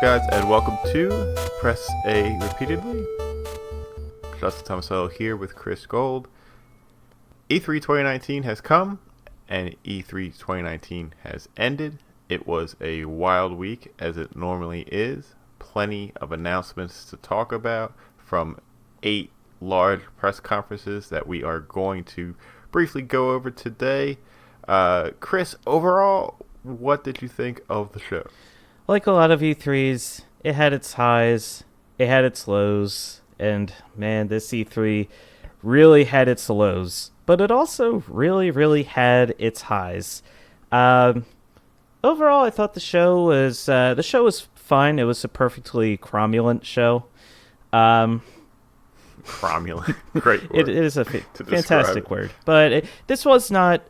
guys, and welcome to Press A Repeatedly. Justin Tomasello here with Chris Gold. E3 2019 has come, and E3 2019 has ended. It was a wild week, as it normally is. Plenty of announcements to talk about from 8 large press conferences that we are going to briefly go over today. Chris, overall, what did you think of the show? Like a lot of E3s, it had its highs, it had its lows, and man, this E3 really had its lows, but it also really had its highs. Overall, I thought the show was fine. It was a perfectly cromulent show. Cromulent, great word. It is a fantastic word, but this was not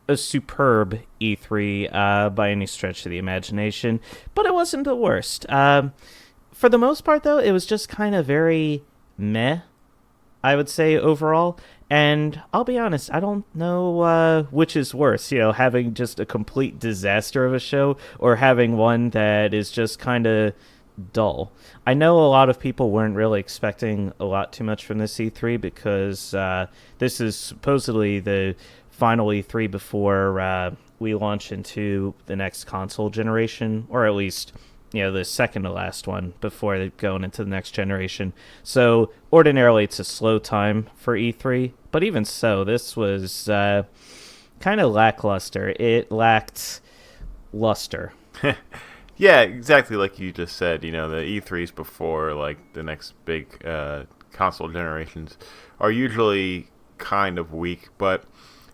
a superb E3 by any stretch of the imagination, but it wasn't the worst. For the most part, though, it was just kind of very meh, I would say, overall. And I'll be honest, I don't know which is worse, having just a complete disaster of a show or having one that is just kind of dull. I know a lot of people weren't really expecting a lot too much from this E3 because this is supposedly the final E3 before we launch into the next console generation, or at least the second to last one before going into the next generation. So ordinarily it's a slow time for E3, but even so, this was kind of lackluster. It lacked luster. Yeah, exactly like you just said. The E3s before like the next big console generations are usually kind of weak, but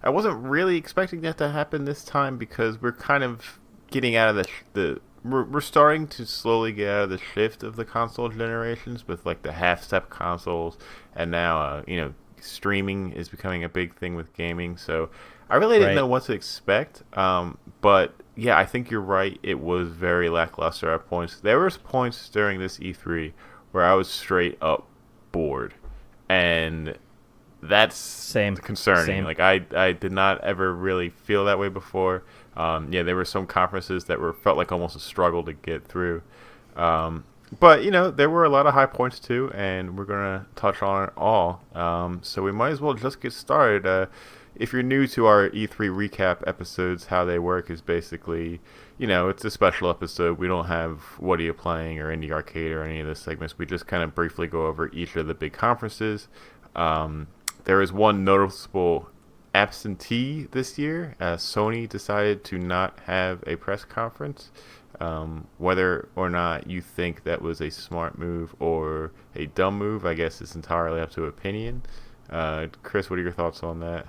I wasn't really expecting that to happen this time because we're kind of getting out of we're starting to slowly get out of the shift of the console generations with like the half-step consoles, and now streaming is becoming a big thing with gaming. So I really didn't know what to expect. But yeah, I think you're right. It was very lackluster at points. There was points during this E3 where I was straight up bored, and that's concerning. Same. Like I did not ever really feel that way before. There were some conferences that felt like almost a struggle to get through. But there were a lot of high points too, and we're gonna touch on it all. So we might as well just get started. If you're new to our E3 recap episodes, how they work is basically, it's a special episode. We don't have What Are You Playing or Indie Arcade or any of the segments. We just kind of briefly go over each of the big conferences. There is one noticeable absentee this year. Sony decided to not have a press conference. Whether or not you think that was a smart move or a dumb move, I guess it's entirely up to opinion. Chris, what are your thoughts on that?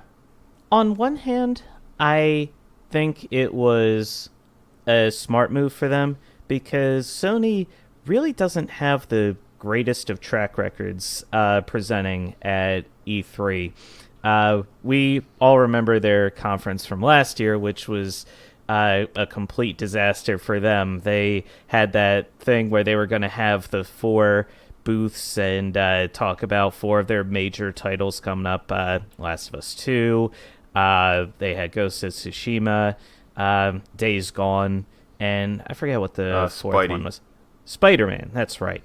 On one hand, I think it was a smart move for them because Sony really doesn't have the greatest of track records presenting at E3. We all remember their conference from last year, which was a complete disaster for them. They had that thing where they were going to have the 4 booths and talk about 4 of their major titles coming up. Last of Us 2, they had Ghost of Tsushima, Days Gone, and I forget what the fourth one was. Spider-Man, that's right.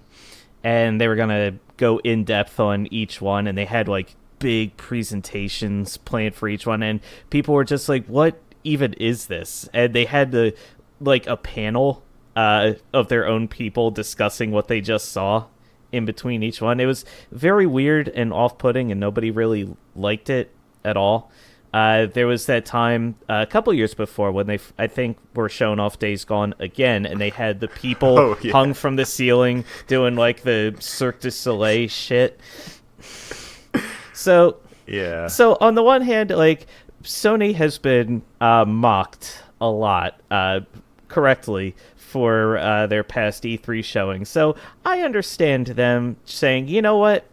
And they were going to go in depth on each one, and they had like big presentations planned for each one, and people were just like, what even is this? And they had a panel of their own people discussing what they just saw in between each one. It was very weird and off-putting, and nobody really liked it at all. There was that time a couple years before when they, I think, were showing off Days Gone again, and they had the people hung from the ceiling doing like the Cirque du Soleil shit. So on the one hand, like, Sony has been mocked a lot, correctly, for their past E3 showing. So I understand them saying, you know what?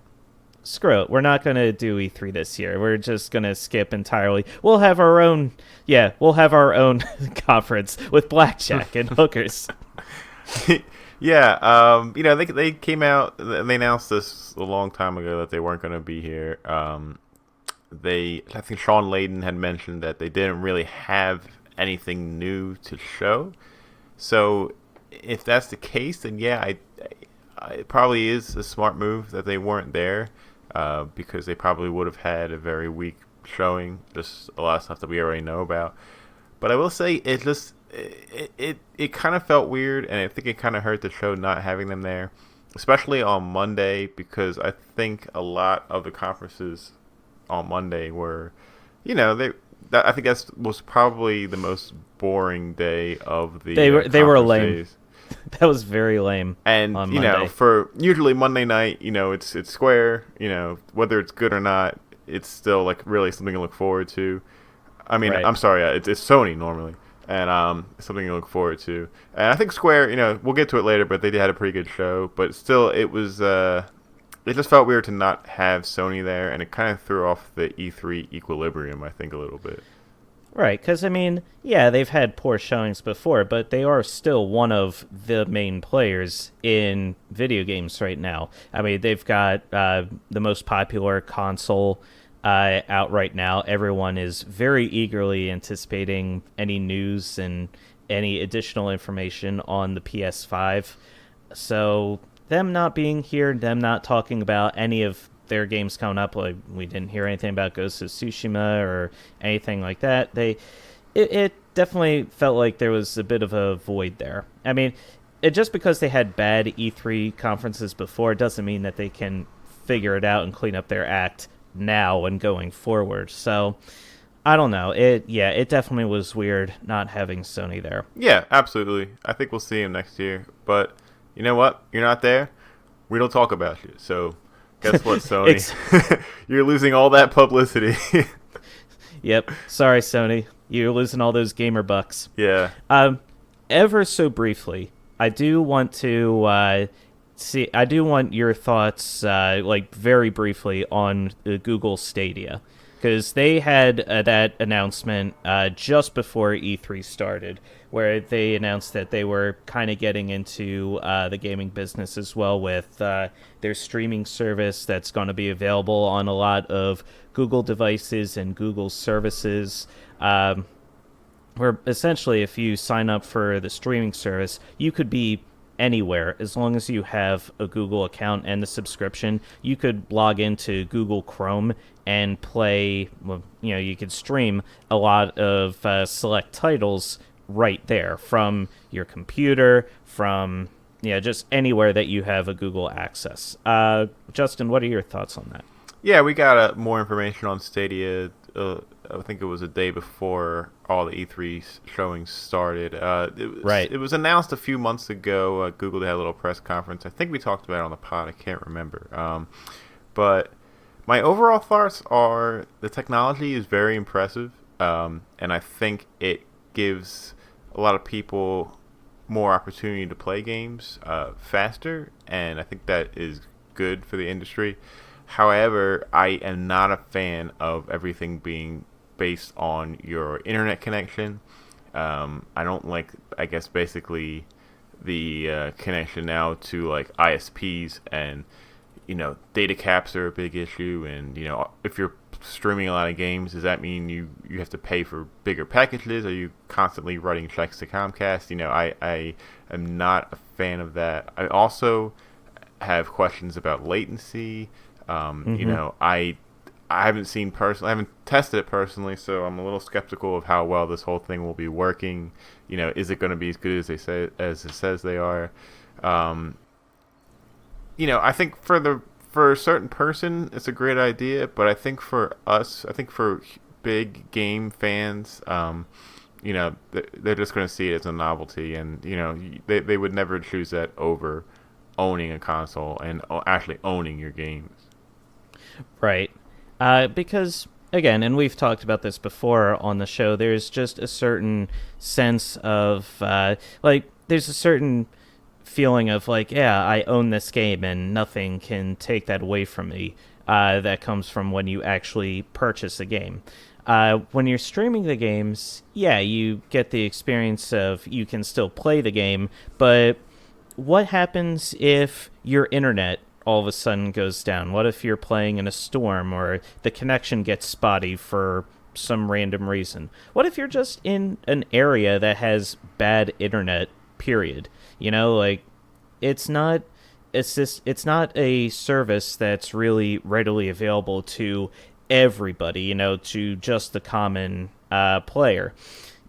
Screw it. We're not going to do E3 this year. We're just going to skip entirely. We'll have our own conference with blackjack and hookers. Yeah, they came out and they announced this a long time ago that they weren't going to be here. I think Sean Layden had mentioned that they didn't really have anything new to show. So if that's the case, then yeah, it probably is a smart move that they weren't there, because they probably would have had a very weak showing, just a lot of stuff that we already know about. But I will say, it kind of felt weird, and I think it kind of hurt the show not having them there, especially on Monday, because I think a lot of the conferences on Monday were, I think was probably the most boring day of the they were conference lame. days. That was very lame. And on Monday. for usually Monday night, it's Square. Whether it's good or not, it's still like really something to look forward to. I mean, Right. I'm sorry, it's Sony normally, and something to look forward to. And I think Square, we'll get to it later, but they had a pretty good show. But still, it was it just felt weird to not have Sony there, and it kind of threw off the E3 equilibrium, I think, a little bit. Right, because, I mean, yeah, they've had poor showings before, but they are still one of the main players in video games right now. I mean, they've got the most popular console out right now. Everyone is very eagerly anticipating any news and any additional information on the PS5. So, them not being here, them not talking about any of their games coming up, like we didn't hear anything about Ghost of Tsushima or anything like that. It definitely felt like there was a bit of a void there. I mean, just because they had bad E3 conferences before doesn't mean that they can figure it out and clean up their act now and going forward. So I don't know. It definitely was weird not having Sony there. Yeah, absolutely. I think we'll see him next year. But you know what? You're not there. We don't talk about you. So guess what, Sony? You're losing all that publicity. Yep. Sorry, Sony. You're losing all those gamer bucks. Yeah. Ever so briefly, I do want to I do want your thoughts, like very briefly, on Google Stadia, because they had that announcement just before E3 started, where they announced that they were kind of getting into the gaming business as well with their streaming service that's going to be available on a lot of Google devices and Google services. Where essentially, if you sign up for the streaming service, you could be anywhere as long as you have a Google account and the subscription. You could log into Google Chrome and play, you could stream a lot of select titles right there from your computer, from just anywhere that you have a Google access. Justin, what are your thoughts on that? Yeah, we got more information on Stadia. I think it was a day before all the E3 showings started. It was announced a few months ago. Google had a little press conference. I think we talked about it on the pod. I can't remember. But my overall thoughts are the technology is very impressive, and I think it gives a lot of people more opportunity to play games faster, and I think that is good for the industry. However, I am not a fan of everything being based on your internet connection. I don't like, I guess, basically the connection now to like ISPs, and data caps are a big issue. And if you're streaming a lot of games, does that mean you have to pay for bigger packages? Are you constantly writing checks to Comcast? I am not a fan of that. I also have questions about latency. I haven't seen I haven't tested it personally, so I'm a little skeptical of how well this whole thing will be working. Is it going to be as good as it says they are? I think for a certain person, it's a great idea, but I think for us, for big game fans, they're just going to see it as a novelty, and they would never choose that over owning a console and actually owning your games. Right. Because, again, and we've talked about this before on the show, there's just a certain sense of, there's a certain feeling of, I own this game and nothing can take that away from me. That comes from when you actually purchase a game. When you're streaming the games, you get the experience of you can still play the game, but what happens if your internet all of a sudden goes down? What if you're playing in a storm or the connection gets spotty for some random reason? What if you're just in an area that has bad internet, period. Like it's not a service that's really readily available to everybody, to just the common player.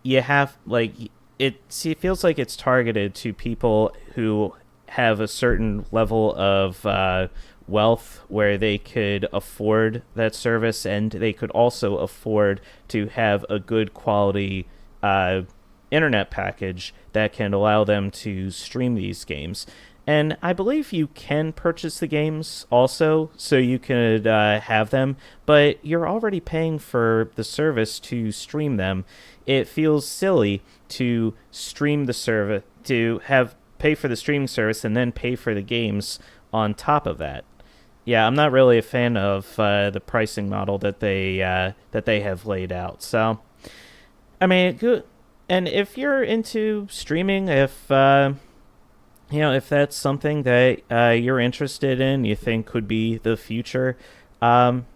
You have like it feels like it's targeted to people who have a certain level of wealth where they could afford that service, and they could also afford to have a good quality internet package that can allow them to stream these games. And I believe you can purchase the games also, so you could have them, but you're already paying for the service to stream them. It feels silly to stream the service, to have pay for the streaming service and then pay for the games on top of that. Yeah, I'm not really a fan of the pricing model that they have laid out. So, I mean, good. And if you're into streaming, if if that's something that you're interested in, you think could be the future, then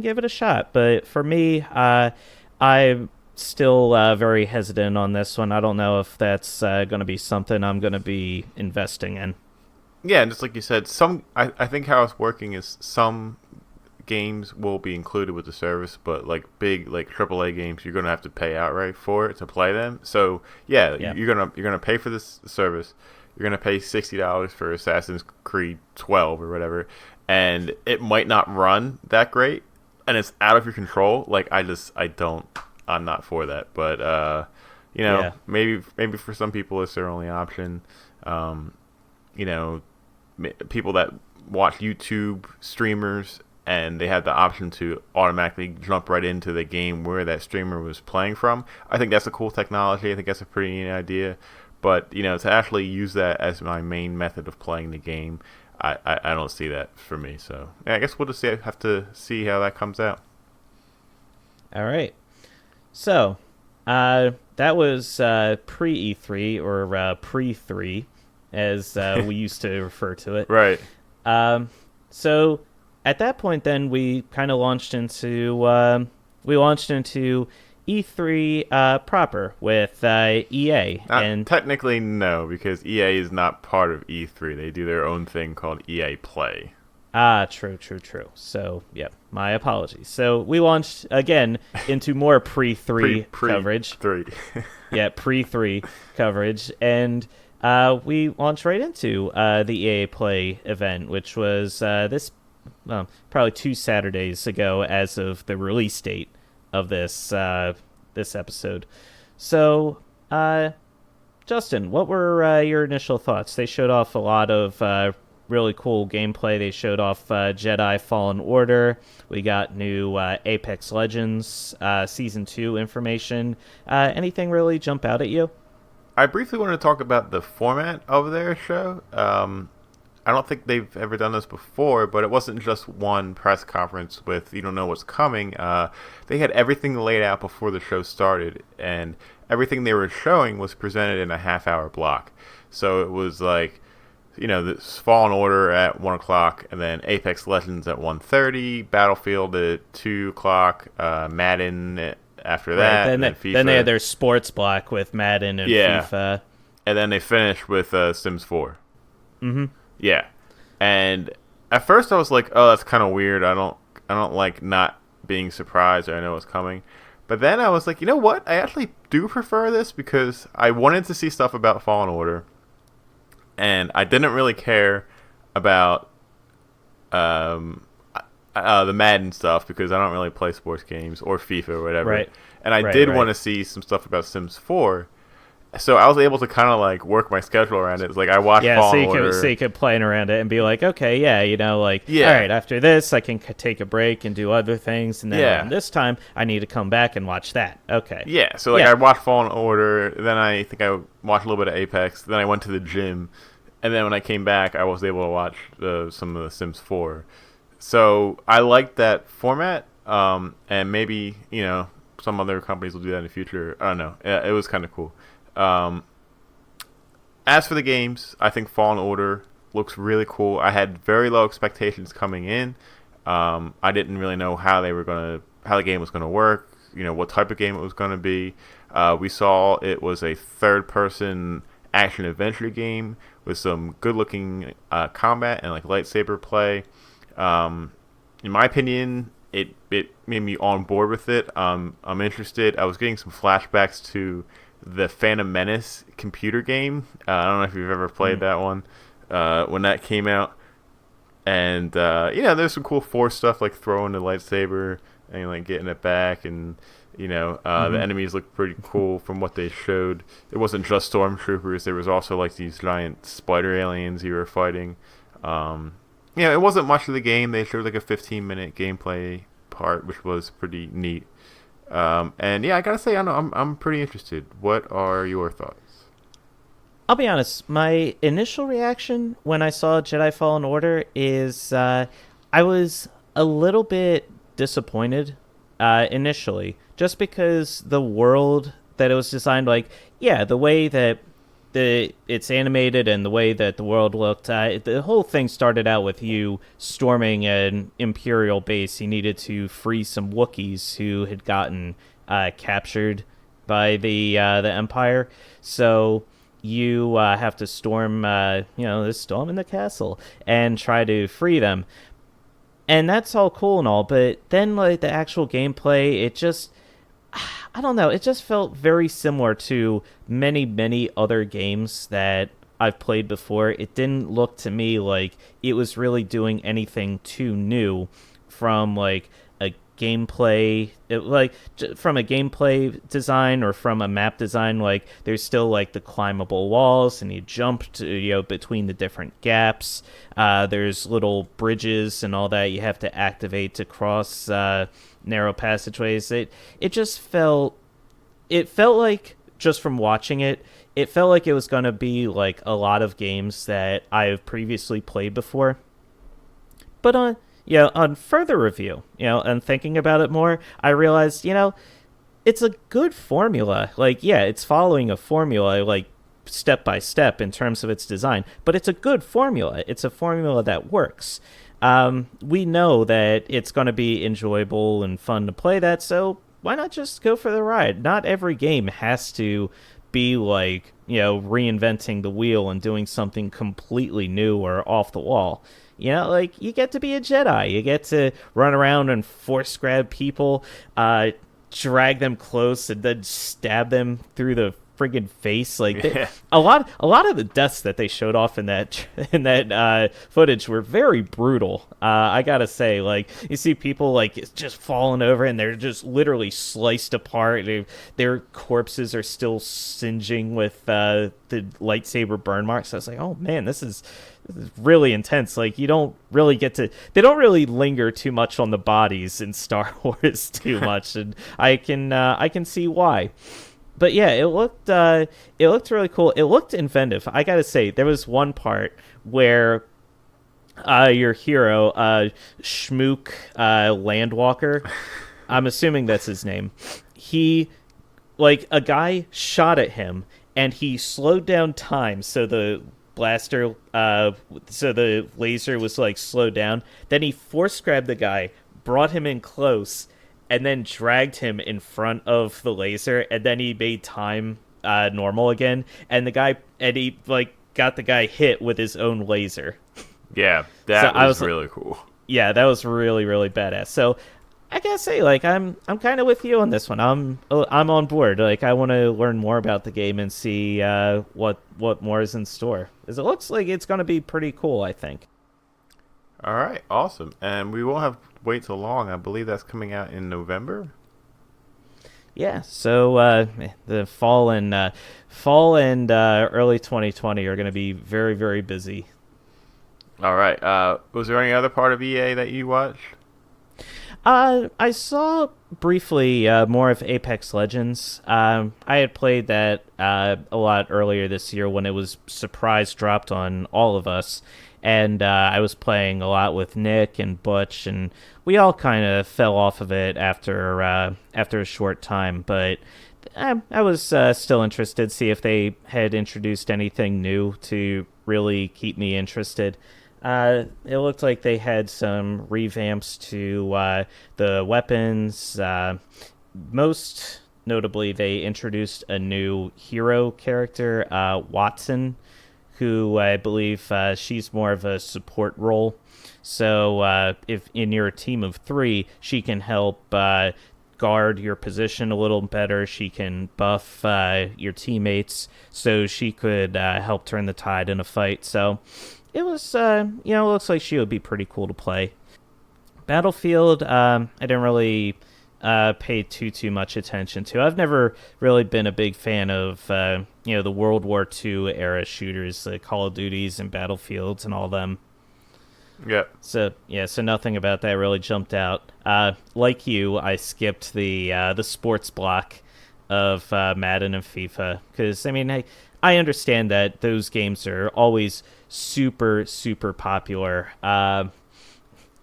give it a shot. But for me, I'm still very hesitant on this one. I don't know if that's going to be something I'm going to be investing in. Yeah, and just like you said, I think how it's working is some games will be included with the service, but like big like AAA games, you're gonna have to pay outright for it to play them. So yeah. You're gonna pay for this service. You're going to pay $60 for Assassin's Creed 12 or whatever, and it might not run that great, and it's out of your control. Like, I'm not for that. But, maybe for some people it's their only option. People that watch YouTube streamers and they had the option to automatically jump right into the game where that streamer was playing from. I think that's a cool technology. I think that's a pretty neat idea. But, to actually use that as my main method of playing the game, I don't see that for me. So, yeah, I guess we'll just have to see how that comes out. All right. So, that was pre-E3, or pre-3, as we used to refer to it. Right. So, at that point, then, we kind of launched into E3 proper with EA. And technically, no, because EA is not part of E3. They do their own thing called EA Play. True. So, yeah, my apologies. So we launched, again, into more pre-3 coverage. Pre-3 coverage. And we launched right into the EA Play event, which was probably 2 Saturdays ago as of the release date of this episode. So, Justin, what were your initial thoughts? They showed off a lot of really cool gameplay. They showed off Jedi Fallen Order. We got new Apex Legends Season 2 information. Anything really jump out at you? I briefly want to talk about the format of their show. I don't think they've ever done this before, but it wasn't just one press conference with you don't know what's coming. They had everything laid out before the show started, and everything they were showing was presented in a half-hour block. So it was like, this Fallen Order at 1 o'clock, and then Apex Legends at 1:30, Battlefield at 2 o'clock, Madden after that, right, and then FIFA. Then they had their sports block with Madden and FIFA. And then they finished with Sims 4. Mm-hmm. Yeah, and at first I was like, "Oh, that's kind of weird. I don't like not being surprised or I know what's coming." But then I was like, you know what? I actually do prefer this because I wanted to see stuff about Fallen Order, and I didn't really care about the Madden stuff because I don't really play sports games or FIFA or whatever. Right. And I did want to see some stuff about Sims 4. So I was able to kind of like work my schedule around it. It's like I watched Fallen Order. So you could plan around it and be like, okay, all right, after this I can take a break and do other things, and then around this time I need to come back and watch that. Okay. Yeah, so I watched Fallen Order, then I think I watched a little bit of Apex, then I went to the gym, and then when I came back I was able to watch some of the Sims 4. So I liked that format, and maybe, some other companies will do that in the future. I don't know. It was kind of cool. As for the games, I think Fallen Order looks really cool. I had very low expectations coming in. I didn't really know how the game was gonna work. What type of game it was gonna be. We saw it was a third-person action adventure game with some good looking combat and like lightsaber play. In my opinion, it made me on board with it. I'm interested. I was getting some flashbacks to the Phantom Menace computer game. I don't know if you've ever played that one when that came out. And there's some cool Force stuff like throwing the lightsaber and like getting it back, and the enemies look pretty cool from what they showed. It wasn't just stormtroopers; there was also like these giant spider aliens you were fighting. It wasn't much of the game. They showed like a 15-minute gameplay part, which was pretty neat. And I gotta say, I'm pretty interested. What are your thoughts? I'll be honest, my initial reaction when I saw Jedi Fallen Order is I was a little bit disappointed initially, just because the world that it was designed, like, the way that it's animated and the way that the world looked, the whole thing started out with you storming an Imperial base. You needed to free some Wookiees who had gotten captured by the Empire. So you have to storm, storm in the castle and try to free them. And that's all cool and all, but then like the actual gameplay, it just, I don't know, it just felt very similar to many, many other games that I've played before. It didn't look to me like it was really doing anything too new from like a gameplay, from a gameplay design or from a map design. Like there's still like the climbable walls and you jump to, between the different gaps. There's little bridges and all that you have to activate to cross narrow passageways. It felt like, just from watching it, it felt like it was going to be like a lot of games that I've previously played before. But on further review, and thinking about it more, I realized, it's a good formula. Like, it's following a formula, like, step by step in terms of its design, but it's a good formula. It's a formula that works. We know that it's going to be enjoyable and fun to play that, so why not just go for the ride? Not every game has to be like, reinventing the wheel and doing something completely new or off the wall. Like, you get to be a Jedi. You get to run around and force grab people, drag them close, and then stab them through the friggin' face. Like, a lot of the deaths that they showed off in that footage were very brutal. I gotta say, like, you see people like just falling over and they're just literally sliced apart. Their corpses are still singeing with the lightsaber burn marks. I was like, oh man, this is really intense. Like, they don't really linger too much on the bodies in Star Wars too much, and I can see why. But it looked really cool. It looked inventive. I gotta say, there was one part where your hero, Schmook Landwalker, I'm assuming that's his name, he, like, a guy shot at him and he slowed down time so the blaster, so the laser was like slowed down. Then he force grabbed the guy, brought him in close, and then dragged him in front of the laser, and then he made time normal again, and he like got the guy hit with his own laser. Yeah, that was really cool. Yeah, that was really, really badass. So I gotta say, like, I'm kind of with you on this one. I'm on board. Like, I want to learn more about the game and see what more is in store. Because it looks like it's gonna be pretty cool, I think. All right, awesome. And we won't have to wait so long. I believe that's coming out in November. Yeah, so the fall and early 2020 are going to be very, very busy. All right. Was there any other part of EA that you watched? I saw briefly more of Apex Legends. I had played that a lot earlier this year when it was surprise dropped on all of us. And I was playing a lot with Nick and Butch, and we all kind of fell off of it after a short time. But I was still interested to see if they had introduced anything new to really keep me interested. It looked like they had some revamps to the weapons. Most notably, they introduced a new hero character, Watson, who I believe she's more of a support role. So if in your team of three, she can help guard your position a little better. She can buff your teammates, so she could help turn the tide in a fight. So it was, it looks like she would be pretty cool to play. Battlefield, I didn't really pay too much attention to. I've never really been a big fan of the World War II era shooters, like Call of Duties and Battlefields and all them. Yep. So nothing about that really jumped out. Like you, I skipped the sports block of Madden and FIFA because I understand that those games are always super popular.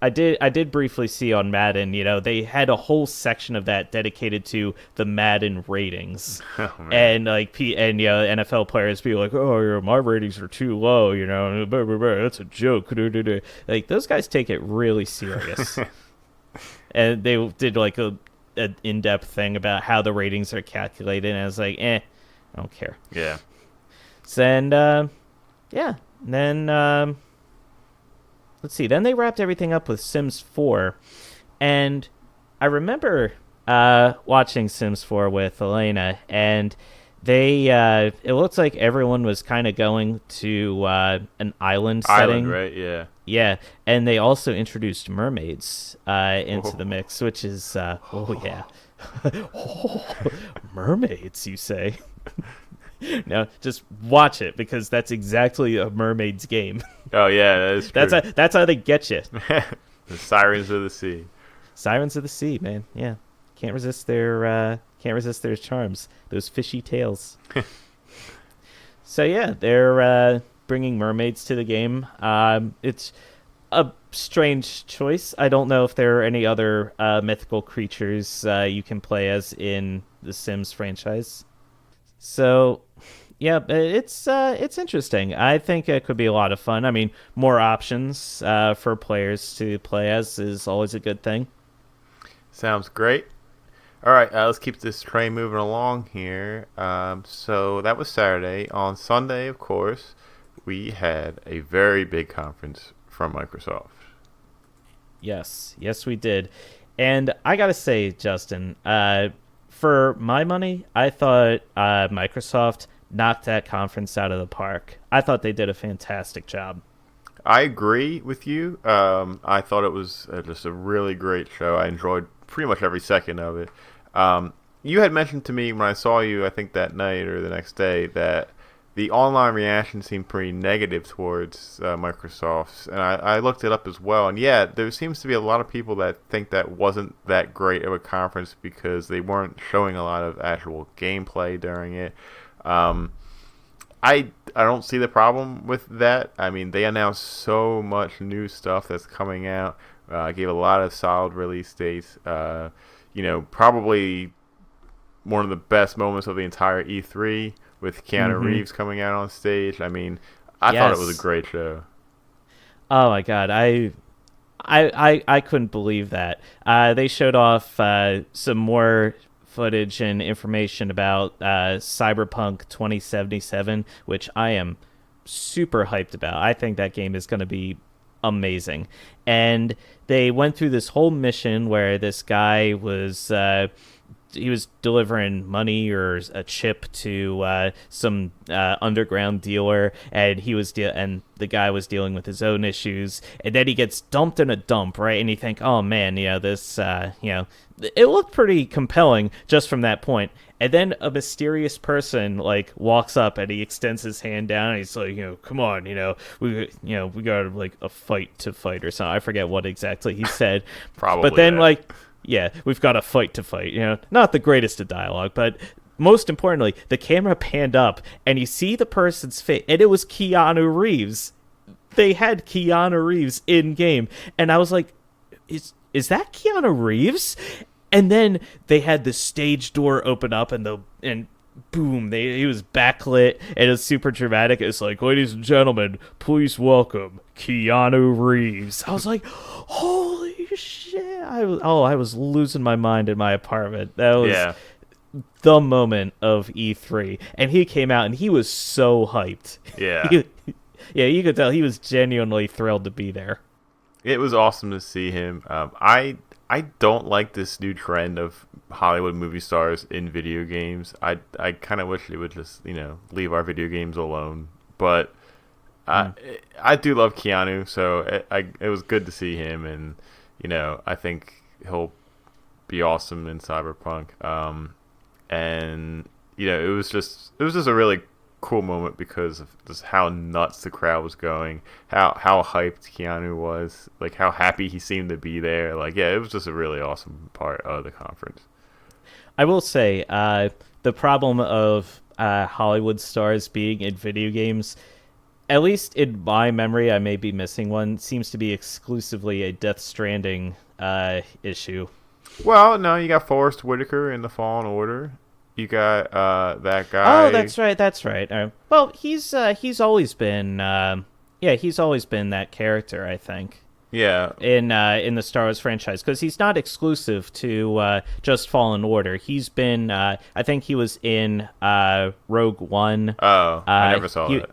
I did briefly see on Madden, they had a whole section of that dedicated to the Madden ratings. Oh, and NFL players be like, "Oh, my ratings are too low, that's a joke." Like, those guys take it really serious. And they did like an in-depth thing about how the ratings are calculated, and I was like, I don't care. Yeah. So, and then let's see. Then they wrapped everything up with Sims 4. And I remember watching Sims 4 with Elena, and it looks like everyone was kind of going to an island setting. Right? Yeah. Yeah, and they also introduced mermaids into the mix, which is, yeah. Mermaids, you say? No, just watch it, because that's exactly a mermaid's game. Oh yeah, that is true. That's how they get you. The Sirens of the Sea. Sirens of the Sea, man. Yeah, can't resist their charms. Those fishy tails. So yeah, they're bringing mermaids to the game. It's a strange choice. I don't know if there are any other mythical creatures you can play as in the Sims franchise. So, yeah, it's interesting. I think it could be a lot of fun. I mean, more options for players to play as is always a good thing. Sounds great. All right, let's keep this train moving along here. So that was Saturday. On Sunday, of course, we had a very big conference from Microsoft. Yes, we did. And I gotta say, Justin, for my money, I thought Microsoft knocked that conference out of the park. I thought they did a fantastic job. I agree with you. I thought it was just a really great show. I enjoyed pretty much every second of it. You had mentioned to me when I saw you, I think that night or the next day, that the online reaction seemed pretty negative towards Microsoft, and I looked it up as well. And yeah, there seems to be a lot of people that think that wasn't that great of a conference because they weren't showing a lot of actual gameplay during it. I don't see the problem with that. I mean, they announced so much new stuff that's coming out. Gave a lot of solid release dates. Probably one of the best moments of the entire E3 with Keanu Reeves coming out on stage. I mean, I thought it was a great show. Oh my god, I couldn't believe that. They showed off some more footage and information about Cyberpunk 2077, which I am super hyped about. I think that game is going to be amazing. And they went through this whole mission where this guy was he was delivering money or a chip to some underground dealer, and and the guy was dealing with his own issues, and then he gets dumped in a dump, right? And you think, oh man, this it looked pretty compelling just from that point. And then a mysterious person walks up and he extends his hand down and he's like, come on, we got like a fight to fight or something. I forget what exactly he said. Probably. But then yeah, we've got a fight to fight. Not the greatest of dialogue, but most importantly, the camera panned up and you see the person's face, and it was Keanu Reeves. They had Keanu Reeves in game, and I was like, is that Keanu Reeves? And then they had the stage door open up, and boom, he was backlit, and it was super dramatic. It's like, ladies and gentlemen, please welcome Keanu Reeves. I was like, holy shit! I was losing my mind in my apartment. the moment of E3, and he came out and he was so hyped. Yeah. Yeah, you could tell he was genuinely thrilled to be there. It was awesome to see him. I don't like this new trend of Hollywood movie stars in video games. I kind of wish they would just leave our video games alone. But I do love Keanu, so it was good to see him, and I think he'll be awesome in Cyberpunk. And it was just a really cool moment because of just how nuts the crowd was going, how hyped Keanu was, like how happy he seemed to be there. Like, yeah, it was just a really awesome part of the conference. I will say, the problem of Hollywood stars being in video games, at least in my memory, I may be missing one, seems to be exclusively a Death Stranding issue. Well, no, you got Forrest Whitaker in The Fallen Order. You got that guy. Oh, that's right. Well, he's always been he's always been that character, I think. Yeah. In the Star Wars franchise, because he's not exclusive to just Fallen Order. He's been I think he was in Rogue One. Oh, I never saw that.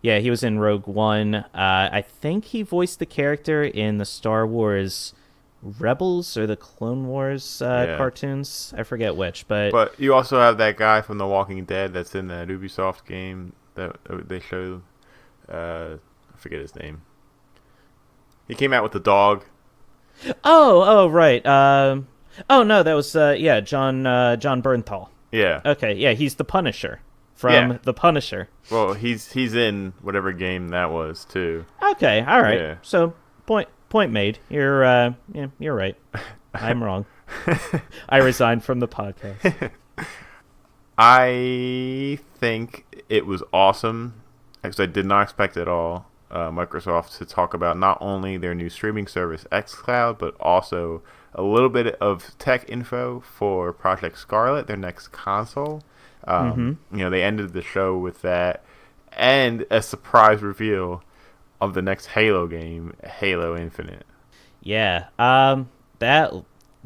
Yeah, he was in Rogue One. I think he voiced the character in the Star Wars Rebels or the Clone Wars cartoons. I forget which, but you also have that guy from The Walking Dead that's in that Ubisoft game that they showed. I forget his name. He came out with the dog. Oh, right. Oh no, that was John Bernthal. Yeah. Okay, yeah, he's the Punisher from The Punisher. Well, he's in whatever game that was too. Okay, all right. Yeah. So point made. You're you're right. I'm wrong. I resigned from the podcast. I think it was awesome because I did not expect at all Microsoft to talk about not only their new streaming service xCloud, but also a little bit of tech info for Project Scarlet, their next console. They ended the show with that and a surprise reveal of the next Halo game, Halo Infinite. Yeah, that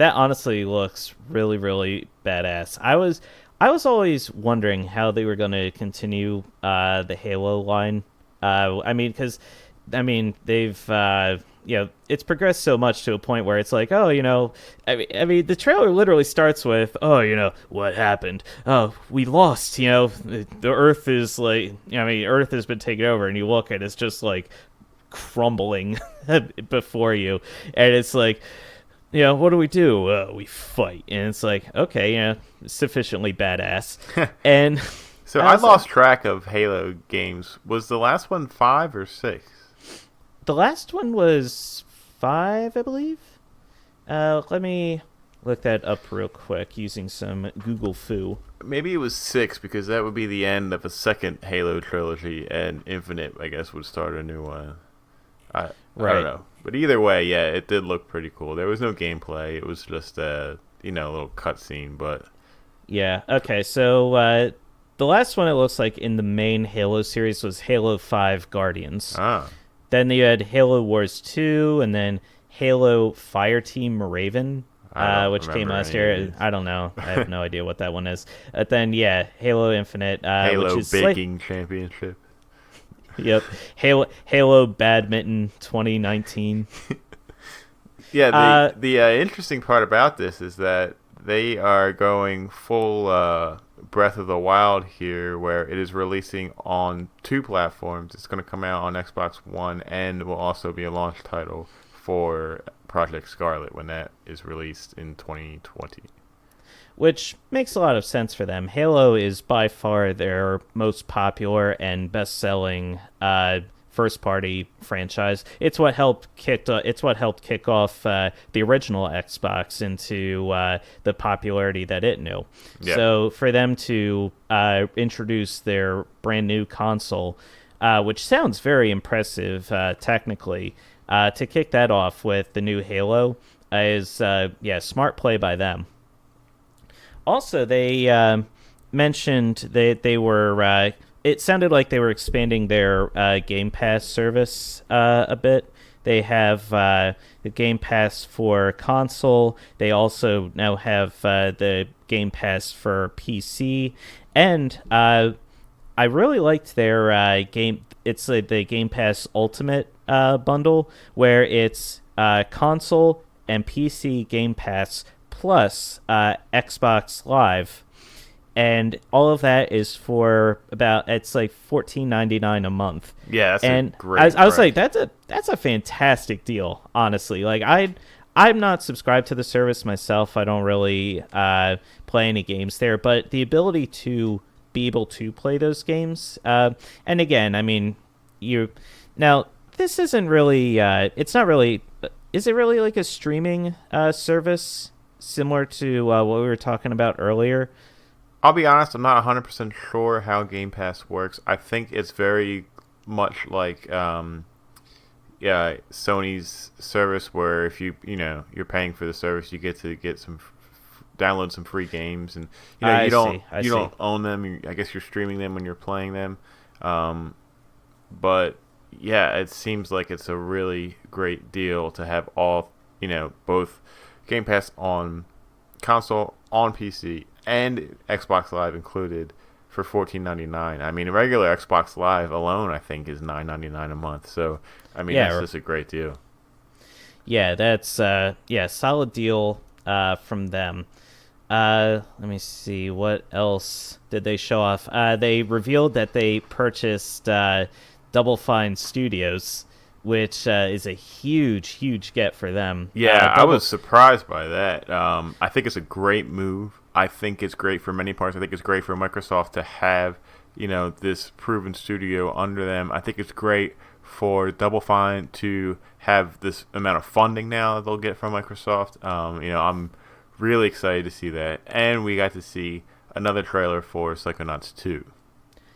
honestly looks really, really badass. I was always wondering how they were going to continue the Halo line. Because they've it's progressed so much to a point where it's like, the trailer literally starts with, what happened? Oh, we lost. The Earth is like, Earth has been taken over, and you look and it's just like crumbling before you, and it's like, what do? We fight, and it's like, okay, sufficiently badass, and. So I lost track of Halo games. Was the last one 5 or 6? The last one was 5, I believe. Let me look that up real quick using some Google foo. Maybe it was 6 because that would be the end of a second Halo trilogy, and Infinite, I guess, would start a new one. I don't know. But either way, yeah, it did look pretty cool. There was no gameplay. It was just a little cutscene, but... Yeah, okay, so... the last one, it looks like, in the main Halo series was Halo 5 Guardians. Ah. Then you had Halo Wars 2, and then Halo Fireteam Raven, which came last year. I don't know. I have no idea what that one is. Then, Halo Infinite. Halo which is Baking Championship. Yep. Halo Badminton 2019. Yeah, the interesting part about this is that they are going full... Breath of the Wild here, where it is releasing on 2 platforms. It's going to come out on Xbox One and will also be a launch title for Project Scarlet when that is released in 2020. Which makes a lot of sense for them. Halo is by far their most popular and best-selling first-party franchise. It's what helped kick off the original Xbox into the popularity that it knew. Yeah. So for them to introduce their brand new console, which sounds very impressive technically, to kick that off with the new Halo is smart play by them. Also, they mentioned that they were. It sounded like they were expanding their Game Pass service a bit. They have the Game Pass for console. They also now have the Game Pass for PC, and I really liked their game. It's the Game Pass Ultimate bundle, where it's console and PC Game Pass plus Xbox Live, and all of that is for about it's like $14.99 a month. Yeah, that's a And great I was like, price. that's a fantastic deal, honestly. Like I'm not subscribed to the service myself. I don't really play any games there, but the ability to be able to play those games, and again, I mean, you now this isn't really. It's not really. Is it really like a streaming service similar to what we were talking about earlier? I'll be honest, I'm not 100% sure how Game Pass works. I think it's very much like yeah, Sony's service where if you're paying for the service, you get to get download some free games, and I you don't see. I you see. don't own them. I guess you're streaming them when you're playing them. Um, but yeah, it seems like it's a really great deal to have all both Game Pass on console, on PC, and Xbox Live included for $14.99. I mean, regular Xbox Live alone, I think, is $9.99 a month. So, I mean, that's Yeah, just a great deal. yeah. That's yeah, solid deal from them. Let me see. What else did they show off? They revealed that they purchased Double Fine Studios, which is a huge, huge get for them. Yeah, I Double, was surprised by that. I think it's a great move. I think it's great for many parts. I think it's great for Microsoft to have, this proven studio under them. I think it's great for Double Fine to have this amount of funding now that they'll get from Microsoft. I'm really excited to see that. And we got to see another trailer for Psychonauts 2.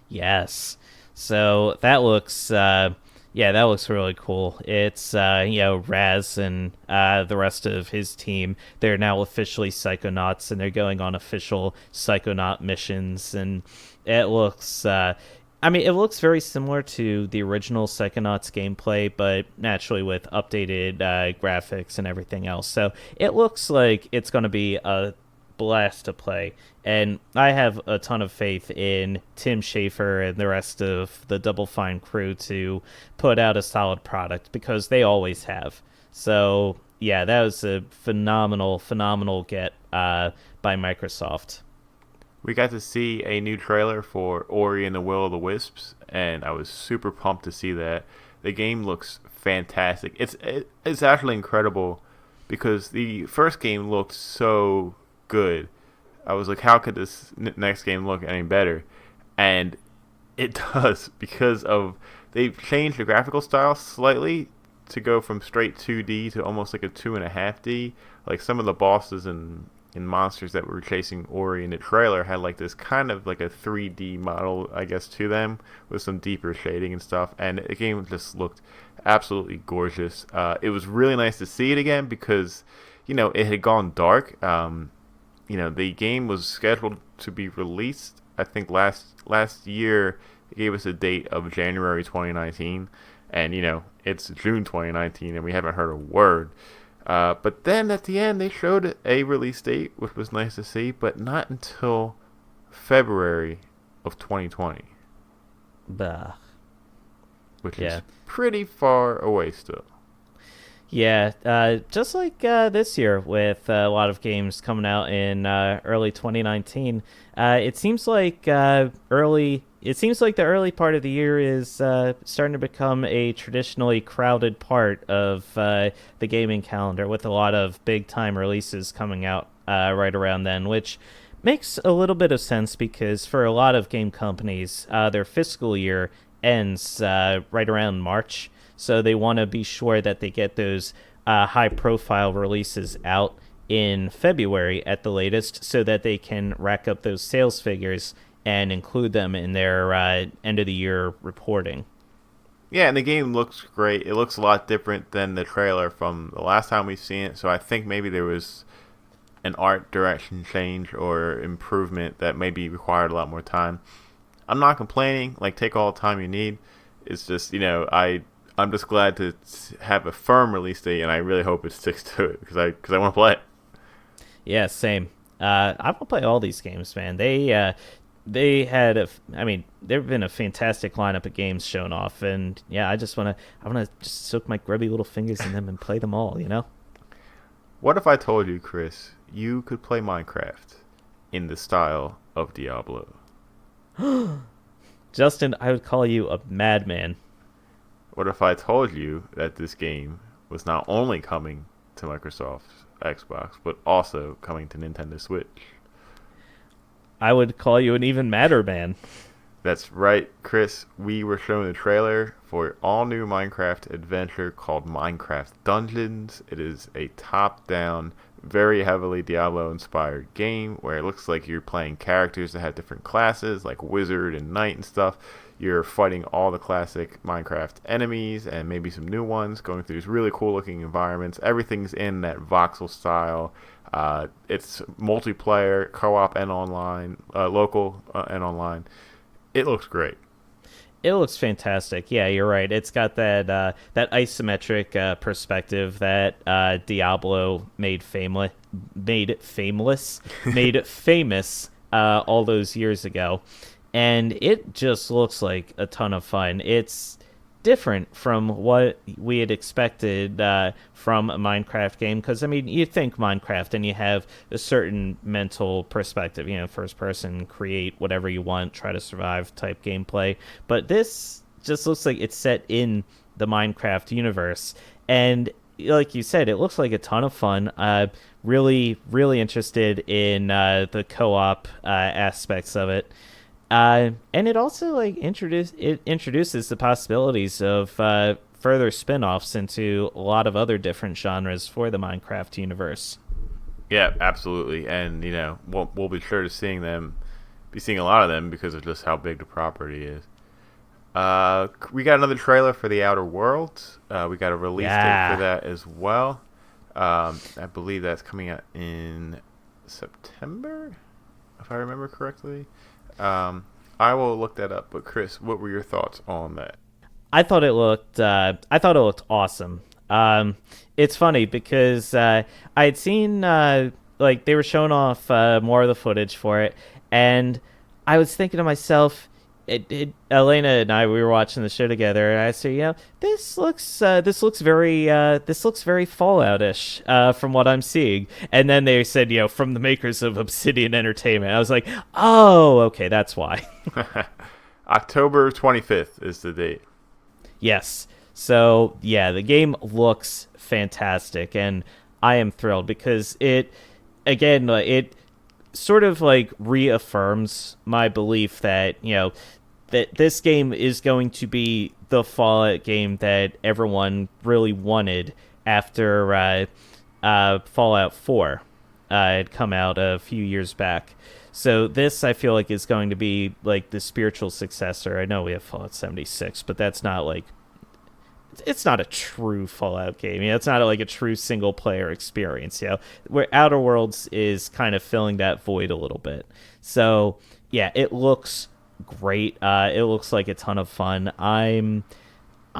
yes. So that looks, yeah, that looks really cool. It's, Raz and the rest of his team. They're now officially Psychonauts, and they're going on official Psychonaut missions. And it looks, I mean, it looks very similar to the original Psychonauts gameplay, but naturally with updated graphics and everything else. So it looks like it's going to be a blast to play. And I have a ton of faith in Tim Schafer and the rest of the Double Fine crew to put out a solid product because they always have. So, yeah, that was a phenomenal, phenomenal get by Microsoft. We got to see a new trailer for Ori and the Will of the Wisps, and I was super pumped to see that. The game looks fantastic. It's actually incredible because the first game looked so good. I was like, how could this next game look any better? And it does because of they've changed the graphical style slightly to go from straight 2D to almost like a 2.5D. Like some of the bosses and monsters that were chasing Ori in the trailer had like this kind of like a 3D model, I guess, to them with some deeper shading and stuff. And the game just looked absolutely gorgeous. It was really nice to see it again because it had gone dark. The game was scheduled to be released. I think last year it gave us a date of January 2019, and it's June 2019, and we haven't heard a word. But then at the end they showed a release date, which was nice to see, but not until February of 2020, Bah. which Yeah. is pretty far away still. Yeah, just like this year with a lot of games coming out in early 2019, it seems like early. It seems like the early part of the year is starting to become a traditionally crowded part of the gaming calendar, with a lot of big time releases coming out right around then, which makes a little bit of sense because for a lot of game companies, their fiscal year ends right around March. So they want to be sure that they get those high-profile releases out in February at the latest, so that they can rack up those sales figures and include them in their end-of-the-year reporting. Yeah, and the game looks great. It looks a lot different than the trailer from the last time we've seen it. So I think maybe there was an art direction change or improvement that maybe required a lot more time. I'm not complaining. Like, take all the time you need. It's just, I'm just glad to have a firm release date, and I really hope it sticks to it because I want to play it. Yeah, same. I will play all these games, man. They had I mean, there've been a fantastic lineup of games shown off, and yeah, I wanna just soak my grubby little fingers in them and play them all. You know. What if I told you, Chris, you could play Minecraft in the style of Diablo? Justin, I would call you a madman. What if I told you that this game was not only coming to Microsoft's Xbox, but also coming to Nintendo Switch? I would call you an even madder man. That's right, Chris. We were shown the trailer for an all-new Minecraft adventure called Minecraft Dungeons. It is a top-down, very heavily Diablo-inspired game where it looks like you're playing characters that have different classes, like wizard and knight and stuff. You're fighting all the classic Minecraft enemies and maybe some new ones, going through these really cool-looking environments. Everything's in that voxel style. It's multiplayer, co-op, and online, local and online. It looks great. It looks fantastic. Yeah, you're right. It's got that isometric perspective that Diablo made famous all those years ago, and it just looks like a ton of fun. It's different from what we had expected from a Minecraft game, because I mean, you think Minecraft and you have a certain mental perspective, first person, create whatever you want, try to survive type gameplay, but this just looks like it's set in the Minecraft universe, and like you said, it looks like a ton of fun. Really interested in the co-op aspects of it. And it also introduces the possibilities of further spin-offs into a lot of other different genres for the Minecraft universe. Yeah, absolutely. And we'll be sure to be seeing a lot of them because of just how big the property is. We got another trailer for The Outer Worlds. We got a release date for that as well. I believe that's coming out in September, if I remember correctly. I will look that up. But Chris, what were your thoughts on that? I thought it looked awesome. It's funny because I had seen like they were showing off more of the footage for it, and I was thinking to myself, Elena and I, we were watching the show together, and I said, this looks very Fallout-ish from what I'm seeing. And then they said, from the makers of Obsidian Entertainment. I was like, oh, okay, that's why. October 25th is the date. Yes. So yeah, the game looks fantastic, and I am thrilled because it sort of like reaffirms my belief that that this game is going to be the Fallout game that everyone really wanted after Fallout 4 had come out a few years back. So this, I feel like, is going to be like the spiritual successor. I know we have Fallout 76, but that's not like... It's not a true Fallout game. It's not like a true single-player experience, where Outer Worlds is kind of filling that void a little bit. So, yeah, it looks great. It looks like a ton of fun. I'm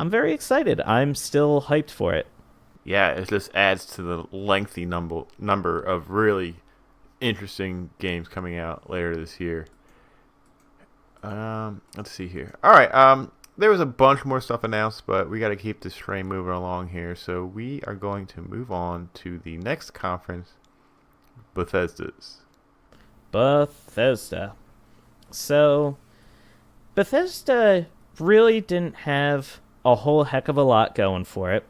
very excited. I'm still hyped for it. Yeah, it just adds to the lengthy number of really interesting games coming out later this year. Let's see here. All right. There was a bunch more stuff announced, but we got to keep this train moving along here. So we are going to move on to the next conference, Bethesda's. Bethesda. So Bethesda really didn't have a whole heck of a lot going for it,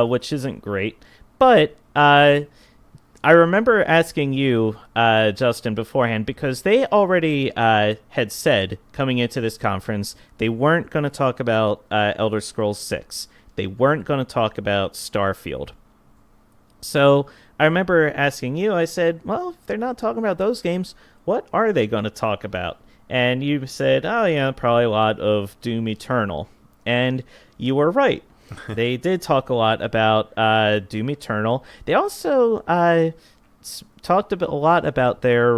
which isn't great. But I remember asking you, Justin, beforehand, because they already had said coming into this conference they weren't going to talk about Elder Scrolls 6. They weren't going to talk about Starfield. So I remember asking you, I said, well, if they're not talking about those games, what are they going to talk about? And you said, oh, yeah, probably a lot of Doom Eternal. And you were right. They did talk a lot about Doom Eternal. They also talked a lot about their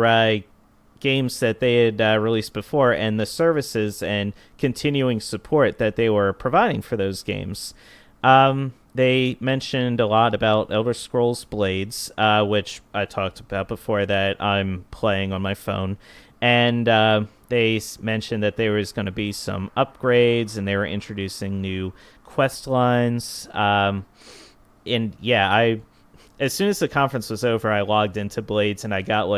games that they had released before and the services and continuing support that they were providing for those games. They mentioned a lot about Elder Scrolls Blades, which I talked about before that I'm playing on my phone. And they mentioned that there was going to be some upgrades and they were introducing new quest lines. And yeah, as soon as the conference was over, I logged into Blades and I got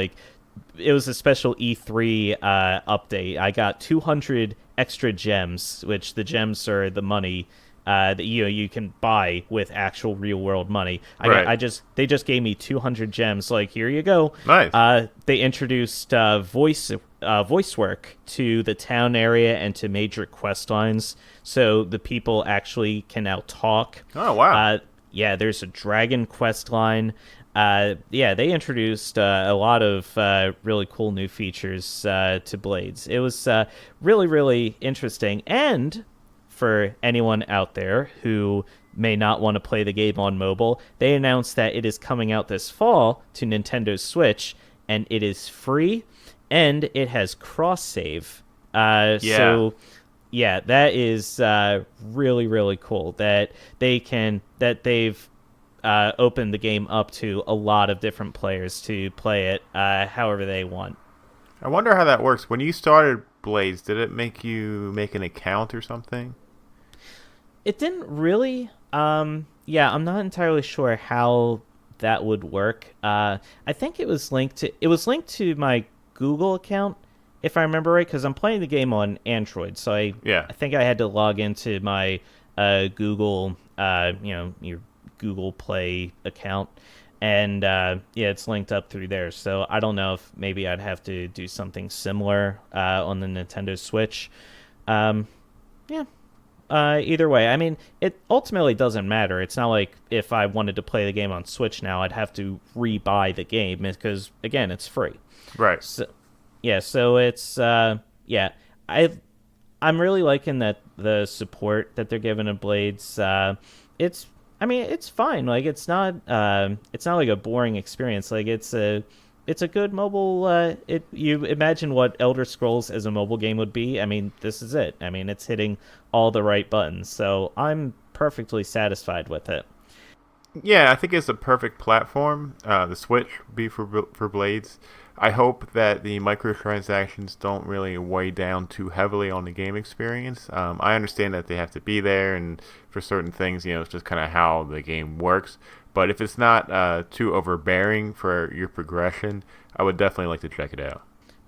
it was a special E3 update. I got 200 extra gems, which the gems are the money that you can buy with actual real world money. They just gave me 200 gems. Like, here you go. Nice. They introduced voice work to the town area and to major quest lines, so the people actually can now talk. Oh wow. Yeah, there's a dragon quest line. They introduced a lot of really cool new features to Blades. It was really, really interesting. And for anyone out there who may not want to play the game on mobile, they announced that it is coming out this fall to Nintendo Switch, and it is free, and it has cross-save. So, yeah, that is really, really cool that they've opened the game up to a lot of different players to play it however they want. I wonder how that works. When you started Blades, did it make you make an account or something? It didn't really. I'm not entirely sure how that would work. I think it was linked to my Google account, if I remember right, because I'm playing the game on Android. So I think I had to log into my Google, your Google Play account, and it's linked up through there. So I don't know if maybe I'd have to do something similar on the Nintendo Switch. Either way, I mean, it ultimately doesn't matter. It's not like if I wanted to play the game on Switch now, I'd have to re-buy the game because, again, it's free. Right. So it's I'm really liking that the support that they're giving to Blades. It's fine. Like, it's not like a boring experience. Like, it's a good mobile. You imagine what Elder Scrolls as a mobile game would be. I mean, this is it. I mean, it's hitting all the right buttons. So I'm perfectly satisfied with it. Yeah, I think it's a perfect platform. The Switch would be for Blades. I hope that the microtransactions don't really weigh down too heavily on the game experience. I understand that they have to be there, and for certain things, it's just kind of how the game works. But if it's not too overbearing for your progression, I would definitely like to check it out.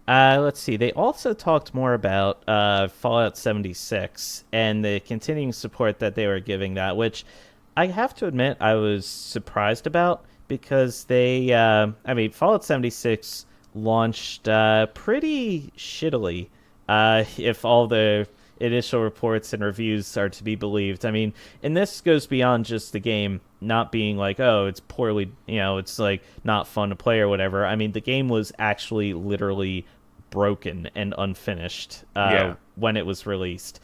Let's see. They also talked more about Fallout 76 and the continuing support that they were giving that, which I have to admit I was surprised about because Fallout 76 launched pretty shittily, if all the initial reports and reviews are to be believed. I mean, and this goes beyond just the game not being like, oh, it's poorly, it's like not fun to play or whatever. I mean, the game was actually literally broken and unfinished when it was released.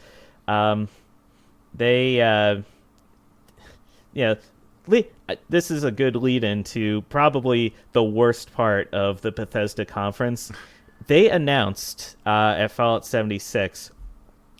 This is a good lead into probably the worst part of the Bethesda conference. They announced at Fallout 76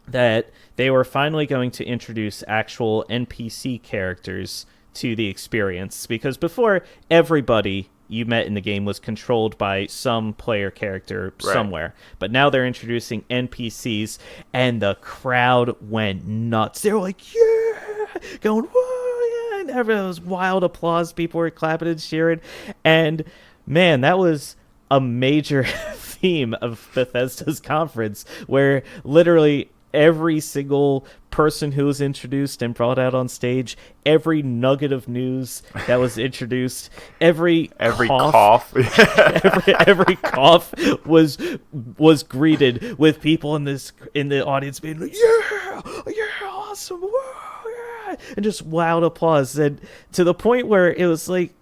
that they were finally going to introduce actual NPC characters to the experience, because before, everybody you met in the game was controlled by some player character somewhere. But now they're introducing NPCs, and the crowd went nuts. They were like, yeah! Going, whoa, yeah! And everyone was wild applause. People were clapping and cheering. And, man, that was a major theme of Bethesda's conference, where literally every single person who was introduced and brought out on stage, every nugget of news that was introduced, every cough every cough was greeted with people in the audience being like, yeah, awesome, whoa, yeah, and just loud applause, and to the point where it was like,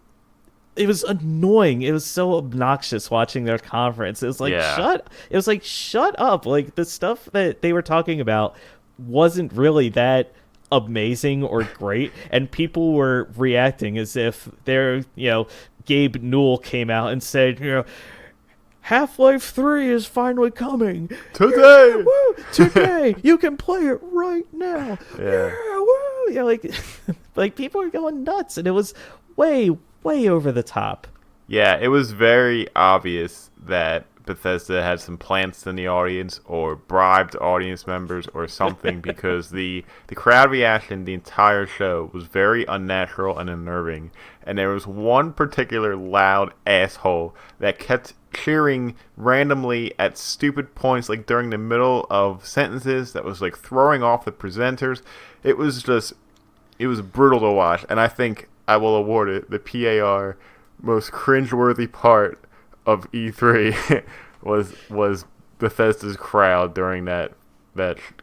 it was annoying. It was so obnoxious watching their conference. It was like, shut up. Like, the stuff that they were talking about wasn't really that amazing or great, and people were reacting as if they're, Gabe Newell came out and said, Half-Life 3 is finally coming. Yeah, Today. woo, today. You can play it right now. Yeah. Yeah, woo. Yeah, like, like people are going nuts, and it was way, way over the top. Yeah, it was very obvious that Bethesda had some plants in the audience or bribed audience members or something because the crowd reaction the entire show was very unnatural and unnerving. And there was one particular loud asshole that kept cheering randomly at stupid points, like during the middle of sentences, that was like throwing off the presenters. It was just, it was brutal to watch. And I think I will award it the PAR most cringeworthy part of E3 was Bethesda's crowd during that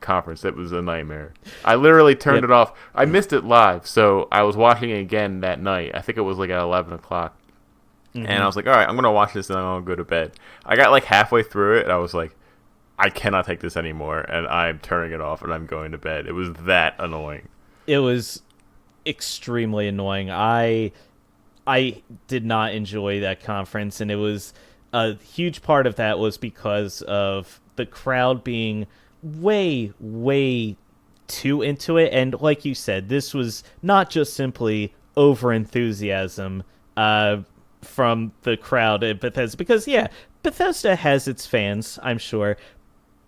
conference. It was a nightmare. I literally turned Yep. it off. I missed it live, so I was watching it again that night. I think it was like at 11 o'clock. And I was like, all right, I'm going to watch this and I'm going to go to bed. I got like halfway through it and I was like, I cannot take this anymore. And I'm turning it off and I'm going to bed. It was that annoying. It was extremely annoying. I did not enjoy that conference, and it was a huge part of that was because of the crowd being way, way too into it. And like you said, this was not just simply over enthusiasm from the crowd at Bethesda, because yeah, Bethesda has its fans, I'm sure,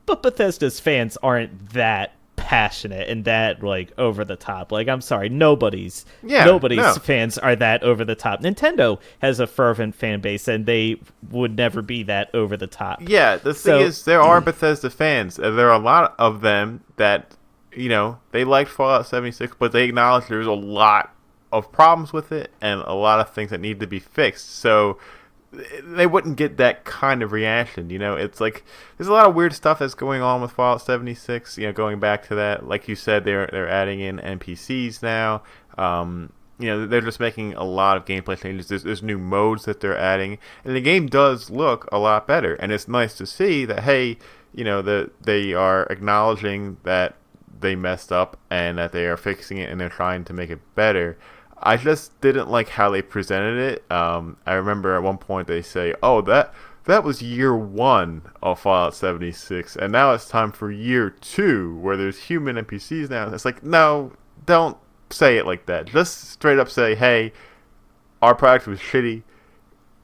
but Bethesda's fans aren't that passionate and that like over the top. Like, I'm sorry, nobody's No. fans are that over the top. Nintendo has a fervent fan base and they would never be that over the top. Yeah, the thing is, there are Bethesda fans. There are a lot of them that, they liked Fallout 76, but they acknowledge there's a lot of problems with it and a lot of things that need to be fixed. So they wouldn't get that kind of reaction. It's like there's a lot of weird stuff that's going on with Fallout 76. Going back to that, like you said, they're adding in NPCs now. They're just making a lot of gameplay changes. There's new modes that they're adding, and the game does look a lot better. And it's nice to see that, hey, that they are acknowledging that they messed up and that they are fixing it and they're trying to make it better. I just didn't like how they presented it. I remember at one point they say, "Oh, that was year 1 of Fallout 76, and now it's time for year 2, where there's human NPCs now." And it's like, no, don't say it like that. Just straight up say, "Hey, our product was shitty.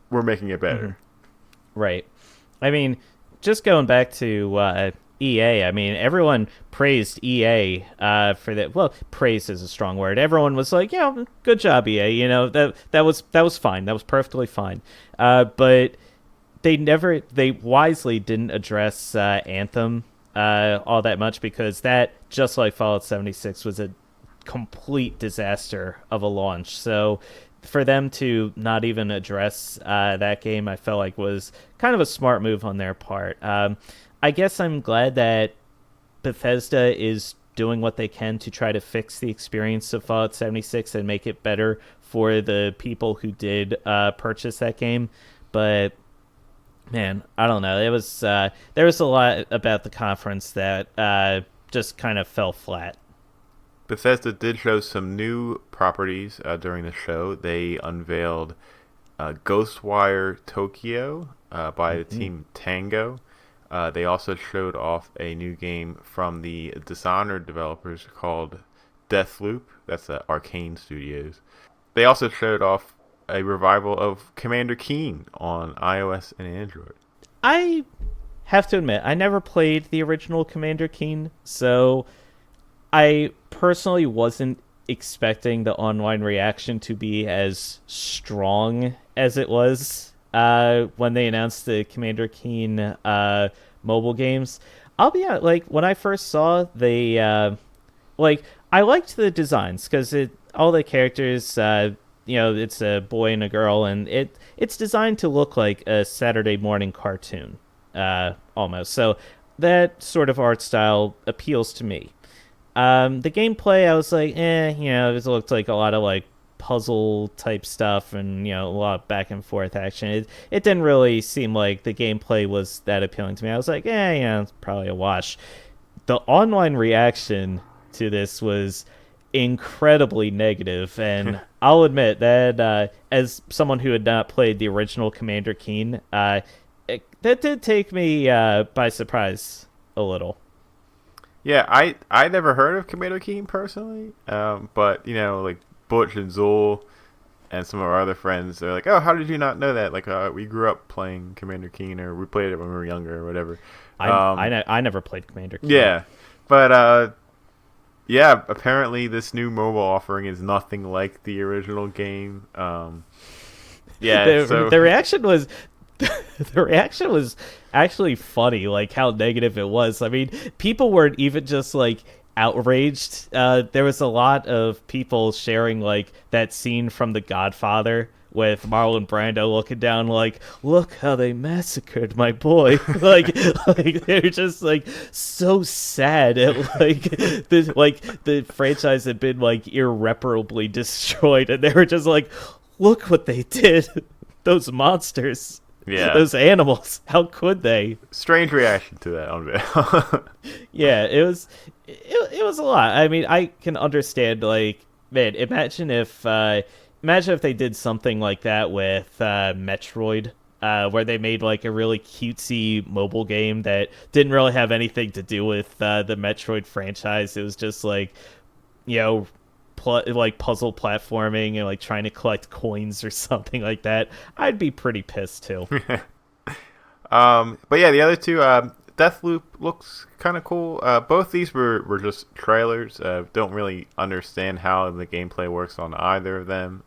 We're making it better." Mm-hmm. Right. I mean, just going back to EA, I mean, everyone praised EA for that. Well, praise is a strong word. Everyone was like, "Yeah, good job, EA." That was fine. That was perfectly fine. But they wisely didn't address Anthem all that much, because that, just like Fallout 76, was a complete disaster of a launch. So for them to not even address that game, I felt like was kind of a smart move on their part. I guess I'm glad that Bethesda is doing what they can to try to fix the experience of Fallout 76 and make it better for the people who did purchase that game. But man, I don't know. It was there was a lot about the conference that just kind of fell flat. Bethesda did show some new properties during the show. They unveiled Ghostwire Tokyo by the team Tango. They also showed off a new game from the Dishonored developers called Deathloop. That's Arcane Studios. They also showed off a revival of Commander Keen on iOS and Android. I have to admit, I never played the original Commander Keen, so I personally wasn't expecting the online reaction to be as strong as it was when they announced the Commander Keen mobile games. I'll be honest, like, when I first saw the I liked the designs, because all the characters, it's a boy and a girl, and it's designed to look like a Saturday morning cartoon, almost. So that sort of art style appeals to me. The gameplay, I was like, it looked like a lot of like puzzle type stuff and a lot of back and forth action. It didn't really seem like the gameplay was that appealing to me. I was like, it's probably a wash. The online reaction to this was incredibly negative, and I'll admit that as someone who had not played the original Commander Keen, That did take me by surprise a little. Yeah, I never heard of Commander Keen personally, but like Butch and Zool and some of our other friends, they're like, "Oh, how did you not know that? Like, we grew up playing Commander Keen, or we played it when we were younger, or whatever." I never played Commander Keen. Yeah, but yeah, apparently this new mobile offering is nothing like the original game. Yeah, so The reaction was the reaction was actually funny, like how negative it was. I mean, people weren't even just like outraged. There was a lot of people sharing like that scene from The Godfather with Marlon Brando looking down like, look how they massacred my boy. like they're just like so sad at the franchise had been like irreparably destroyed, and they were just like, look what they did. Those monsters. yeah, Those animals. How could they? strange reaction to that on video. Yeah, it was a lot. I mean, I can understand like, man, imagine if they did something like that with Metroid, where they made like a really cutesy mobile game that didn't really have anything to do with the Metroid franchise. It was just like, you know, like puzzle platforming and like trying to collect coins or something like that. I'd be pretty pissed too. But yeah, the other two, Deathloop looks kind of cool. Both these were just trailers. Don't really understand how the gameplay works on either of them.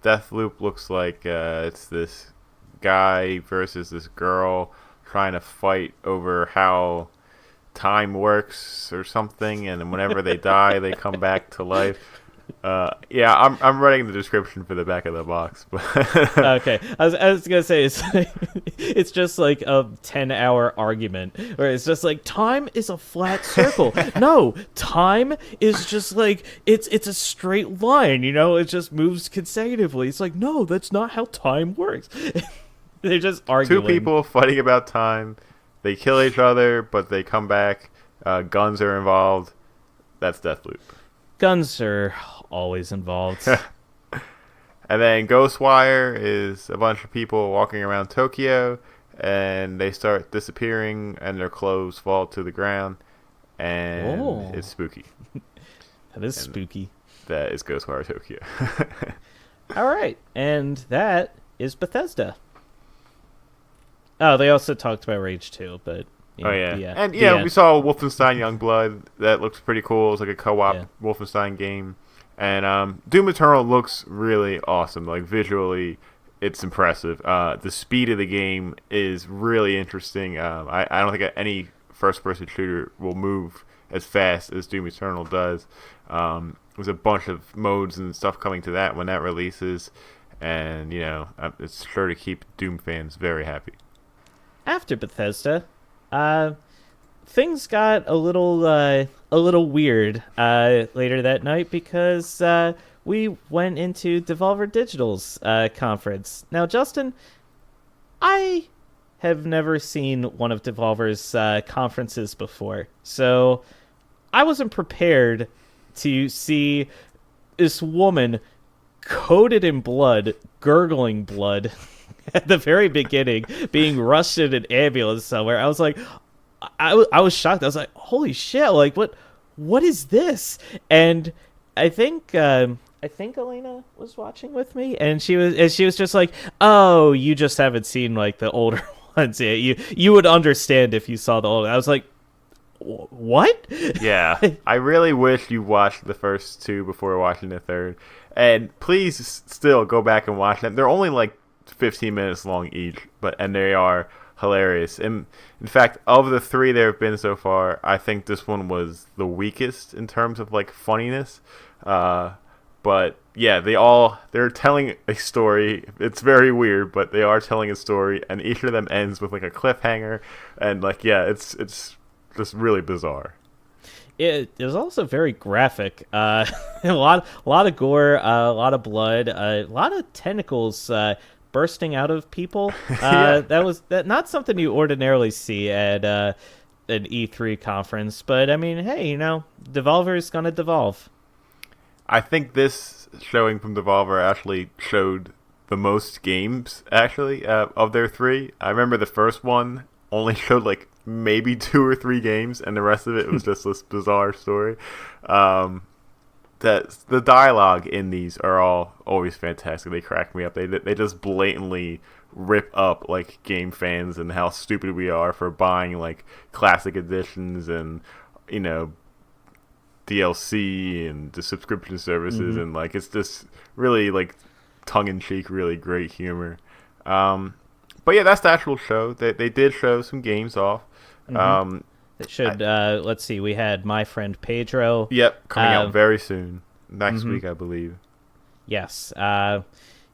Deathloop looks like it's this guy versus this girl trying to fight over how time works or something, and whenever they die, they come back to life. Yeah, I'm writing the description for the back of the box, but Okay, I was gonna say it's just like a 10-hour argument where it's just like time is a flat circle. No, time is just like it's a straight line. You know, it just moves consecutively. It's like no, that's not how time works. They're just arguing. two people fighting about time. They kill each other, but they come back. Guns are involved. That's Deathloop. Guns are always involved. And then Ghostwire is a bunch of people walking around Tokyo, and they start disappearing, and their clothes fall to the ground, and Oh. it's spooky. That is spooky. That is Ghostwire Tokyo. All right, and that is Bethesda. Oh, they also talked about Rage 2, but Oh yeah, and yeah. we saw Wolfenstein Youngblood. That looks pretty cool. It's like a co-op Yeah. Wolfenstein game, and Doom Eternal looks really awesome. Like visually, it's impressive. The speed of the game is really interesting. I don't think any first-person shooter will move as fast as Doom Eternal does. There's a bunch of modes and stuff coming to that when that releases, and it's sure to keep Doom fans very happy. After Bethesda, things got a little weird later that night because we went into Devolver Digital's conference. Now, Justin, I have never seen one of Devolver's conferences before, so I wasn't prepared to see this woman coated in blood, gurgling blood. At the very beginning, being rushed in an ambulance somewhere. I was like, I was shocked. I was like, holy shit! Like, what is this? And I think Elena was watching with me, and she was just like, oh, you just haven't seen like the older ones yet. You would understand if you saw the older. I was like, what? Yeah, I really wish you watched the first two before watching the third. And please still go back and watch them. They're only like 15 minutes long each, and they are hilarious. And in fact, of the three there have been so far, I think this one was the weakest in terms of like funniness. But yeah, they're telling a story. It's very weird, but they are telling a story, and each of them ends with like a cliffhanger, and like it's just really bizarre. It was also very graphic. A lot of gore, a lot of blood, a lot of tentacles bursting out of people. Yeah. That was not something you ordinarily see at an E3 conference. But I mean, hey, Devolver is gonna devolve. I think this showing from Devolver actually showed the most games actually of their three. I remember the first one only showed like maybe 2 or 3 games, and the rest of it was just this bizarre story. That the dialogue in these are all always fantastic. They crack me up. They just blatantly rip up like game fans and how stupid we are for buying like classic editions and you know DLC and the subscription services, and like it's just really like tongue in cheek, really great humor. But yeah, that's the actual show. They did show some games off. It should. Let's see. We had My Friend Pedro. Yep, coming out very soon, next week, I believe. Yes.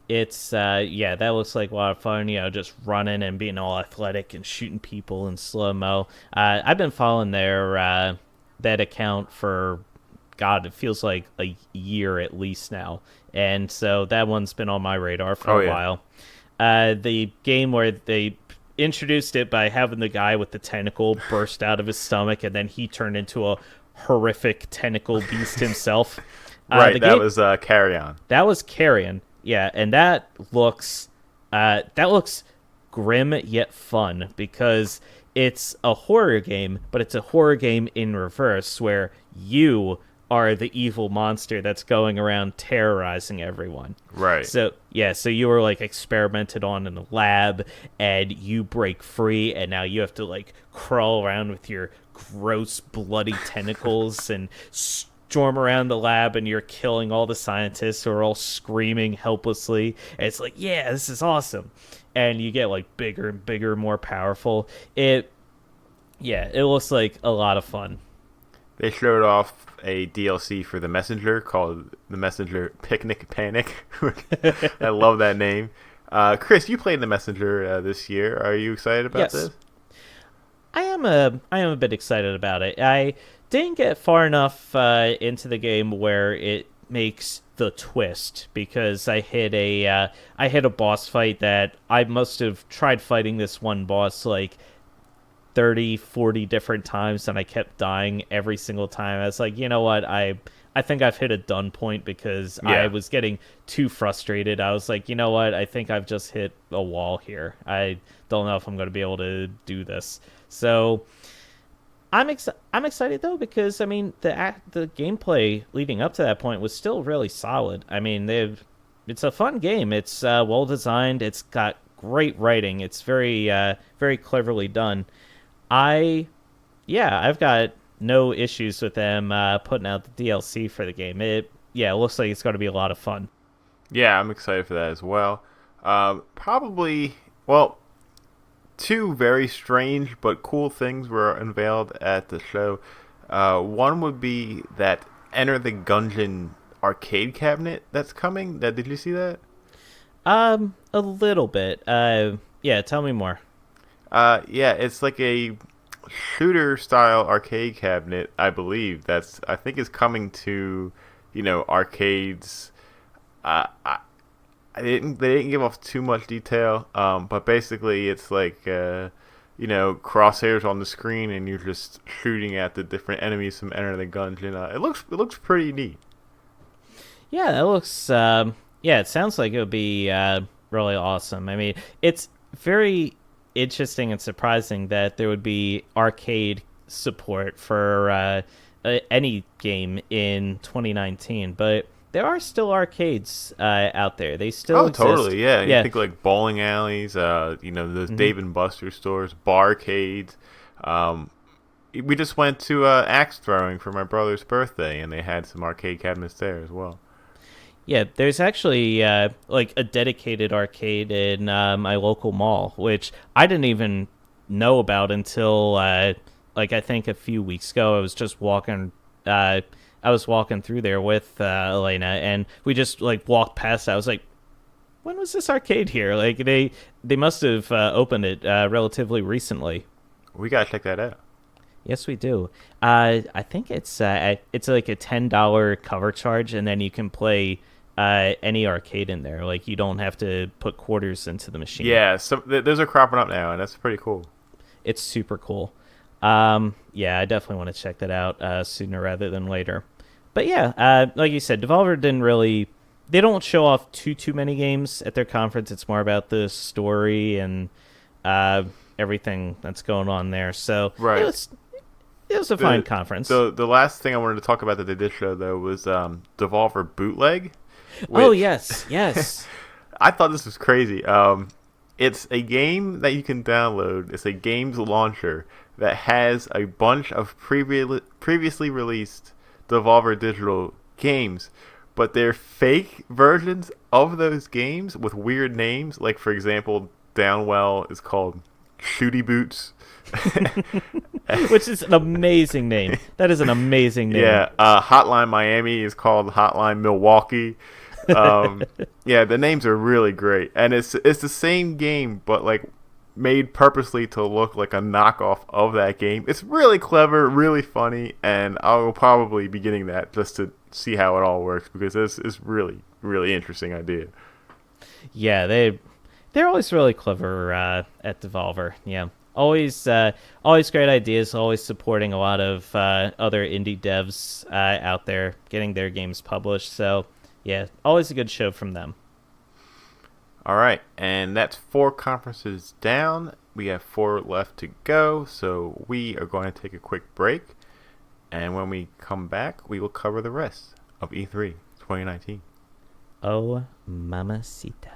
It's yeah, that looks like a lot of fun. You know, just running and being all athletic and shooting people in slow mo. I've been following their that account for God, it feels like a year at least now, and so that one's been on my radar for a while. The game where they introduced it by having the guy with the tentacle burst out of his stomach, and then he turned into a horrific tentacle beast himself. Right, that was Carrion. That was Carrion, yeah, and that looks grim yet fun because it's a horror game, but it's a horror game in reverse where you are the evil monster that's going around terrorizing everyone. Right. So, yeah, so you were, like, experimented on in the lab, and you break free, and now you have to, like, crawl around with your gross, bloody tentacles and storm around the lab, and you're killing all the scientists who are all screaming helplessly. And it's like, yeah, this is awesome. And you get, like, bigger and bigger, more powerful. It looks like a lot of fun. They showed off a DLC for The Messenger called The Messenger Picnic Panic. I love that name. Chris, you played The Messenger this year. Are you excited about this? I am a bit excited about it. I didn't get far enough into the game where it makes the twist because I hit a boss fight that I must have tried fighting this one boss like 30, 40 different times, and I kept dying every single time. I was like, you know what, I think I've hit a done point because I was getting too frustrated. I was like, you know what, I think I've just hit a wall here. I don't know if I'm going to be able to do this. So I'm excited though because I mean the gameplay leading up to that point was still really solid. I mean it's a fun game. It's well designed. It's got great writing. It's very very cleverly done. I've got no issues with them putting out the DLC for the game. It looks like it's going to be a lot of fun. Yeah, I'm excited for that as well. Probably, two very strange but cool things were unveiled at the show. One would be that Enter the Gungeon arcade cabinet that's coming. Did you see that? A little bit. Tell me more. It's like a shooter style arcade cabinet, I believe. I think is coming to, arcades. They didn't give off too much detail. But basically it's like crosshairs on the screen and you're just shooting at the different enemies from Enter the Gungeon. It looks pretty neat. Yeah, that looks it sounds like it would be really awesome. I mean, it's very interesting and surprising that there would be arcade support for any game in 2019, but there are still arcades out there. They still exist. Totally, yeah. You think like bowling alleys, those Dave and Buster stores, barcades. We just went to axe throwing for my brother's birthday, and they had some arcade cabinets there as well. Yeah, there's actually like a dedicated arcade in my local mall, which I didn't even know about until I think a few weeks ago. I was just walking. I was walking through there with Elena, and we just like walked past. I was like, "When was this arcade here?" Like they must have opened it relatively recently. We gotta check that out. Yes, we do. I think it's like a $10 cover charge, and then you can play any arcade in there. Like you don't have to put quarters into the machine. Yeah, so those are cropping up now, and that's pretty cool. It's super cool. I definitely want to check that out sooner rather than later. But yeah, like you said, Devolver didn't really they don't show off too many games at their conference. It's more about the story and uh, everything that's going on there. So Right. it was a fine The conference. the last thing I wanted to talk about that they did show though was Devolver Bootleg, Oh which yes, yes. I thought this was crazy. It's a game that you can download. It's a games launcher that has a bunch of previously released Devolver Digital games, but they're fake versions of those games with weird names. Like, for example, Downwell is called Shooty Boots. Which is an amazing name. That is an amazing name. Yeah, Hotline Miami is called Hotline Milwaukee. Um, yeah, the names are really great, and it's the same game, but like made purposely to look like a knockoff of that game. It's really clever, really funny, and I will probably be getting that just to see how it all works because it's really interesting idea. Yeah, they're always really clever at Devolver. Yeah, always great ideas. Always supporting a lot of other indie devs out there, getting their games published. So yeah, always a good show from them. All right, and that's 4 conferences down. We have 4 left to go, so we are going to take a quick break, and when we come back, we will cover the rest of E3 2019. Oh, mamacita.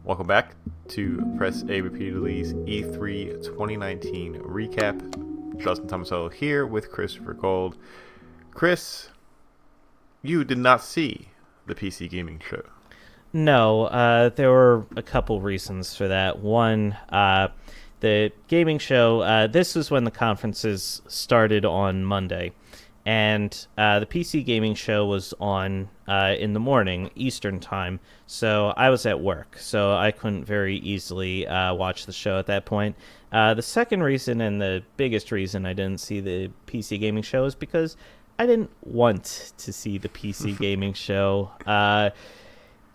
Welcome back to Press A Repeatedly's E3 2019 recap. Justin Tomasello here with Christopher Gold. Chris, you did not see the PC Gaming Show. No, there were a couple reasons for that. One, the gaming show, this was when the conferences started on Monday. And the PC gaming show was on in the morning, Eastern time. So I was at work, so I couldn't very easily watch the show at that point. The second reason and the biggest reason I didn't see the PC gaming show is because I didn't want to see the PC gaming show.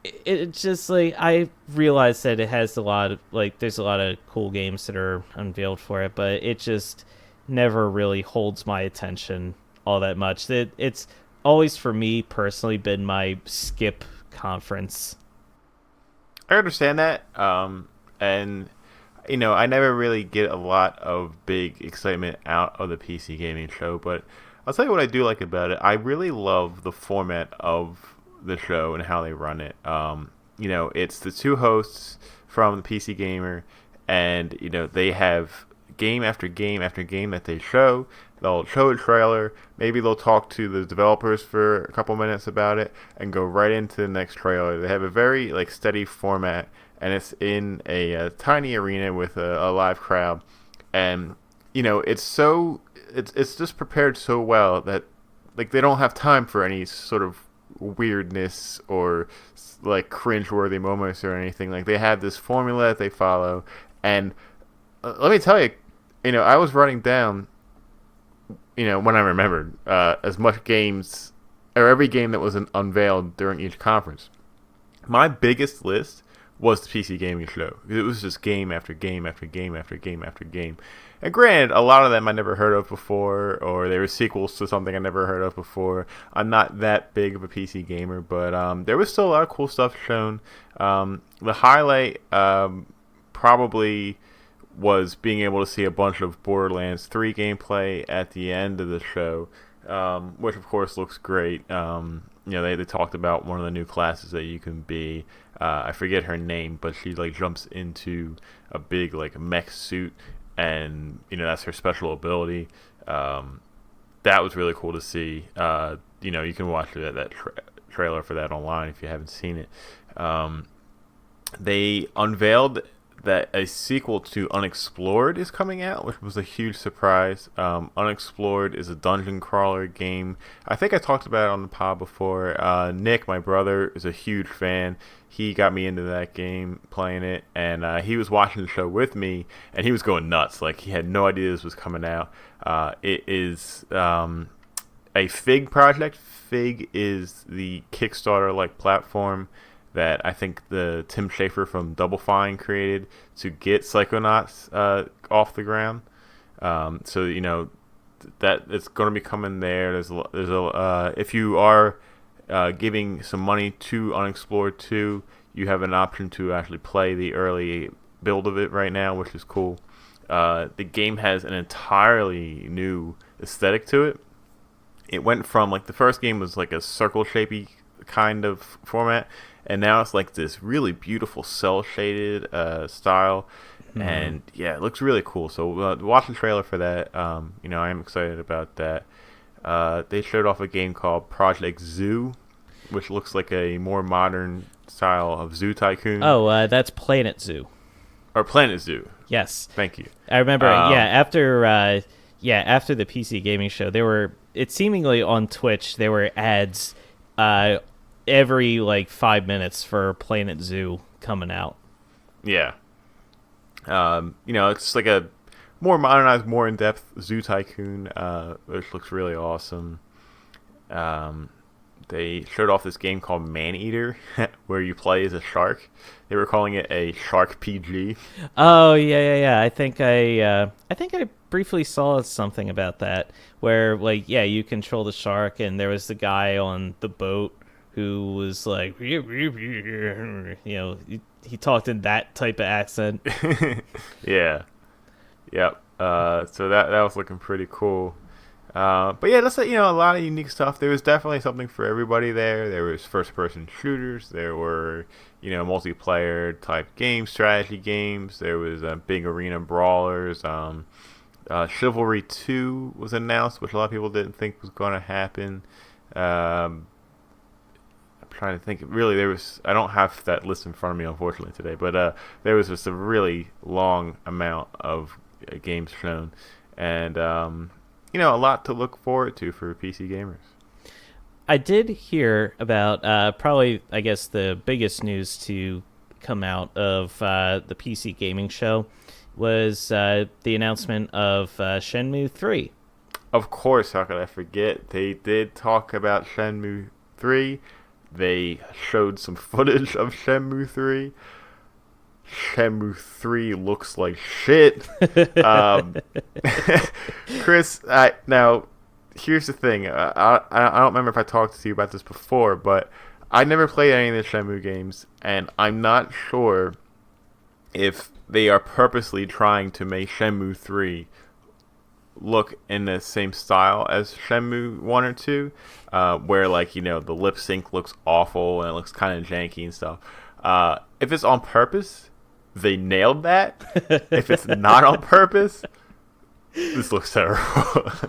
It's just like I realized that it has a lot of there's a lot of cool games that are unveiled for it, but it just never really holds my attention all that much. It's always for me personally been my skip conference. I understand that, and I never really get a lot of big excitement out of the PC Gaming Show, but I'll tell you what I do like about it. I really love the format of the show and how they run it. It's the 2 hosts from the PC Gamer, and they have game after game after game that they show. They'll show a trailer, maybe they'll talk to the developers for a couple minutes about it, and go right into the next trailer. They have a very steady format, and it's in a tiny arena with a live crowd, and it's just prepared so well that they don't have time for any sort of weirdness or cringe-worthy moments or anything. They have this formula that they follow, and let me tell you, I was writing down, when I remembered, as much games, or every game that was unveiled during each conference. My biggest list was the PC Gaming Show. It was just game after game after game after game after game. And granted, a lot of them I never heard of before, or they were sequels to something I never heard of before. I'm not that big of a PC gamer, but there was still a lot of cool stuff shown. The highlight probably was being able to see a bunch of Borderlands 3 gameplay at the end of the show, which of course looks great. They talked about one of the new classes that you can be. I forget her name, but she like jumps into a big like mech suit, and that's her special ability. That was really cool to see. You can watch that trailer for that online if you haven't seen it. They unveiled that a sequel to Unexplored is coming out, which was a huge surprise. Unexplored is a dungeon crawler game. I think I talked about it on the pod before. Nick, my brother, is a huge fan. He got me into that game, playing it, and he was watching the show with me, and he was going nuts. Like, he had no idea this was coming out. It is a Fig project. Fig is the Kickstarter-like platform that I think the Tim Schafer from Double Fine created to get Psychonauts off the ground. So that it's going to be coming there. There's a if you are giving some money to Unexplored 2, you have an option to actually play the early build of it right now, which is cool. The game has an entirely new aesthetic to it. It went from like the first game was like a circle shapey kind of format, and now it's like this really beautiful cell shaded style, and yeah, it looks really cool. So watch the trailer for that. I am excited about that. They showed off a game called Project Zoo, which looks like a more modern style of Zoo Tycoon. Oh, that's Planet Zoo. Or Planet Zoo. Yes. Thank you. I remember. After the PC gaming show, it seemingly on Twitch there were ads every like 5 minutes for Planet Zoo coming out. Yeah. It's like a more modernized, more in-depth Zoo Tycoon, which looks really awesome. They showed off this game called Maneater, where you play as a shark. They were calling it a Shark PG. Oh yeah. I think I briefly saw something about that, where you control the shark, and there was the guy on the boat who was like, he talked in that type of accent. Yeah. Yep. So that was looking pretty cool. But yeah, that's a lot of unique stuff. There was definitely something for everybody there. There was first-person shooters. There were multiplayer type games, strategy games. There was big arena brawlers. Chivalry 2 was announced, which a lot of people didn't think was going to happen. I'm trying to think. Really, I don't have that list in front of me, unfortunately, today. But there was just a really long amount of games shown, and a lot to look forward to for PC gamers. I did hear about probably, I guess, the biggest news to come out of the PC gaming show was the announcement of Shenmue 3. Of course, how could I forget? They did talk about Shenmue 3. They showed some footage of Shenmue 3. Shenmue 3 looks like shit. Chris, now, here's the thing. I don't remember if I talked to you about this before, but I never played any of the Shenmue games, and I'm not sure if they are purposely trying to make Shenmue 3 look in the same style as Shenmue 1 or 2, where, the lip sync looks awful and it looks kind of janky and stuff. If it's on purpose, they nailed that. If it's not on purpose, this looks terrible.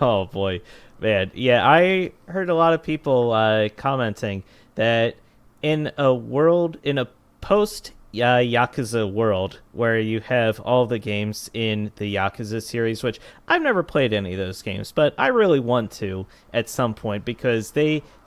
Oh, boy. Man, yeah, I heard a lot of people commenting that in a post Yakuza world where you have all the games in the Yakuza series, which I've never played any of those games, but I really want to at some point, because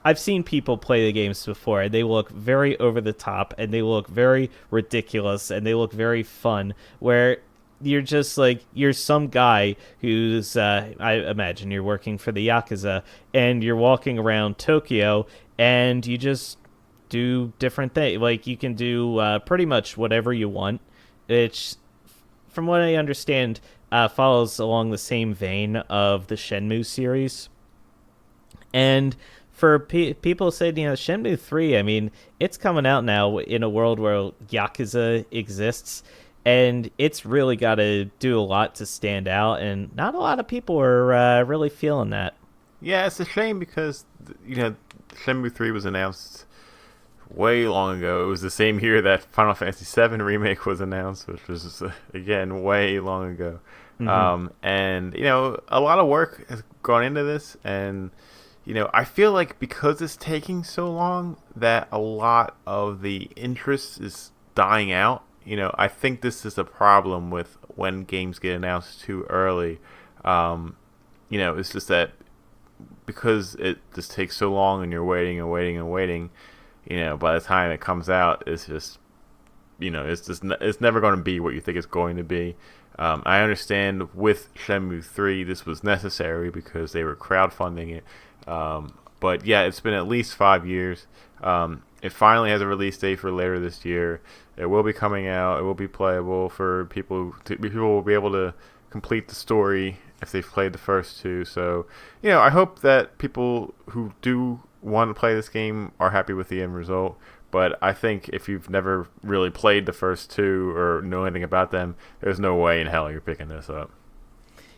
I've seen people play the games before, and they look very over the top, and they look very ridiculous, and they look very fun, where you're just you're some guy who's I imagine you're working for the Yakuza, and you're walking around Tokyo, and you just do different things. Like you can do pretty much whatever you want. Which, from what I understand, follows along the same vein of the Shenmue series. And for people saying, Shenmue 3, I mean, it's coming out now in a world where Yakuza exists, and it's really got to do a lot to stand out, and not a lot of people are really feeling that. Yeah, it's a shame because Shenmue 3 was announced way long ago. It was the same year that Final Fantasy VII remake was announced, which was again way long ago. And a lot of work has gone into this, and I feel like because it's taking so long that a lot of the interest is dying out. I think this is a problem with when games get announced too early. It's just that because it just takes so long and you're waiting and waiting and waiting, by the time it comes out, it's just, it's never going to be what you think it's going to be. I understand with Shenmue 3, this was necessary because they were crowdfunding it. But yeah, it's been at least 5 years. It finally has a release date for later this year. It will be coming out. It will be playable for people. People will be able to complete the story if they've played the first two. So, I hope that people who do want to play this game are happy with the end result. But I think if you've never really played the first two or know anything about them, there's no way in hell you're picking this up.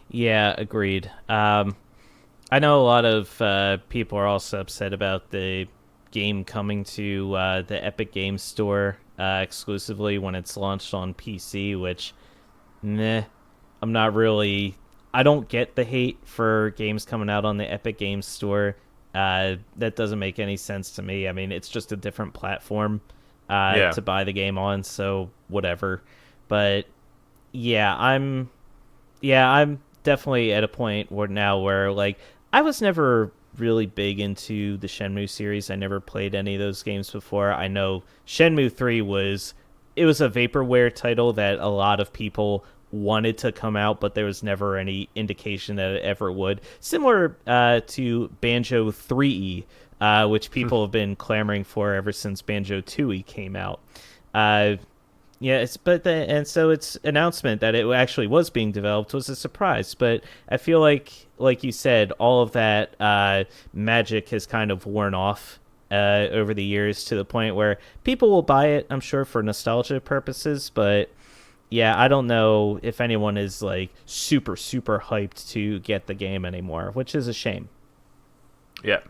Yeah, agreed. I know a lot of people are also upset about the game coming to the Epic Games Store exclusively when it's launched on PC, which, I'm not really... I don't get the hate for games coming out on the Epic Games Store. That doesn't make any sense to me. I mean, it's just a different platform to buy the game on, so whatever. But I'm definitely at a point where like I was never really big into the Shenmue series. I never played any of those games before. I know Shenmue 3 was a vaporware title that a lot of people wanted to come out, but there was never any indication that it ever would. Similar to Banjo 3E, which people have been clamoring for ever since Banjo 2E came out. So its announcement that it actually was being developed was a surprise. But I feel like you said, all of that magic has kind of worn off over the years to the point where people will buy it, I'm sure, for nostalgia purposes, but yeah, I don't know if anyone is like super, super hyped to get the game anymore, which is a shame. Yeah.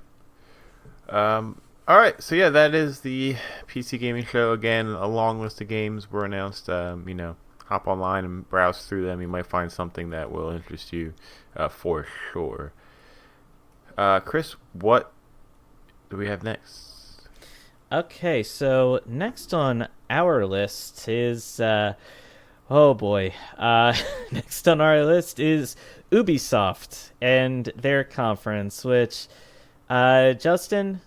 All right. So yeah, that is the PC Gaming Show. Again, a long list of games were announced. Hop online and browse through them. You might find something that will interest you for sure. Chris, what do we have next? Okay, so next on our list is... oh boy. Next on our list is Ubisoft and their conference, which, Justin,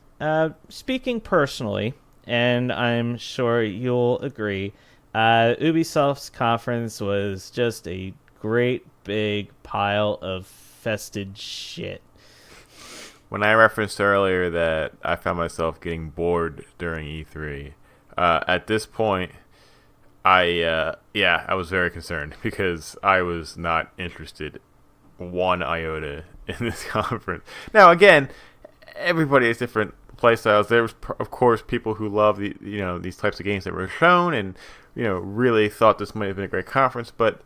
speaking personally, and I'm sure you'll agree, Ubisoft's conference was just a great big pile of fested shit. When I referenced earlier that I found myself getting bored during E3, at this point, I was very concerned because I was not interested one iota in this conference. Now, again, everybody has different playstyles. There was, of course, people who love these types of games that were shown and really thought this might have been a great conference. But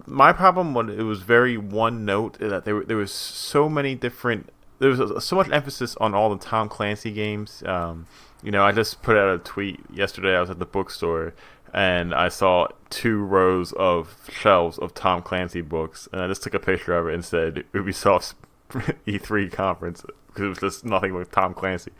my problem was it was very one note that there was so many different. There was so much emphasis on all the Tom Clancy games. I just put out a tweet yesterday. I was at the bookstore and I saw 2 rows of shelves of Tom Clancy books, and I just took a picture of it and said Ubisoft's E3 conference because it was just nothing with Tom Clancy.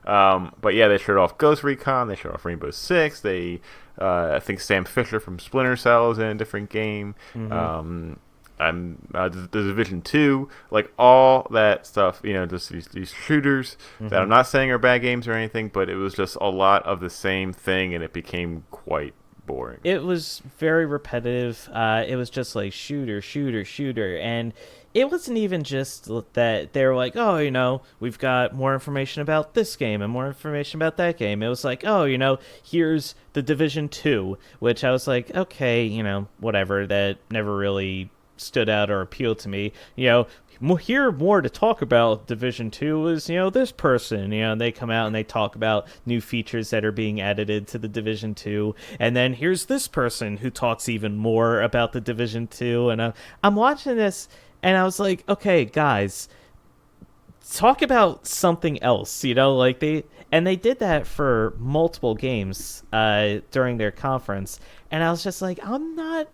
But yeah, they showed off Ghost Recon, they showed off Rainbow Six. I think Sam Fisher from Splinter Cell is in a different game. Mm-hmm. The Division 2, like all that stuff, just these shooters that I'm not saying are bad games or anything, but it was just a lot of the same thing, and it became quite boring. It was very repetitive. It was just like shooter, shooter, shooter, and it wasn't even just that they were like, oh, we've got more information about this game and more information about that game. It was like, oh, here's the Division 2, which I was like, okay, whatever. That never really stood out or appealed to me. Here more to talk about Division 2 is, this person, and they come out and they talk about new features that are being added to the Division 2. And then here's this person who talks even more about the Division 2. And I'm watching this and I was like, okay, guys, talk about something else, like they did that for multiple games during their conference. And I was just like, I'm not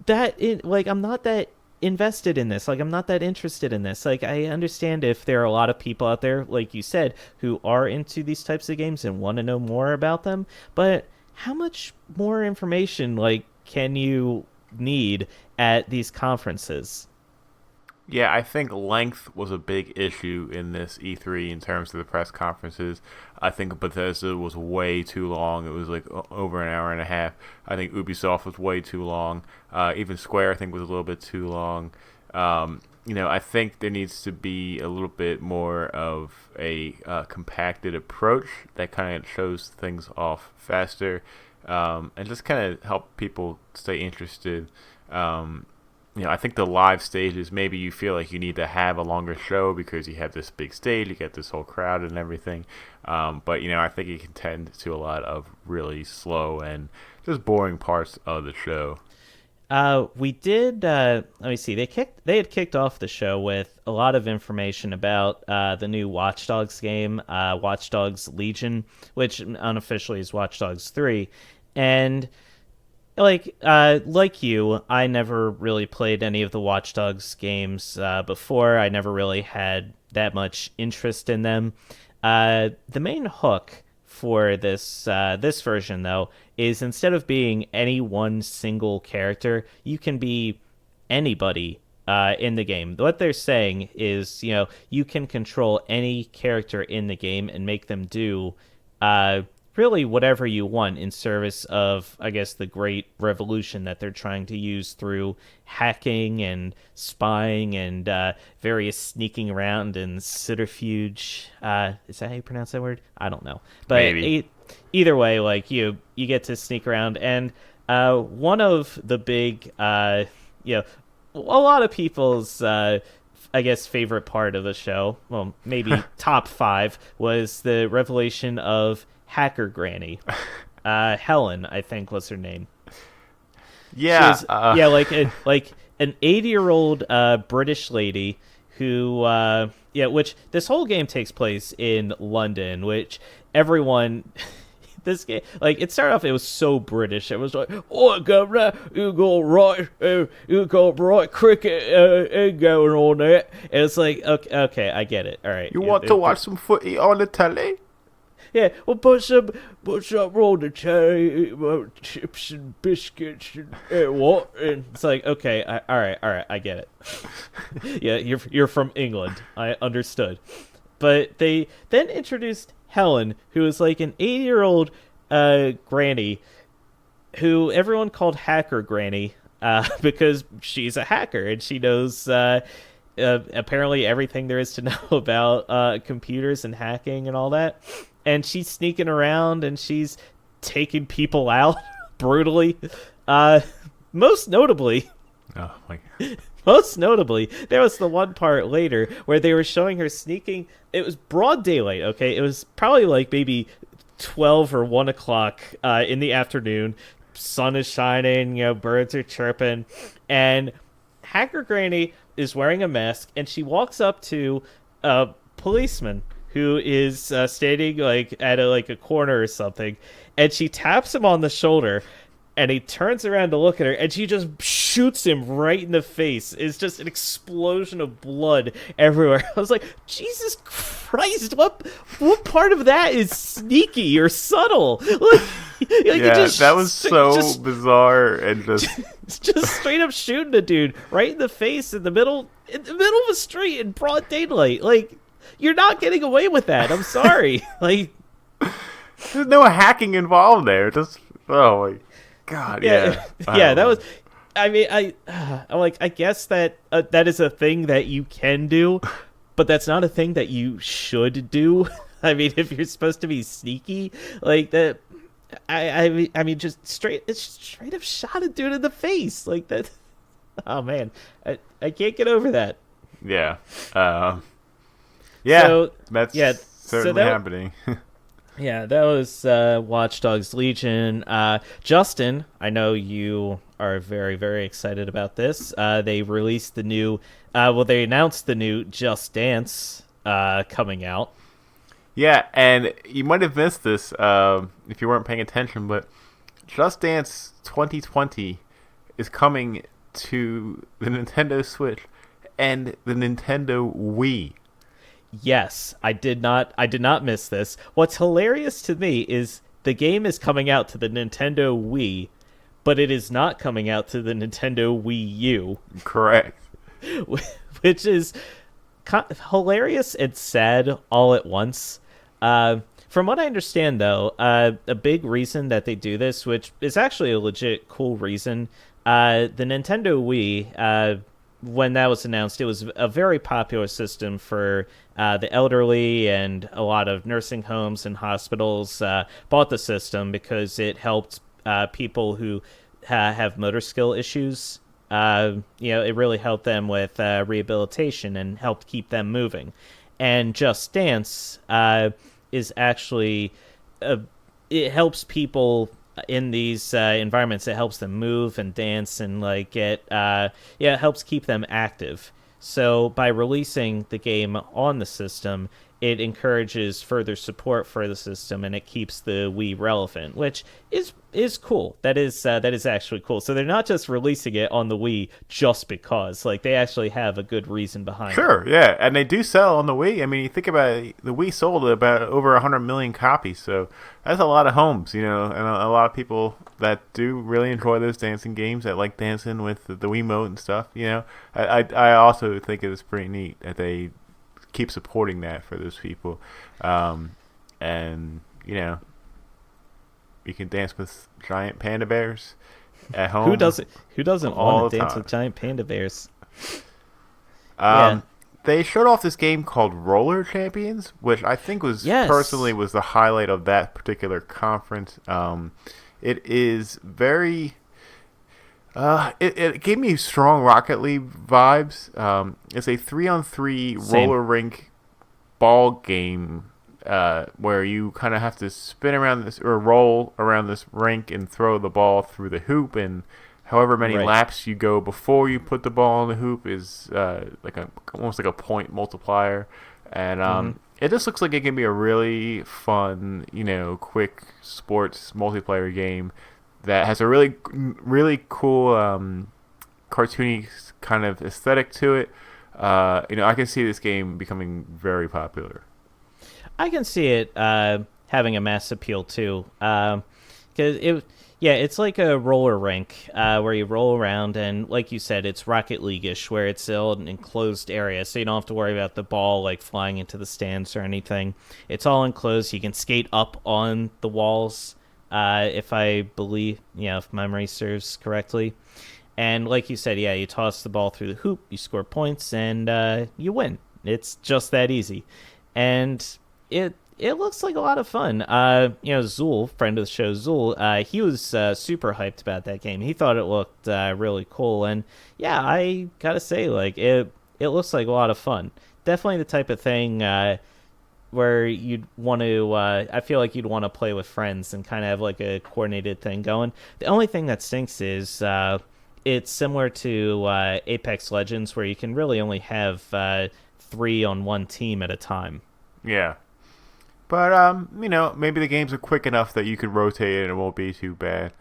that invested in this. Like, I'm not that interested in this. Like, I understand if there are a lot of people out there, like you said, who are into these types of games and want to know more about them, but how much more information, like, can you need at these conferences? Yeah, I think length was a big issue in this E3 in terms of the press conferences. I think Bethesda was way too long. It was like over an hour and a half. I think Ubisoft was way too long. Even Square, I think, was a little bit too long. I think there needs to be a little bit more of a compacted approach that kind of shows things off faster, and just kind of help people stay interested. I think the live stages, maybe you feel like you need to have a longer show because you have this big stage, you get this whole crowd and everything. But I think it can tend to a lot of really slow and just boring parts of the show. We did. Let me see. They had kicked off the show with a lot of information about the new Watch Dogs game, Watch Dogs Legion, which unofficially is Watch Dogs 3, and like you, I never really played any of the Watch Dogs games before. I never really had that much interest in them. The main hook for this version, though, is instead of being any one single character, you can be anybody in the game. What they're saying is, you can control any character in the game and make them do really whatever you want in service of, I guess, the great revolution that they're trying to use through hacking and spying and various sneaking around and subterfuge. Is that how you pronounce that word? I don't know. But either way, like, you get to sneak around. And one of the big, a lot of people's I guess favorite part of the show, well, maybe top 5, was the revelation of Hacker Granny. Helen, I think, was her name. Yeah, like an 80-year-old British lady who, which this whole game takes place in London, which everyone. This game, like, it started off, it was so British. It was like, oh, governor, you got right cricket going on there. And it's like, okay, I get it. All right. You want to watch some footy on the telly? Yeah, well, put some on the telly, chips and biscuits and what? And it's like, okay, all right, I get it. Yeah, you're from England. I understood. But they then introduced Helen, who is like an 80-year-old granny who everyone called Hacker Granny because she's a hacker and she knows apparently everything there is to know about computers and hacking and all that. And she's sneaking around and she's taking people out brutally. Most notably, oh my God. Most notably, there was the one part later where they were showing her sneaking. It was broad daylight, okay? It was probably like maybe 12 or 1 o'clock in the afternoon. Sun is shining, birds are chirping. And Hacker Granny is wearing a mask, and she walks up to a policeman who is standing like at a corner or something. And she taps him on the shoulder. And he turns around to look at her, and she just shoots him right in the face. It's just an explosion of blood everywhere. I was like, Jesus Christ, what part of that is sneaky or subtle? That was so bizarre and just straight up shooting a dude right in the face in the middle of the street in broad daylight. Like, you're not getting away with that. I'm sorry. Like, there's no hacking involved there. Just oh my God, yeah. That was I mean, I guess that that is a thing that you can do, but that's not a thing that you should do. I mean, if you're supposed to be sneaky like that, I mean, just straight, it's just straight up shot a dude in the face like that. Oh man, I can't get over that. Yeah. Yeah, So that's yeah, so certainly that happening. yeah, that was Watch Dogs Legion. Justin, I know you are very, very excited about this. They released the new, they announced the new Just Dance coming out. Yeah, and you might have missed this if you weren't paying attention, but Just Dance 2020 is coming to the Nintendo Switch and the Nintendo Wii. Yes, I did not miss this. What's hilarious to me is the game is coming out to the Nintendo Wii, but it is not coming out to the Nintendo Wii U, Correct. which is hilarious and sad all at once. From what I understand, though, a big reason that they do this, which is actually a legit cool reason, the Nintendo Wii, when that was announced, it was a very popular system for the elderly, and a lot of nursing homes and hospitals bought the system because it helped people who have motor skill issues. It really helped them with rehabilitation and helped keep them moving. And Just Dance is actually it helps people in these environments. It helps them move and dance and like it helps keep them active. So by releasing the game on the system, it encourages further support for the system, and it keeps the Wii relevant, which is cool. That is actually cool. So they're not just releasing it on the Wii just because, like, they actually have a good reason behind it. Sure, yeah, and they do sell on the Wii. I mean, you think about it, the Wii sold about over 100 million copies, so that's a lot of homes, and a lot of people that do really enjoy those dancing games, that like dancing with the Wiimote and stuff. I also think it is pretty neat that they keep supporting that for those people, and you can dance with giant panda bears at home. Who doesn't all want the to dance time. with giant panda bears? They showed off this game called Roller Champions, which I think personally was the highlight of that particular conference. It is very. It gave me strong Rocket League vibes. It's a 3-on-3 Same. roller rink ball game where you kind of have to spin around this or roll around this rink and throw the ball through the hoop, and however many Right. laps you go before you put the ball in the hoop is almost like a point multiplier, and it just looks like it can be a really fun, quick sports multiplayer game that has a really, really cool cartoony kind of aesthetic to it. I can see this game becoming very popular. I can see it having a mass appeal too, because it's like a roller rink where you roll around, and like you said, it's Rocket League-ish, where it's still an enclosed area, so you don't have to worry about the ball like flying into the stands or anything. It's all enclosed. You can skate up on the walls, if I believe, if memory serves correctly. And like you said, you toss the ball through the hoop, you score points, and you win. It's just that easy. And it looks like a lot of fun. Zool, friend of the show, Zool, he was super hyped about that game. He thought it looked really cool. And yeah, I gotta say, like, it looks like a lot of fun. Definitely the type of thing where you'd want to, I feel like you'd want to play with friends and kind of have like a coordinated thing going. The only thing that stinks is it's similar to Apex Legends, where you can really only have 3 on one team at a time. Yeah. But, maybe the games are quick enough that you could rotate it and it won't be too bad.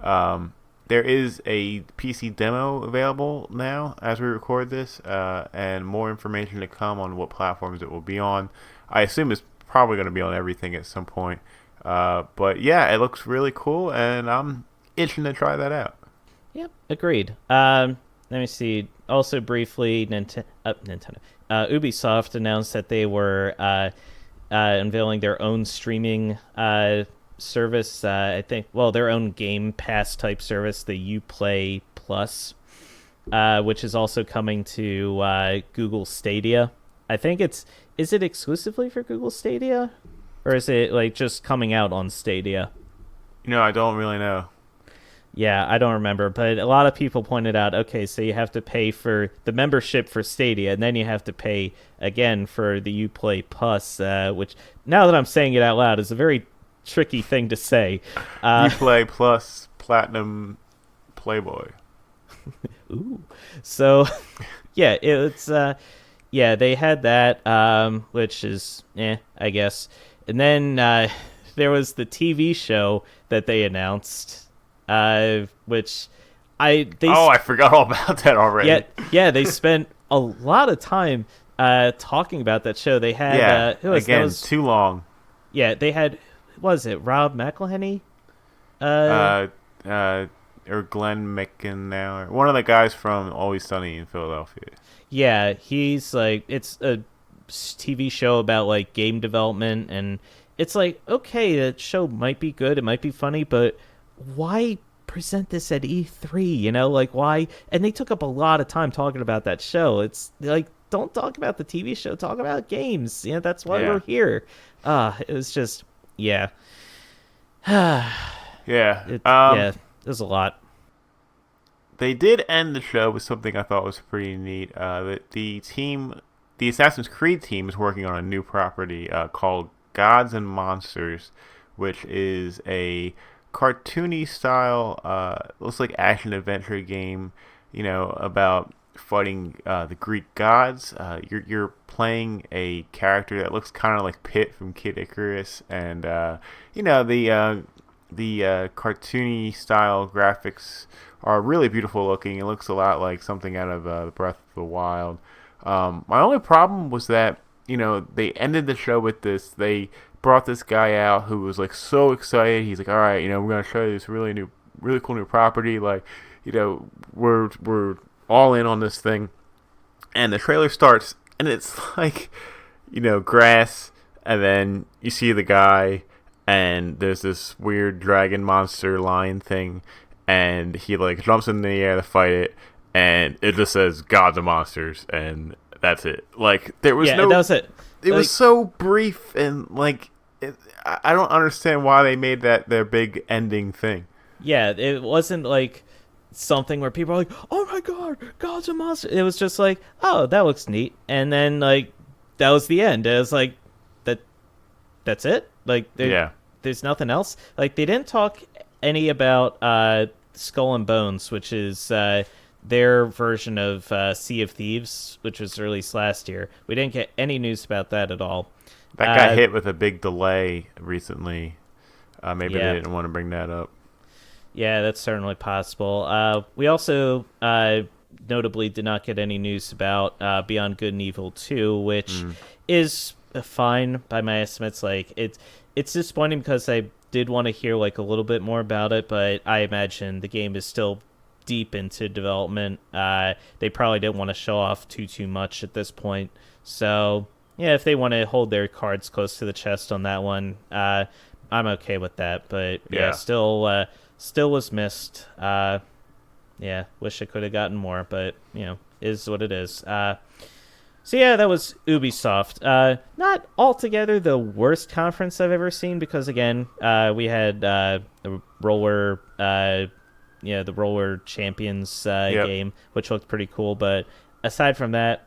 There is a PC demo available now as we record this, and more information to come on what platforms it will be on. I assume it's probably going to be on everything at some point. But yeah, it looks really cool, and I'm itching to try that out. Yep, agreed. Let me see. Also, briefly, Nintendo. Ubisoft announced that they were unveiling their own streaming service. I think, their own Game Pass type service, the Uplay Plus, which is also coming to Google Stadia. I think is it exclusively for Google Stadia, or is it like just coming out on Stadia? I don't really know. Yeah, I don't remember, but a lot of people pointed out, okay, so you have to pay for the membership for Stadia, and then you have to pay again for the Uplay Plus, which, now that I'm saying it out loud, is a very tricky thing to say. Uplay Plus Platinum Playboy. Ooh. So, yeah, they had that, which is, I guess. And then there was the TV show that they announced, which I forgot all about that already. Yeah, they spent a lot of time talking about that show. They had too long. Yeah, they had, was it Rob McElhenney? Or Glenn McInnes, one of the guys from Always Sunny in Philadelphia. Yeah, he's like, it's a TV show about like game development, and it's like, okay, that show might be good, it might be funny, but why present this at E3? Like, why? And they took up a lot of time talking about that show. It's like, don't talk about the TV show, talk about games. That's why we're here. It was just, yeah. Yeah. It was a lot. They did end the show with something I thought was pretty neat. The Assassin's Creed team is working on a new property called Gods and Monsters, which is a cartoony style, looks like action adventure game, about fighting the Greek gods. You're playing a character that looks kind of like Pit from Kid Icarus, and the cartoony style graphics are really beautiful looking. It looks a lot like something out of Breath of the Wild. My only problem was that they ended the show with this. They brought this guy out who was like so excited. He's like, all right, we're gonna show you this really cool new property. Like, we're all in on this thing. And the trailer starts, and it's like, grass, and then you see the guy, and there's this weird dragon monster lion thing, and he like jumps in the air to fight it, and it just says Gods and Monsters, and that's it. Like, there was that was it. It was so brief, and like, I don't understand why they made that their big ending thing. Yeah, it wasn't like something where people are like, oh my god, Gods and Monsters. It was just like, oh, that looks neat. And then like, that was the end. It was like, that's it? Like, there's nothing else? Like, they didn't talk any about Skull and Bones, which is their version of Sea of Thieves, which was released last year. We didn't get any news about that at all. That got hit with a big delay recently. Maybe they didn't want to bring that up. Yeah, that's certainly possible. We also notably did not get any news about Beyond Good and Evil 2, which is fine by my estimates. Like, it's disappointing because I did want to hear like a little bit more about it, but I imagine the game is still deep into development. They probably didn't want to show off too much at this point. So yeah, if they want to hold their cards close to the chest on that one, I'm okay with that. But yeah, still was missed. Wish I could have gotten more, but is what it is. So yeah, that was Ubisoft. Not altogether the worst conference I've ever seen, because again, we had the roller, the roller champions game, which looked pretty cool. But aside from that,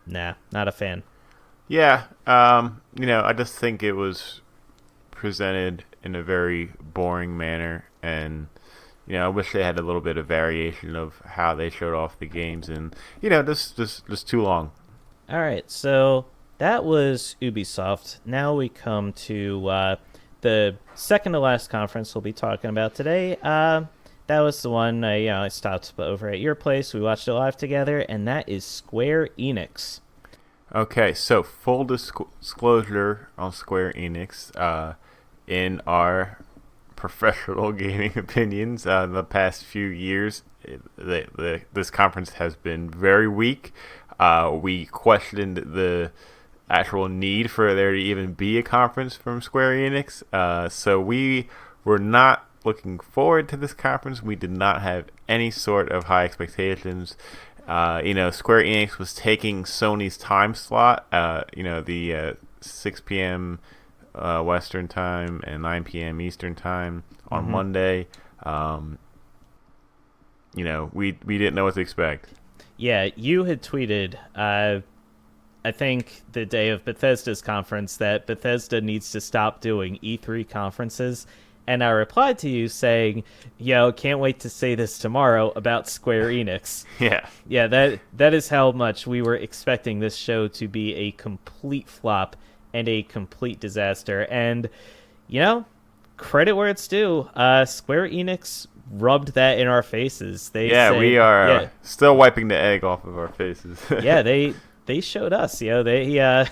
nah, not a fan. Yeah, I just think it was presented in a very boring manner, and I wish they had a little bit of variation of how they showed off the games, and just too long. All right, so that was Ubisoft. Now we come to the second to last conference we'll be talking about today. That was the one I stopped over at your place. We watched it live together, and that is Square Enix. Okay, so full disclosure on Square Enix. In our professional gaming opinions, in the past few years, this conference has been very weak. We questioned the actual need for there to even be a conference from Square Enix. So we were not looking forward to this conference. We did not have any sort of high expectations. Square Enix was taking Sony's time slot, the 6 p.m. Western time and 9 p.m. Eastern time on Monday. We didn't know what to expect. Yeah, you had tweeted, I think the day of Bethesda's conference, that Bethesda needs to stop doing E3 conferences. And I replied to you saying, can't wait to say this tomorrow about Square Enix. Yeah. Yeah, that is how much we were expecting this show to be a complete flop and a complete disaster. And, credit where it's due. Square Enix rubbed that in our faces. We are still wiping the egg off of our faces. Yeah, they showed us. They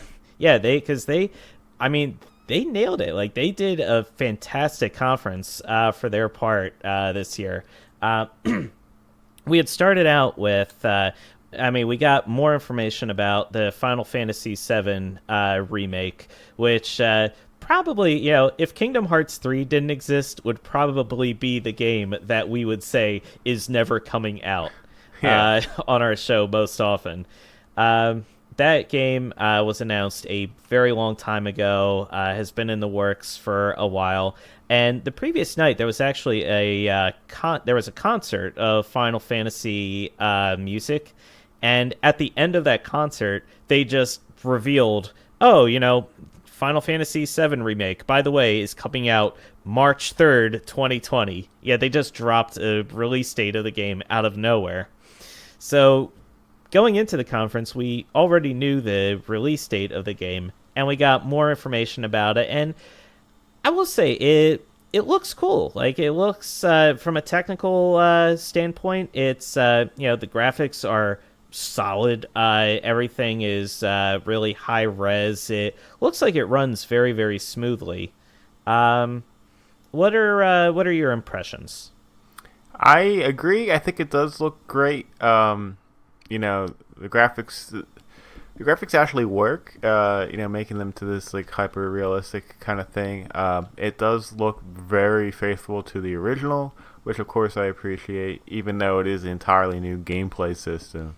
nailed it. Like, they did a fantastic conference for their part this year. We had started out with, we got more information about the Final Fantasy VII remake, which probably, if Kingdom Hearts 3 didn't exist, would probably be the game that we would say is never coming out on our show most often. That game was announced a very long time ago, has been in the works for a while, and the previous night there was actually a concert of Final Fantasy music, and at the end of that concert, they just revealed, Final Fantasy VII Remake, by the way, is coming out March 3rd, 2020. Yeah, they just dropped a release date of the game out of nowhere. So, going into the conference, we already knew the release date of the game, and we got more information about it. And I will say, it looks cool. Like, it looks, from a technical standpoint, it's, the graphics are solid. Everything is really high res. It looks like it runs very, very smoothly. What are your impressions? I agree. I think it does look great. The graphics actually work, making them to this like hyper realistic kind of thing. It does look very faithful to the original, which of course I appreciate, even though it is an entirely new gameplay system.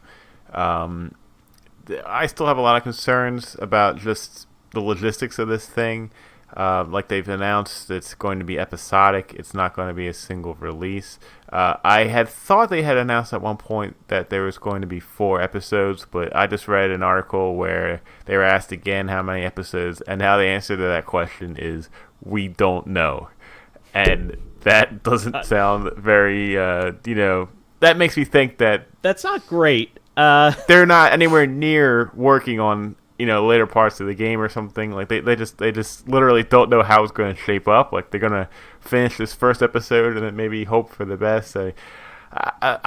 I still have a lot of concerns about just the logistics of this thing. Like they've announced, it's going to be episodic. It's not going to be a single release. I had thought they had announced at one point that there was going to be 4 episodes, but I just read an article where they were asked again how many episodes, and now the answer to that question is we don't know. And that doesn't sound very, that makes me think that that's not great. They're not anywhere near working on later parts of the game or something. Like they just literally don't know how it's going to shape up. Like they're going to finish this first episode and then maybe hope for the best. I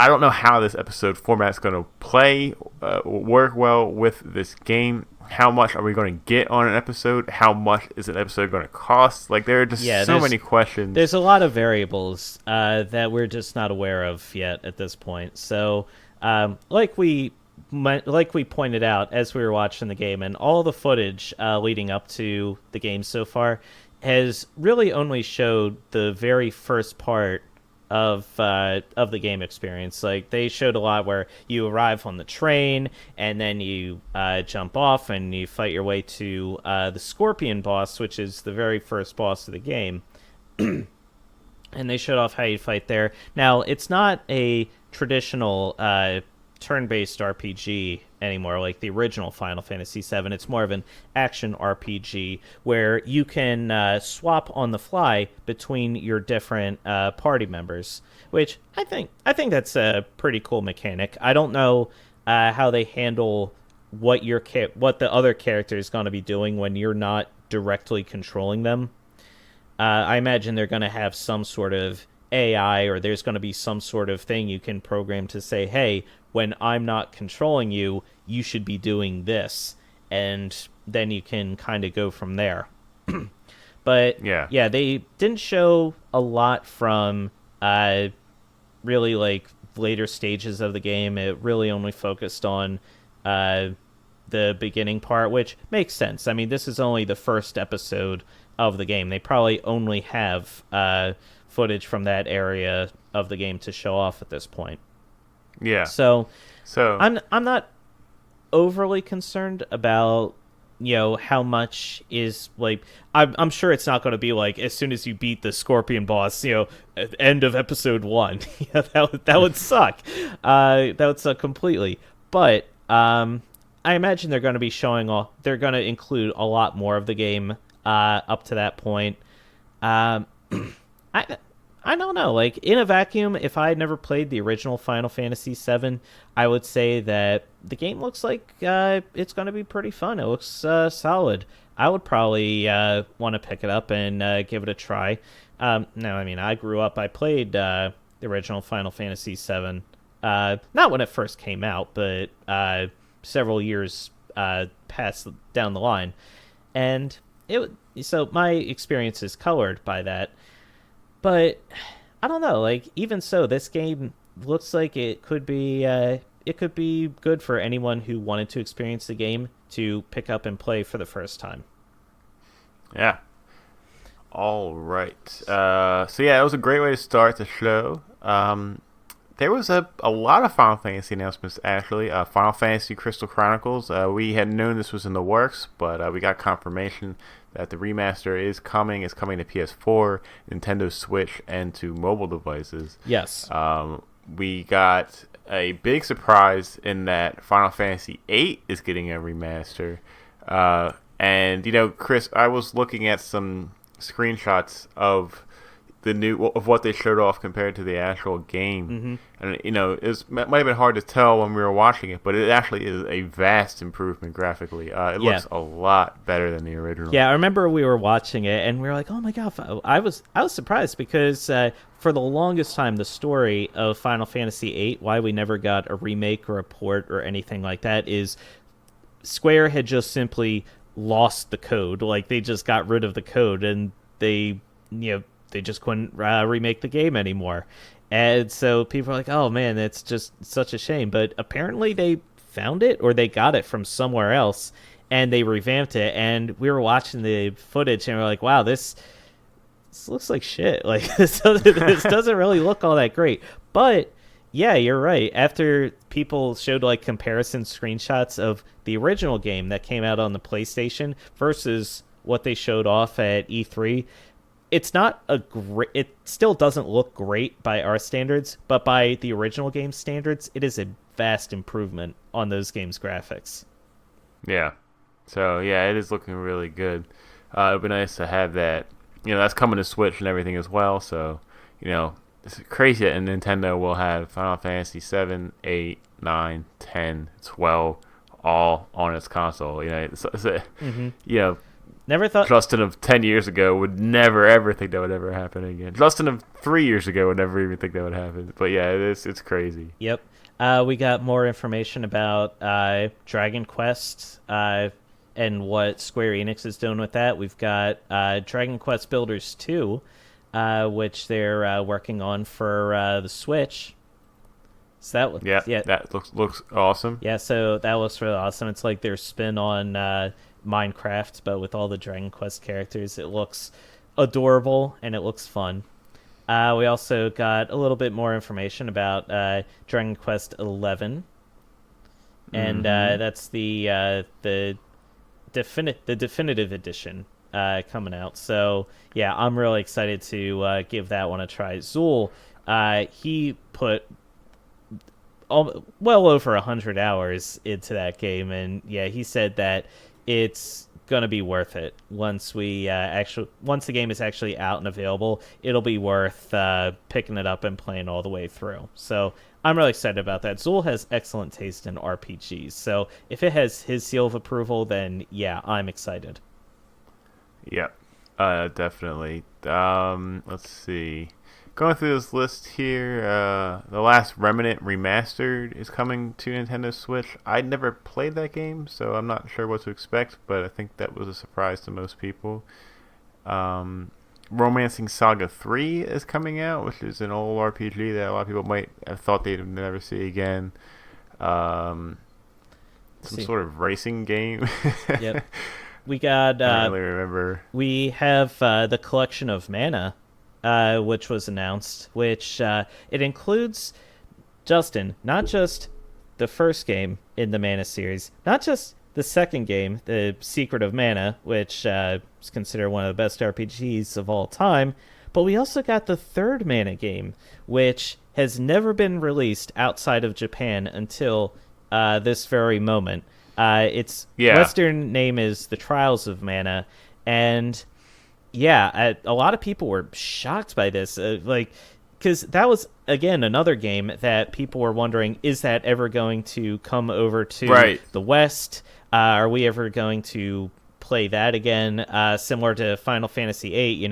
don't know how this episode format is going to work well with this game. How much are we going to get on an episode? How much is an episode going to cost? Like there are just so many questions. There's a lot of variables that we're just not aware of yet at this point. So like we pointed out as we were watching the game, and all the footage leading up to the game so far has really only showed the very first part of the game experience. Like they showed a lot where you arrive on the train and then you jump off and you fight your way to the Scorpion boss, which is the very first boss of the game. And they showed off how you fight there. Now, it's not a traditional turn-based RPG anymore, like the original Final Fantasy VII. It's more of an action RPG where you can swap on the fly between your different party members, which I think that's a pretty cool mechanic. I don't know how they handle what the other character is going to be doing when you're not directly controlling them. I imagine they're going to have some sort of AI, or there's going to be some sort of thing you can program to say, hey, when I'm not controlling you, you should be doing this. And then you can kind of go from there. But, yeah, they didn't show a lot from really, like, later stages of the game. It really only focused on the beginning part, which makes sense. I mean, this is only the first episode of the game. They probably only have footage from that area of the game to show off at this point. Yeah. So So I'm not overly concerned about how much is like I'm sure it's not going to be like as soon as you beat the scorpion boss at the end of episode 1. Yeah, that would suck. That would suck completely. But I imagine they're going to be they're going to include a lot more of the game up to that point. I I don't know. Like, in a vacuum, if I had never played the original Final Fantasy VII, I would say that the game looks like it's going to be pretty fun. It looks solid. I would probably want to pick it up and give it a try. No, I mean, I grew up, I played the original Final Fantasy VII, not when it first came out, but several years past down the line. And so my experience is colored by that. But I don't know. Like, even so, this game looks like it could be good for anyone who wanted to experience the game to pick up and play for the first time. Yeah. All right. So yeah, it was a great way to start the show. There was a lot of Final Fantasy announcements, actually. Final Fantasy Crystal Chronicles. We had known this was in the works, but we got confirmation that the remaster is coming. It's coming to PS4, Nintendo Switch, and to mobile devices. Yes. We got a big surprise in that Final Fantasy VIII is getting a remaster. And, Chris, I was looking at some screenshots of of what they showed off compared to the actual game, and it might have been hard to tell when we were watching it, but it actually is a vast improvement graphically. It looks a lot better than the original. Yeah, I remember we were watching it and we were like, "Oh my god!" I was surprised because for the longest time, the story of Final Fantasy VIII, why we never got a remake or a port or anything like that, is Square had just simply lost the code. Like, they just got rid of the code and they just couldn't remake the game anymore. And so people are like, oh man, that's just such a shame. But apparently they found it, or they got it from somewhere else, and they revamped it. And we were watching the footage and we're like, wow, this looks like shit. Like, this doesn't really look all that great. But yeah, you're right. After people showed like comparison screenshots of the original game that came out on the PlayStation versus what they showed off at E3, it's not it still doesn't look great by our standards, but by the original game standards, it is a vast improvement on those games' graphics. Yeah. So, yeah, it is looking really good. It'd be nice to have that. That's coming to Switch and everything as well. So, it's crazy that Nintendo will have Final Fantasy 7, 8, 9, 10, 12 all on its console. Never thought Justin of 10 years ago would never ever think that would ever happen again. Justin of 3 years ago would never even think that would happen. But yeah, it's crazy. Yep. We got more information about Dragon Quest and what Square Enix is doing with that. We've got Dragon Quest Builders 2, which they're working on for the Switch. So that looks awesome. Yeah, so that looks really awesome. It's like their spin on Minecraft, but with all the Dragon Quest characters. It looks adorable and it looks fun. We also got a little bit more information about Dragon Quest 11, and that's the definitive edition coming out. So yeah, I'm really excited to give that one a try. Zool, he put well over 100 hours into that game, and yeah, he said that it's gonna be worth it once the game is actually out and available. It'll be worth picking it up and playing all the way through. So I'm really excited about that. Zool has excellent taste in RPGs, so if it has his seal of approval, then yeah, I'm excited. Yep, definitely. Let's see. Going through this list here, The Last Remnant Remastered is coming to Nintendo Switch. I'd never played that game, so I'm not sure what to expect, but I think that was a surprise to most people. Romancing Saga 3 is coming out, which is an old RPG that a lot of people might have thought they'd never see again. Some sort of racing game. Yep. We got... I don't really remember. We have the Collection of Mana which was announced, which it includes, Justin, not just the first game in the Mana series, not just the second game, The Secret of Mana, which is considered one of the best RPGs of all time, but we also got the third Mana game, which has never been released outside of Japan until this very moment. Its Western name is The Trials of Mana, and yeah, a lot of people were shocked by this. Because that was, again, another game that people were wondering, is that ever going to come over to the West? Are we ever going to play that again? Similar to Final Fantasy VIII,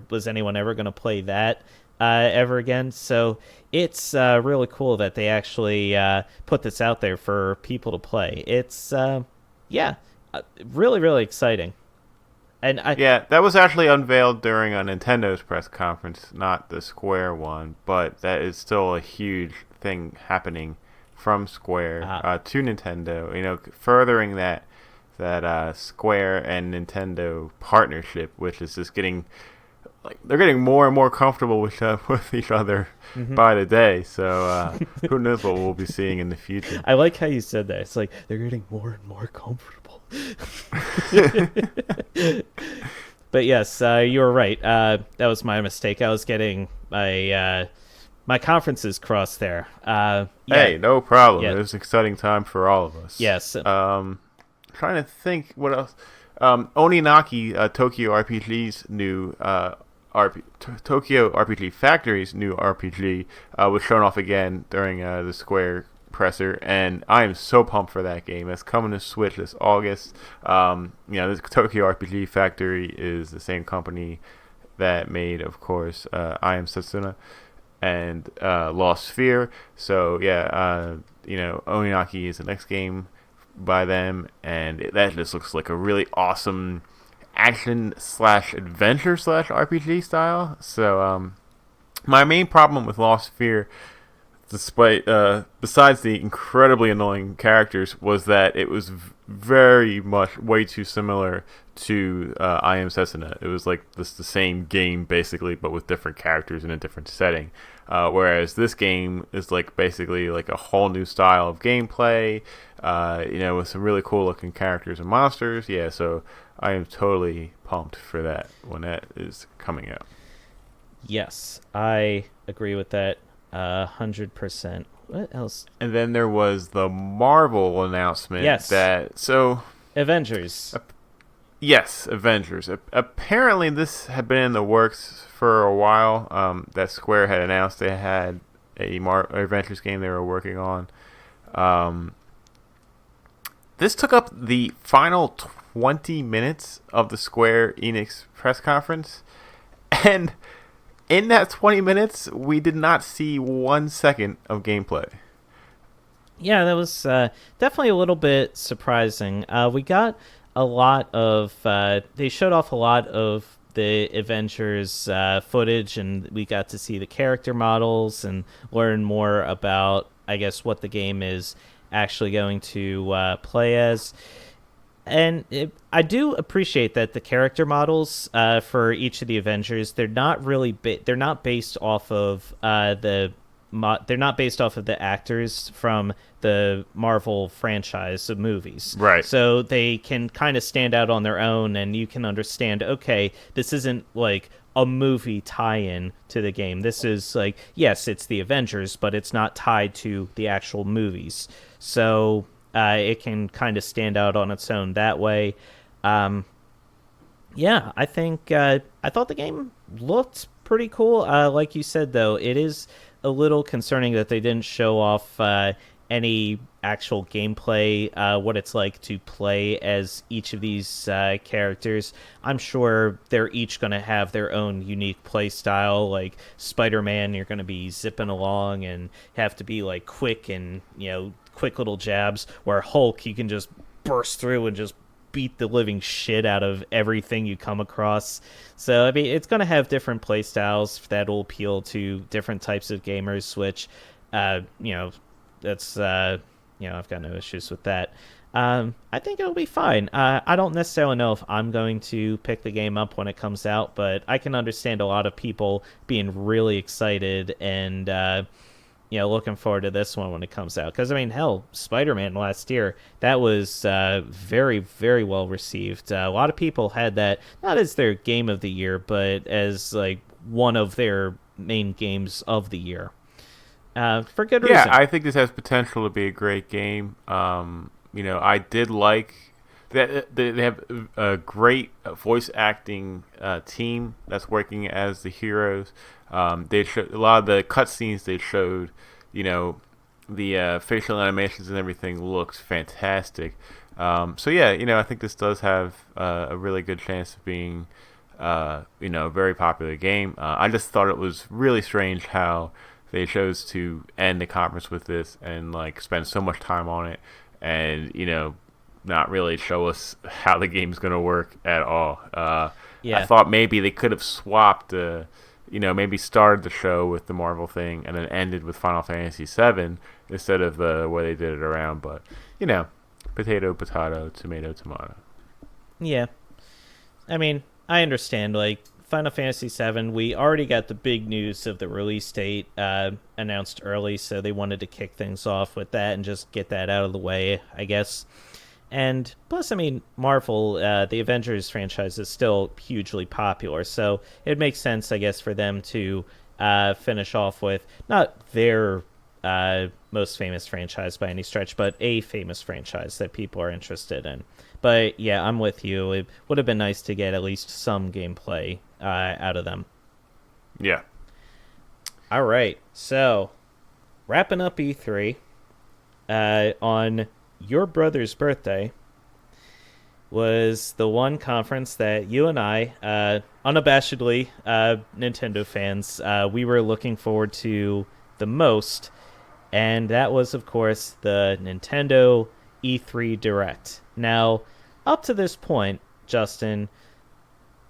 was anyone ever going to play that ever again? So it's really cool that they actually put this out there for people to play. It's, really, really exciting. And that was actually unveiled during a Nintendo's press conference, not the Square one, but that is still a huge thing happening from Square to Nintendo. Furthering that Square and Nintendo partnership, which is just getting they're getting more and more comfortable with each other by the day. So who knows what we'll be seeing in the future? I like how you said that. It's like they're getting more and more comfortable. But yes, you were right. That was my mistake. I was getting my conferences crossed there. Hey, no problem. Yeah. It was an exciting time for all of us. Yes. Trying to think what else. Oninaki, Tokyo RPG's new Tokyo RPG Factory's new RPG was shown off again during the Square presser, and I am so pumped for that game. It's coming to Switch this August. This Tokyo RPG Factory is the same company that made, of course, I Am Setsuna and Lost Sphere. So Oninaki is the next game by them, and that just looks like a really awesome action/adventure/RPG style. So my main problem with Lost Sphere, despite besides the incredibly annoying characters, was that it was very much way too similar to I Am Setsuna. It was like the same game basically, but with different characters in a different setting. Whereas this game is basically a whole new style of gameplay, with some really cool looking characters and monsters. Yeah, so I am totally pumped for that when that is coming out. Yes, I agree with that 100%. What else? And then there was the Marvel announcement. Yes. Avengers. Yes, Avengers. Apparently, this had been in the works for a while. That Square had announced they had a Avengers game they were working on. This took up the final 20 minutes of the Square Enix press conference, and in that 20 minutes, we did not see 1 second of gameplay. Yeah, that was definitely a little bit surprising. We got a lot of... they showed off a lot of the Avengers footage, and we got to see the character models and learn more about, I guess, what the game is actually going to play as. And I do appreciate that the character models for each of the Avengers, they're not really they're not based off of the actors from the Marvel franchise of movies. Right. So they can kind of stand out on their own, and you can understand, okay, this isn't like a movie tie-in to the game. This is yes, it's the Avengers, but it's not tied to the actual movies. So it can kind of stand out on its own that way. I think I thought the game looked pretty cool. Like you said, though, it is a little concerning that they didn't show off any actual gameplay, what it's like to play as each of these characters. I'm sure they're each going to have their own unique play style. Like Spider-Man, you're going to be zipping along and have to be quick and quick little jabs, where Hulk, you can just burst through and just beat the living shit out of everything you come across. So I mean, it's going to have different play styles that will appeal to different types of gamers, which that's I've got no issues with that. I think it'll be fine. I don't necessarily know if I'm going to pick the game up when it comes out, but I can understand a lot of people being really excited and looking forward to this one when it comes out. Because I mean, hell, Spider-Man last year that was very, very well received. A lot of people had that not as their game of the year, but as like one of their main games of the year. For good Yeah, reason. I think this has potential to be a great game. I did like that they have a great voice acting team that's working as the heroes. They showed a lot of the cutscenes they showed. You know, the facial animations and everything looks fantastic. So yeah, I think this does have a really good chance of being, a very popular game. I just thought it was really strange how they chose to end the conference with this and like spend so much time on it, and not really show us how the game's gonna work at all. I Yeah. thought maybe they could have swapped. Maybe started the show with the Marvel thing and then ended with Final Fantasy VII instead of the way they did it around. But potato, potato, tomato, tomato. Yeah. I mean, I understand. Like Final Fantasy VII, we already got the big news of the release date announced early, so they wanted to kick things off with that and just get that out of the way, I guess. And plus, I mean, Marvel, the Avengers franchise is still hugely popular, so it makes sense, I guess, for them to finish off with not their most famous franchise by any stretch, but a famous franchise that people are interested in. But yeah, I'm with you. It would have been nice to get at least some gameplay out of them. Yeah. All right, so wrapping up E3 on your brother's birthday was the one conference that you and I, unabashedly Nintendo fans, we were looking forward to the most, and that was, of course, the Nintendo E3 Direct. Now, up to this point, Justin,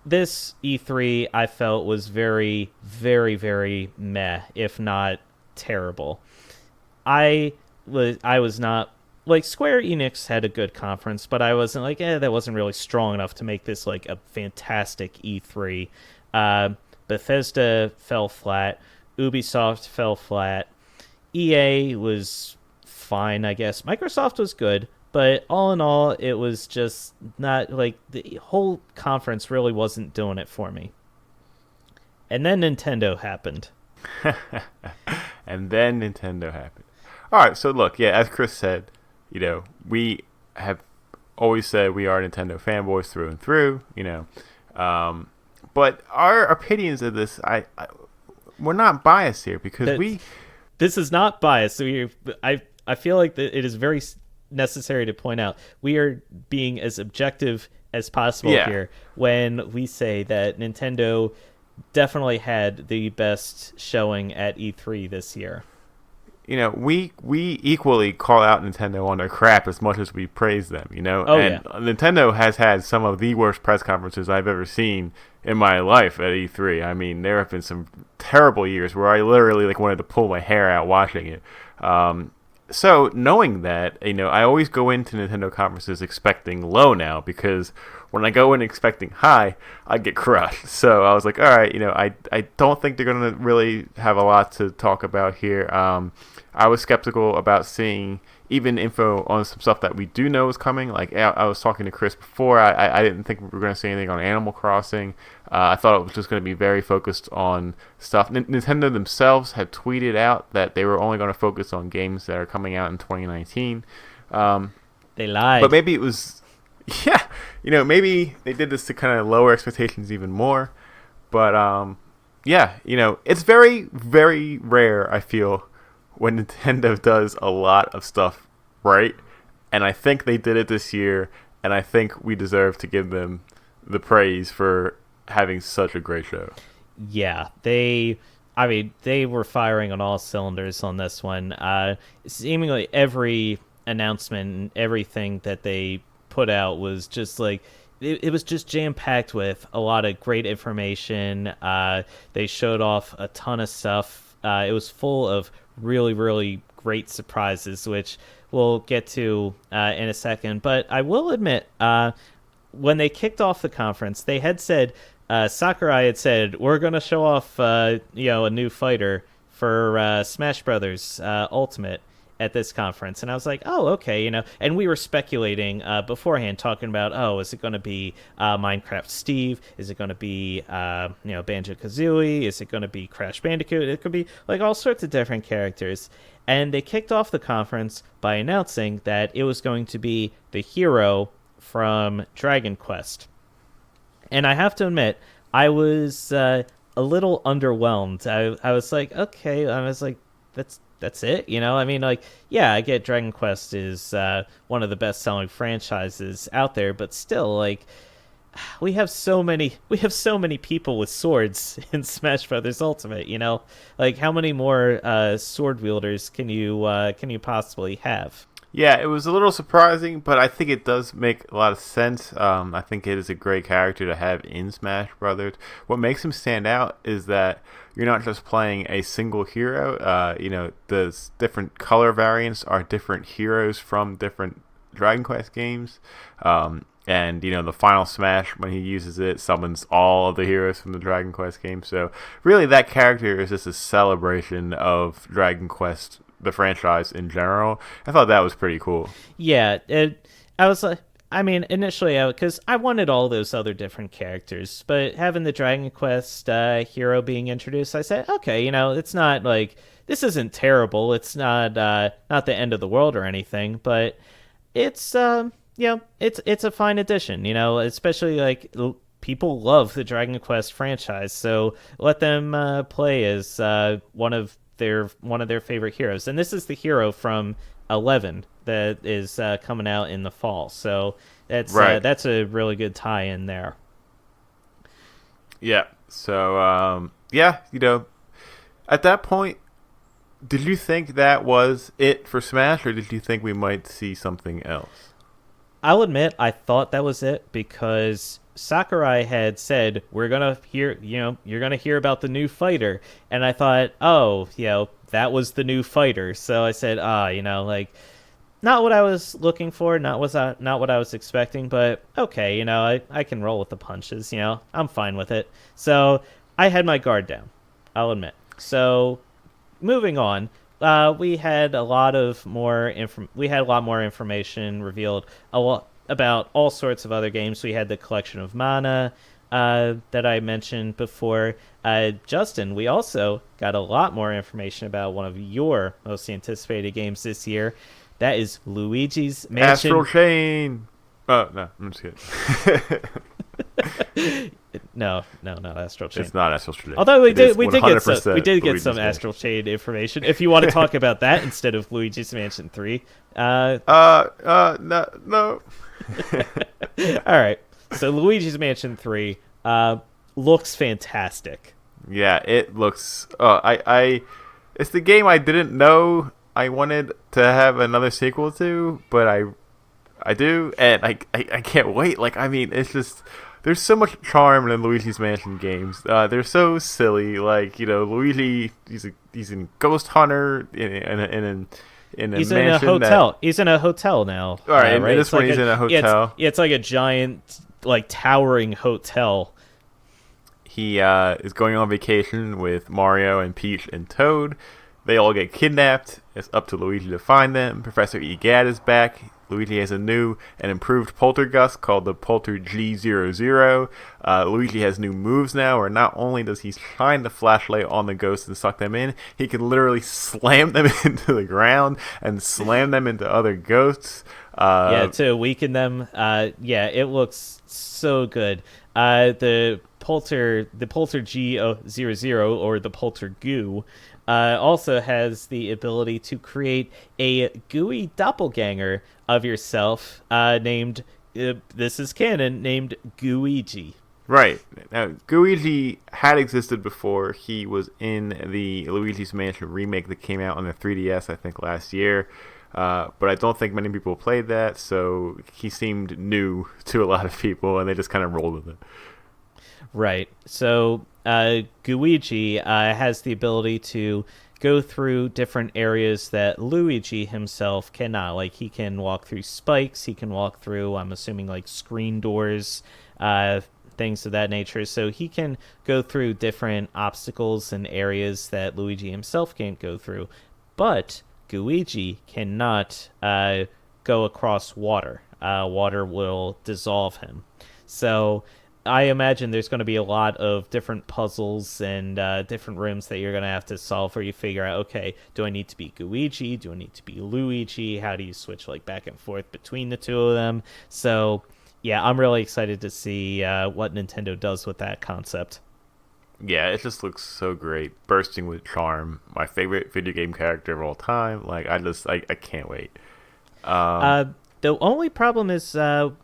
this E3 I felt was very, very, very meh, if not terrible. I was not like Square Enix had a good conference, but I wasn't like, that wasn't really strong enough to make this like a fantastic E3. Uh, Bethesda fell flat, Ubisoft fell flat, EA was fine, I guess. Microsoft was good, but all in all, it was just not like the whole conference really wasn't doing it for me. And then Nintendo happened. And then Nintendo happened. All right, so look, yeah, as Chris said, we have always said we are Nintendo fanboys through and through, but our opinions of this, we're not biased here because That we, this is not biased. I feel like that it is very necessary to point out we are being as objective as possible yeah, here when we say that Nintendo definitely had the best showing at E3 this year. we equally call out Nintendo on their crap as much as we praise them, Oh and yeah. Nintendo has had some of the worst press conferences I've ever seen in my life at E3. I mean, there have been some terrible years where I literally like wanted to pull my hair out watching it. So knowing that, I always go into Nintendo conferences expecting low now because when I go in expecting high, I get crushed. So I was like, all right, I don't think they're going to really have a lot to talk about here. I was skeptical about seeing even info on some stuff that we do know is coming. Like I was talking to Chris before, I didn't think we were going to see anything on Animal Crossing. I thought it was just going to be very focused on stuff. Nintendo themselves had tweeted out that they were only going to focus on games that are coming out in 2019. They lied. But maybe it was, yeah, maybe they did this to kind of lower expectations even more. But yeah, it's very, very rare, I feel, when Nintendo does a lot of stuff right. And I think they did it this year, and I think we deserve to give them the praise for having such a great show. Yeah, they were firing on all cylinders on this one. Seemingly every announcement and everything that they put out was just like it was just jam packed with a lot of great information. They showed off a ton of stuff. It was full of really, really great surprises, which we'll get to in a second. But I will admit, when they kicked off the conference, they had said Sakurai had said we're going to show off a new fighter for Smash Brothers Ultimate at this conference, and I was like, oh, okay, and we were speculating beforehand, talking about, oh, is it going to be Minecraft Steve? Is it going to be Banjo-Kazooie? Is it going to be Crash Bandicoot? It could be like all sorts of different characters. And they kicked off the conference by announcing that it was going to be the hero from Dragon Quest. And I have to admit, I was a little underwhelmed. I was like, okay, I was like, that's it, I mean, like, yeah, I get Dragon Quest is one of the best-selling franchises out there, but still, like, we have so many people with swords in Smash Brothers Ultimate, like, how many more sword wielders can you possibly have? Yeah, it was a little surprising, but I think it does make a lot of sense. I think it is a great character to have in Smash Brothers. What makes him stand out is that you're not just playing a single hero. The different color variants are different heroes from different Dragon Quest games. And, the final Smash, when he uses it, summons all of the heroes from the Dragon Quest game. So, really, that character is just a celebration of Dragon Quest, the franchise in general. I thought that was pretty cool. Yeah, I was like, I mean, initially, because I wanted all those other different characters, but having the Dragon Quest hero being introduced, I said, okay, it's not like, this isn't terrible. It's not the end of the world or anything, but it's it's a fine addition, especially like people love the Dragon Quest franchise, so let them play as one of their favorite heroes. And this is the hero from 11 that is coming out in the fall, so that's right. That's a really good tie-in there. Yeah. So at that point, did you think that was it for Smash, or did you think we might see something else? I'll admit I thought that was it, because Sakurai had said you're gonna hear about the new fighter, and I thought, oh, that was the new fighter. So I said, like, not what I was looking for, not what I was expecting, but okay, I can roll with the punches, I'm fine with it. So I had my guard down, I'll admit. So moving on, we had a lot more information revealed about all sorts of other games. We had the collection of mana that I mentioned before. Justin, we also got a lot more information about one of your most anticipated games this year. That is Luigi's Mansion. Astral Chain. Oh, no, I'm just kidding. No, not Astral Chain. It's not Astral Chain. Although we did get some Astral Chain information. If you want to talk about that instead of Luigi's Mansion 3. No. All right. So Luigi's Mansion 3 looks fantastic. Yeah, it looks. It's the game I didn't know I wanted to have another sequel to, but I do, and I can't wait. Like, I mean, it's just, there's so much charm in Luigi's Mansion games. They're so silly. Like, Luigi, he's a ghost hunter in a he's mansion. In a hotel. He's in a hotel now. All right, right? This one he's in a hotel. It's like a giant, like, towering hotel. He is going on vacation with Mario and Peach and Toad. They all get kidnapped. It's up to Luigi to find them. Professor Egad is back. Luigi has a new and improved Poltergust called the Polter G00. Luigi has new moves now, where not only does he shine the flashlight on the ghosts and suck them in, he can literally slam them into the ground and slam them into other ghosts. To weaken them. It looks so good. The Polter G00, or the Polter Goo, also has the ability to create a gooey doppelganger of yourself, named, this is canon, named Gooigi. Right. Now, Gooigi had existed before. He was in the Luigi's Mansion remake that came out on the 3DS, I think, last year. But I don't think many people played that, so he seemed new to a lot of people, and they just kind of rolled with it. Right. So Gooigi has the ability to go through different areas that Luigi himself cannot. Like he can walk through spikes, he can walk through, I'm assuming, like screen doors, things of that nature. So he can go through different obstacles and areas that Luigi himself can't go through. But Luigi cannot go across water. Water will dissolve him. So I imagine there's going to be a lot of different puzzles and different rooms that you're going to have to solve where you figure out, okay, do I need to be Luigi? Do I need to be Luigi? How do you switch like back and forth between the two of them? So yeah, I'm really excited to see what Nintendo does with that concept. Yeah, it just looks so great. Bursting with charm. My favorite video game character of all time. Like, I can't wait. The only problem is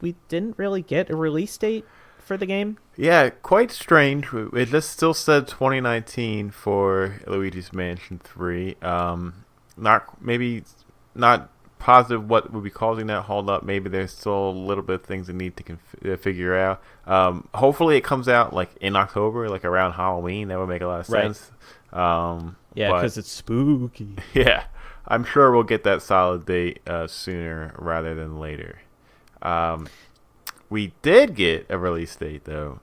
we didn't really get a release date for the game. Yeah, quite strange. It just still said 2019 for Luigi's Mansion 3. Not positive what would be causing that hold up. Maybe there's still a little bit of things that need to figure out. Hopefully it comes out like in October, like around Halloween. That would make a lot of sense. Yeah, because it's spooky. Yeah, I'm sure we'll get that solid date sooner rather than later. We did get a release date, though,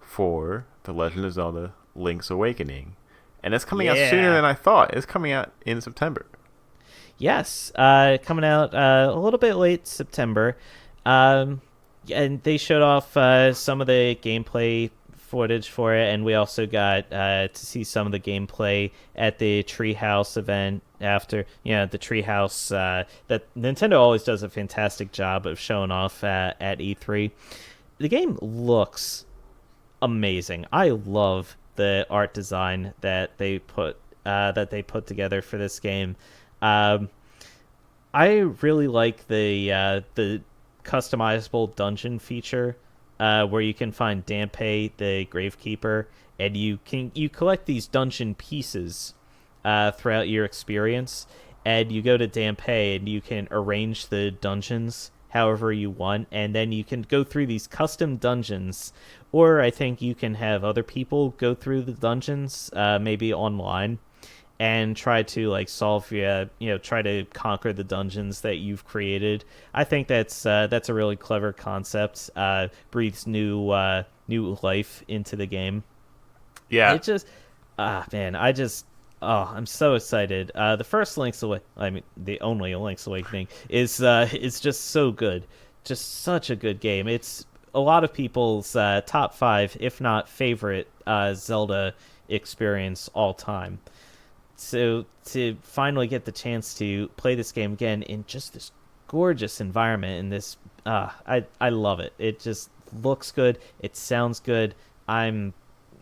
for The Legend of Zelda Link's Awakening. And it's coming out sooner than I thought. It's coming out in September. Yes, coming out a little bit late September. And they showed off some of the gameplay footage for it, and we also got to see some of the gameplay at the Treehouse event after, the Treehouse that Nintendo always does a fantastic job of showing off at E3. The game looks amazing. I love the art design that they put together for this game. I really like the customizable dungeon feature, where you can find Dampé, the Gravekeeper, and you collect these dungeon pieces throughout your experience, and you go to Dampé and you can arrange the dungeons however you want, and then you can go through these custom dungeons, or I think you can have other people go through the dungeons, maybe online, and try to solve try to conquer the dungeons that you've created. I think that's a really clever concept. Breathes new life into the game. Yeah, it just I'm so excited. The first the only Link's Awakening is just so good, just such a good game. It's a lot of people's top 5, if not favorite, Zelda experience all time. So to finally get the chance to play this game again in just this gorgeous environment, in this, I love it. It just looks good. It sounds good. I'm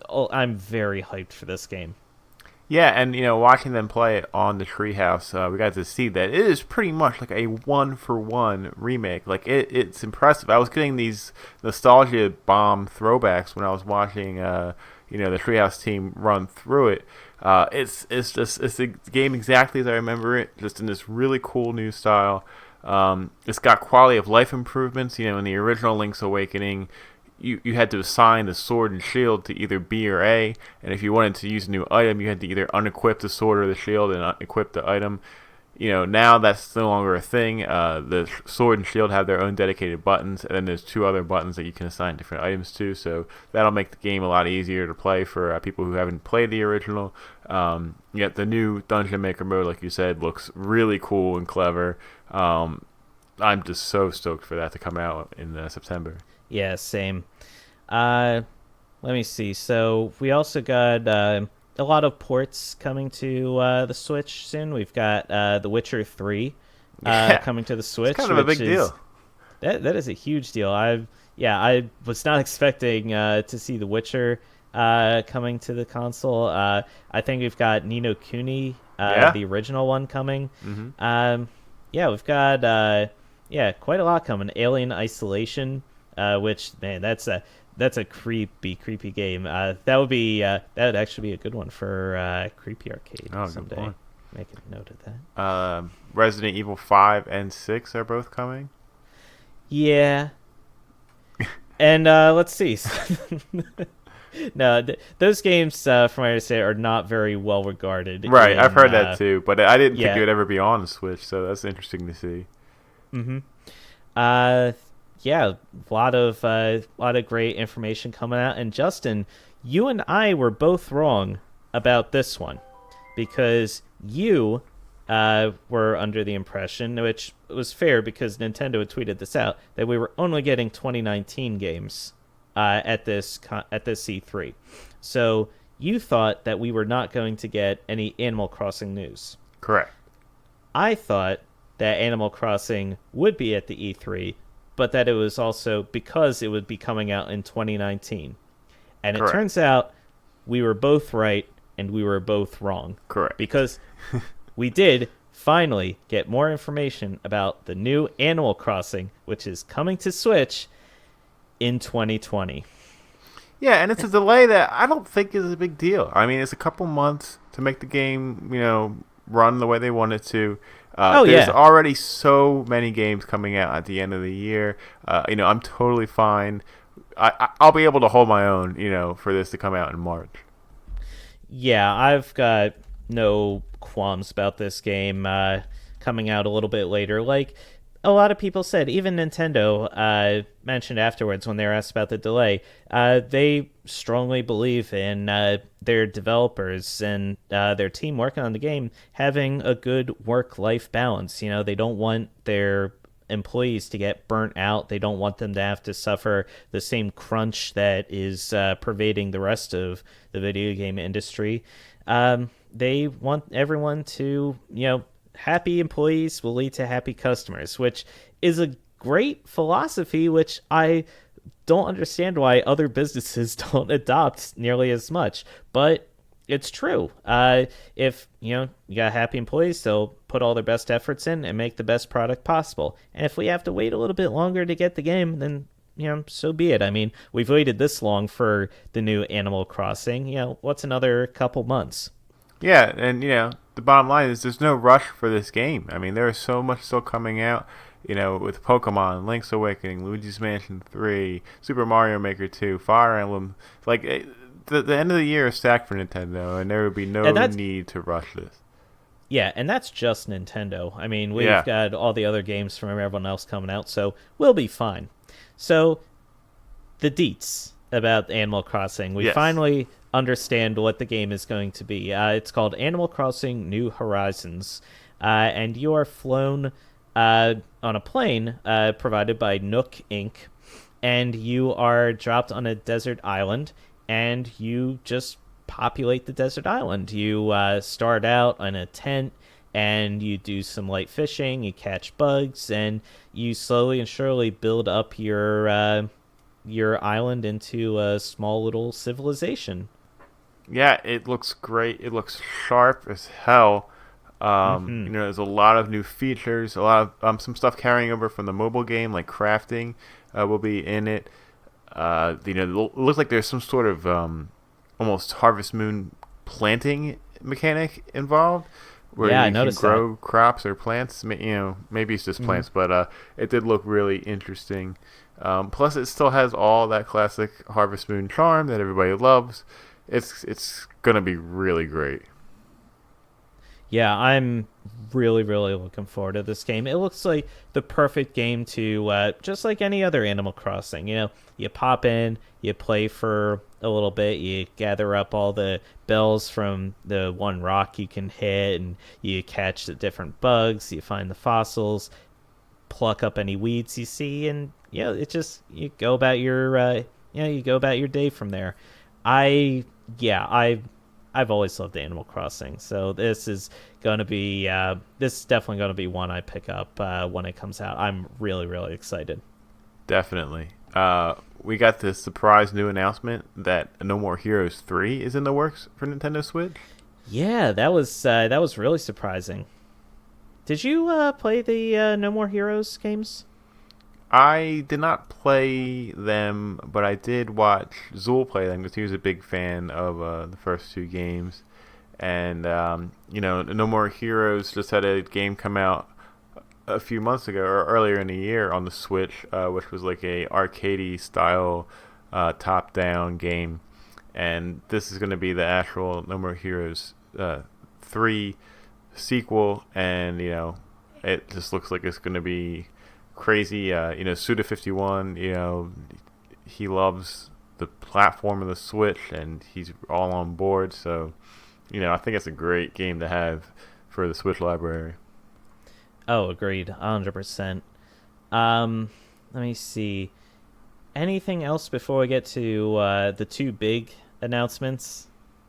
very hyped for this game. Yeah, and watching them play it on the Treehouse, we got to see that it is pretty much like a 1-for-1 remake. Like it's impressive. I was getting these nostalgia bomb throwbacks when I was watching, the Treehouse team run through it. It's a game exactly as I remember it, just in this really cool new style. It's got quality of life improvements. In the original Link's Awakening, you had to assign the sword and shield to either B or A, and if you wanted to use a new item, you had to either unequip the sword or the shield and equip the item. Now that's no longer a thing. The sword and shield have their own dedicated buttons, and then there's 2 other buttons that you can assign different items to, so that'll make the game a lot easier to play for people who haven't played the original. Yet the new Dungeon Maker mode, like you said, looks really cool and clever. I'm just so stoked for that to come out in September. Yeah, same. Let me see. So we also got a lot of ports coming to the Switch soon. We've got The Witcher 3 coming to the Switch. It's kind of a big deal. That is a huge deal. I was not expecting to see The Witcher coming to the console. I think we've got Ni no Kuni, the original one, coming. Mm-hmm. We've got quite a lot coming. Alien Isolation, which, man, that's a creepy game. That would actually be a good one for Creepy Arcade someday. Good point. Make a note of that. Resident Evil 5 and 6 are both coming. Yeah. And let's see. No, those games, from what I say, are not very well regarded. Right, I've In heard that too, but I didn't think it yeah, would ever be on the Switch, so that's interesting to see. mm-hmm. Uh, yeah, a lot of great information coming out. And Justin, you and I were both wrong about this one because you were under the impression, which was fair because Nintendo had tweeted this out, that we were only getting 2019 games at this C3. So you thought that we were not going to get any Animal Crossing news. Correct. I thought that Animal Crossing would be at the E3, but that it was also because it would be coming out in 2019. And it Correct. turns out we were both right and we were both wrong. Correct. Because we did finally get more information about the new Animal Crossing, which is coming to Switch in 2020. Yeah, and it's a delay that I don't think is a big deal. I mean, it's a couple months to make the game, run the way they want it to. There's already so many games coming out at the end of the year. I'm totally fine. I'll be able to hold my own, for this to come out in March. Yeah, I've got no qualms about this game coming out a little bit later. Like a lot of people said, even Nintendo mentioned afterwards when they were asked about the delay, they strongly believe in their developers and their team working on the game having a good work-life balance. They don't want their employees to get burnt out. They don't want them to have to suffer the same crunch that is pervading the rest of the video game industry. They want everyone to, happy employees will lead to happy customers, which is a great philosophy, which I don't understand why other businesses don't adopt nearly as much. But it's true. If you got happy employees, they'll put all their best efforts in and make the best product possible. And if we have to wait a little bit longer to get the game, then so be it. I mean, we've waited this long for the new Animal Crossing. What's another couple months? Yeah, and the bottom line is there's no rush for this game. I mean, there is so much still coming out. With Pokemon, Link's Awakening, Luigi's Mansion 3, Super Mario Maker 2, Fire Emblem. Like, the end of the year is stacked for Nintendo, and there would be no need to rush this. Yeah, and that's just Nintendo. I mean, we've got all the other games from everyone else coming out, so we'll be fine. So, the deets about Animal Crossing. We finally understand what the game is going to be. It's called Animal Crossing New Horizons, and you are flown on a plane provided by Nook Inc., and you are dropped on a desert island, and you just populate the desert island. You start out on a tent, and you do some light fishing, you catch bugs, and you slowly and surely build up your island into a small little civilization. Yeah, it looks great. It looks sharp as hell. There's a lot of new features, a lot of some stuff carrying over from the mobile game, like crafting will be in it. It looks like there's some sort of almost Harvest Moon planting mechanic involved, where you can grow crops or plants. Maybe it's just plants, but it did look really interesting. Plus, it still has all that classic Harvest Moon charm that everybody loves. It's gonna be really great. Yeah, I'm really, really looking forward to this game. It looks like the perfect game to, just like any other Animal Crossing. You pop in, you play for a little bit, you gather up all the bells from the one rock you can hit, and you catch the different bugs, you find the fossils, pluck up any weeds you see, and it just, you go about your day from there. I've always loved Animal Crossing, so this is definitely going to be one I pick up when it comes out. I'm really, really excited. Definitely. We got this surprise new announcement that No More Heroes 3 is in the works for Nintendo Switch. Yeah, that was really surprising. Did you play the No More Heroes games? I did not play them, but I did watch Zool play them because he was a big fan of the first two games. And, No More Heroes just had a game come out a few months ago, or earlier in the year, on the Switch, which was like a arcadey style top-down game. and this is going to be the actual No More Heroes 3 sequel, and it just looks like it's going to be crazy. Suda51, he loves the platform of the Switch, and he's all on board. So, I think it's a great game to have for the Switch library. Oh, agreed, 100%. Let me see. Anything else before we get to the two big announcements,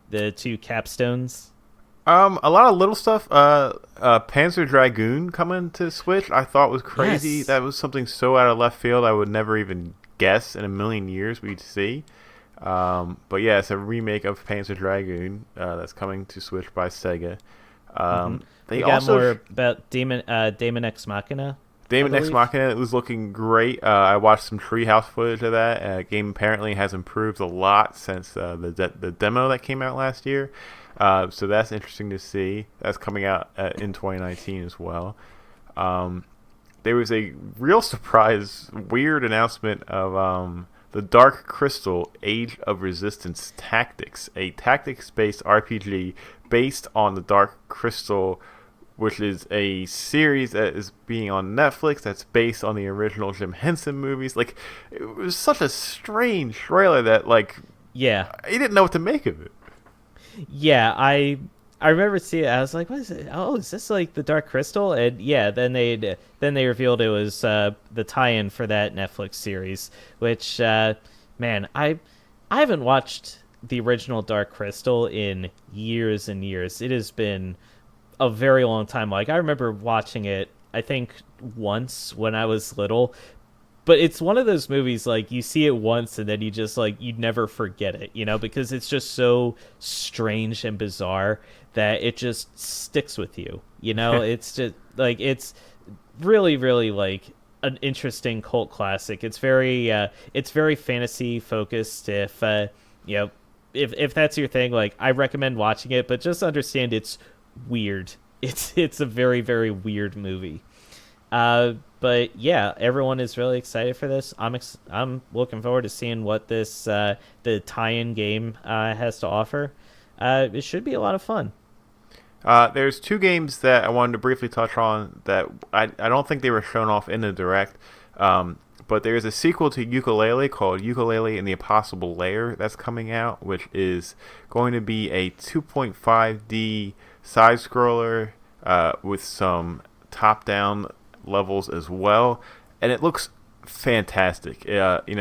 the two capstones? A lot of little stuff. Panzer Dragoon coming to Switch, I thought was crazy. Yes. That was something so out of left field. I would never even guess in a million years we'd see. But yeah, it's a remake of Panzer Dragoon that's coming to Switch by Sega. They We got also more about Damon Ex Machina. Damon I Ex believe. Machina, it was looking great. I watched some Treehouse footage of that. Game apparently has improved a lot since the demo that came out last year. So that's interesting to see. That's coming out in 2019 as well. There was a real surprise, weird announcement of the Dark Crystal Age of Resistance Tactics, a tactics-based RPG based on the Dark Crystal, which is a series that is being on Netflix that's based on the original Jim Henson movies. Like, it was such a strange trailer that, like, Yeah, you didn't know what to make of it. yeah. I remember seeing it. I was like, "What is it? Oh, is this like the Dark Crystal?" And yeah, then they revealed it was the tie-in for that Netflix series. Which, man, I haven't watched the original Dark Crystal in years and years. It has been a very long time. Like, I remember watching it, I think once when I was little, but it's one of those movies, like, you see it once and then you just, like, you never forget it, because it's just so strange and bizarre that it just sticks with you. It's just like, it's really, really, like, an interesting cult classic. It's very fantasy focused. If that's your thing, like, I recommend watching it, but just understand it's weird. It's a very, very weird movie. But yeah, everyone is really excited for this. I'm looking forward to seeing what this the tie-in game has to offer. It should be a lot of fun. There's two games that I wanted to briefly touch on that I don't think they were shown off in the direct. But there's a sequel to Yooka-Laylee called Yooka-Laylee and the Impossible Lair that's coming out, which is going to be a 2.5D side scroller with some top-down levels as well, and it looks fantastic.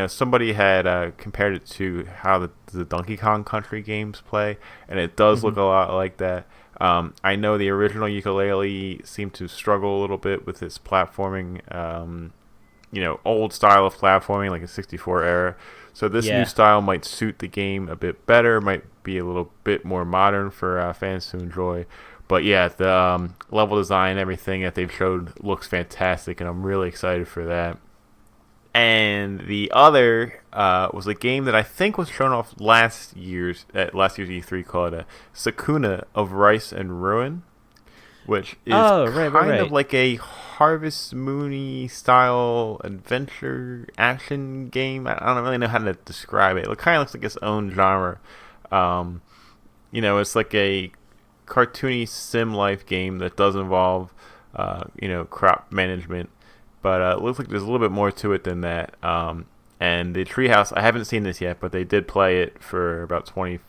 Somebody had compared it to how the Donkey Kong Country games play, and it does look a lot like that. I know the original Yooka-Laylee seemed to struggle a little bit with its platforming, old style of platforming, like a 64 era. So this Yeah. new style might suit the game a bit better, might be a little bit more modern for fans to enjoy. But yeah, the level design, everything that they've showed looks fantastic, and I'm really excited for that. And the other was a game that I think was shown off last year's E3 called Sakuna of Rice and Ruin, which is kind of like a Harvest Moony style adventure action game. I don't really know how to describe it. It kind of looks like its own genre. It's like a cartoony sim life game that does involve crop management, but it looks like there's a little bit more to it than that. And the Treehouse, I haven't seen this yet, but they did play it for about 20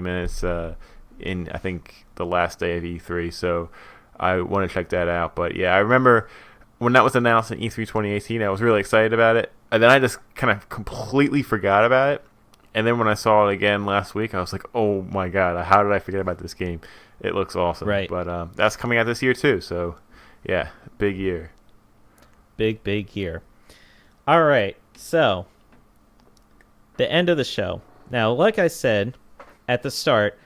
minutes in, I think, the last day of E3, so I want to check that out. But yeah, I remember when that was announced in E3 2018, I was really excited about it, and then I just kind of completely forgot about it. And then when I saw it again last week, I was like, oh my god, how did I forget about this game? It looks awesome. Right. But that's coming out this year too, so yeah, big year. Big year. All right, so the end of the show. Now, like I said at the start,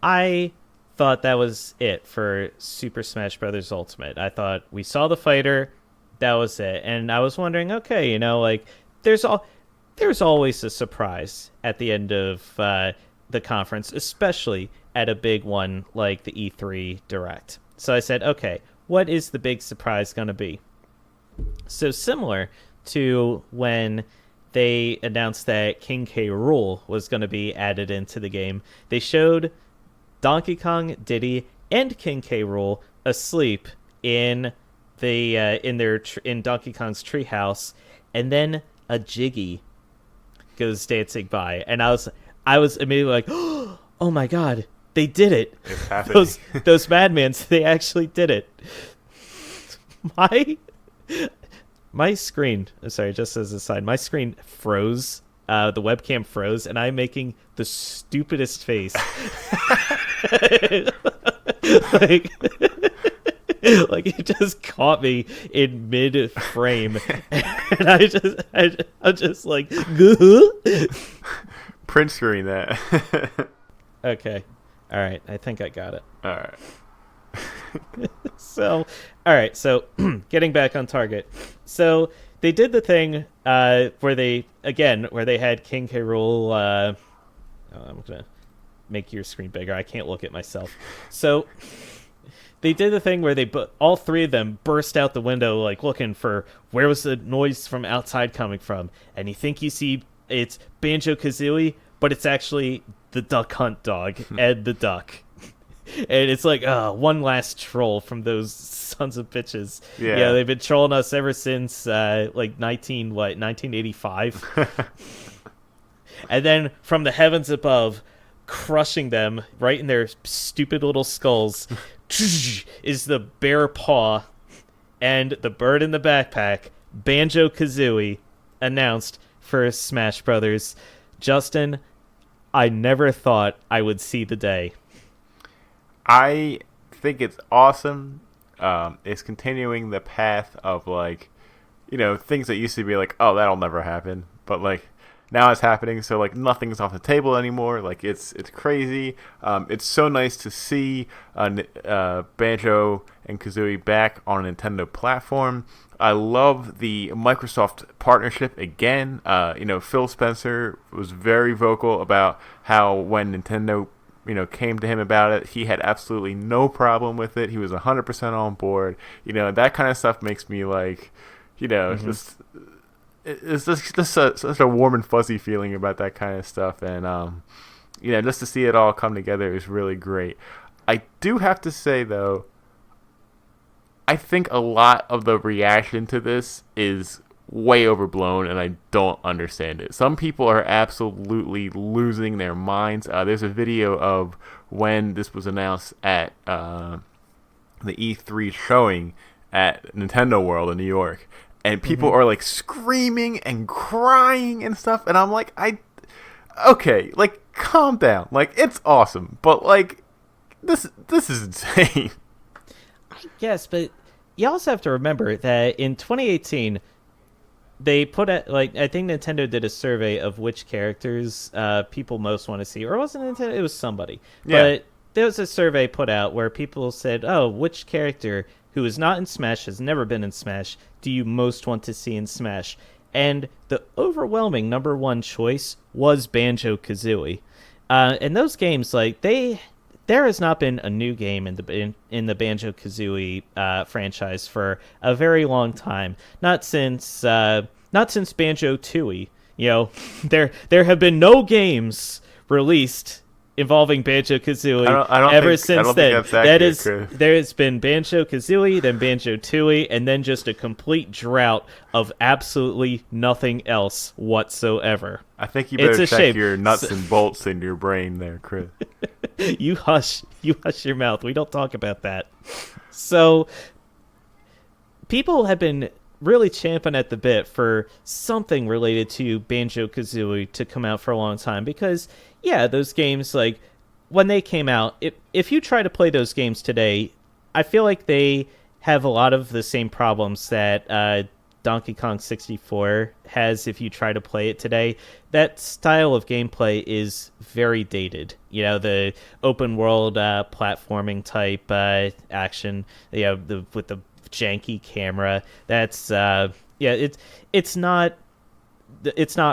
I thought that was it for Super Smash Bros. Ultimate. I thought we saw the fighter, that was it. And I was wondering, okay, like, there's always a surprise at the end of the conference, especially at a big one like the E3 Direct. So I said, okay, what is the big surprise going to be? So similar to when they announced that King K. Rool was going to be added into the game. They showed Donkey Kong, Diddy, and King K. Rool asleep in in Donkey Kong's treehouse, and then a Jiggy goes dancing by, and I was immediately like, oh my god, they did it! It's happening. Those madmans, they actually did it. My screen, sorry, just as a side, my screen froze. The webcam froze, and I'm making the stupidest face. like, like it just caught me in mid frame, and I'm just like, Print screen that. okay, all right, I think I got it. All right. So, all right, so getting back on target, so they did the thing where they had King K. Rool. I'm gonna make your screen bigger. I can't look at myself. So they did the thing where all three of them burst out the window, like looking for where was the noise from outside coming from, and you think you see it's Banjo-Kazooie, but it's actually the Duck Hunt dog, Ed the Duck. And it's like, one last troll from those sons of bitches. Yeah, they've been trolling us ever since 1985. And then from the heavens above, crushing them right in their stupid little skulls, is the bear paw and the bird in the backpack, Banjo-Kazooie, announced for Smash Brothers. Justin, I never thought I would see the day. I think it's awesome. It's continuing the path of things that used to be like, oh, that'll never happen, but now it's happening. So nothing's off the table anymore. It's crazy. It's so nice to see Banjo and Kazooie back on a Nintendo platform. I love the Microsoft partnership again. Phil Spencer was very vocal about how when Nintendo came to him about it, he had absolutely no problem with it. He was 100% on board. That kind of stuff makes me just it's just such a warm and fuzzy feeling about that kind of stuff. And just to see it all come together is really great. I do have to say though, I think a lot of the reaction to this is way overblown, and I don't understand it. Some people are absolutely losing their minds. There's a video of when this was announced at the E3 showing at Nintendo World in New York, and people are screaming and crying and stuff, and I'm like, okay, calm down. It's awesome, but this is insane. I guess, but you also have to remember that in 2018, they put I think Nintendo did a survey of which characters people most want to see, or it wasn't Nintendo, it was somebody. Yeah. But there was a survey put out where people said, "Oh, which character who is not in Smash, has never been in Smash, do you most want to see in Smash?" And the overwhelming number one choice was Banjo-Kazooie. And those games, there has not been a new game in the Banjo-Kazooie franchise for a very long time. Not since Banjo-Tooie. There have been no games released involving Banjo-Kazooie ever since then. There has been Banjo-Kazooie, then Banjo-Tooie, and then just a complete drought of absolutely nothing else whatsoever. I think you better check your nuts and bolts in your brain there, Chris. You hush your mouth. We don't talk about that. So people have been really champing at the bit for something related to Banjo-Kazooie to come out for a long time, because those games, when they came out, if you try to play those games today, I feel like they have a lot of the same problems that Donkey Kong 64 has if you try to play it today. That style of gameplay is very dated. The open world platforming type action, with the janky camera. That's it's not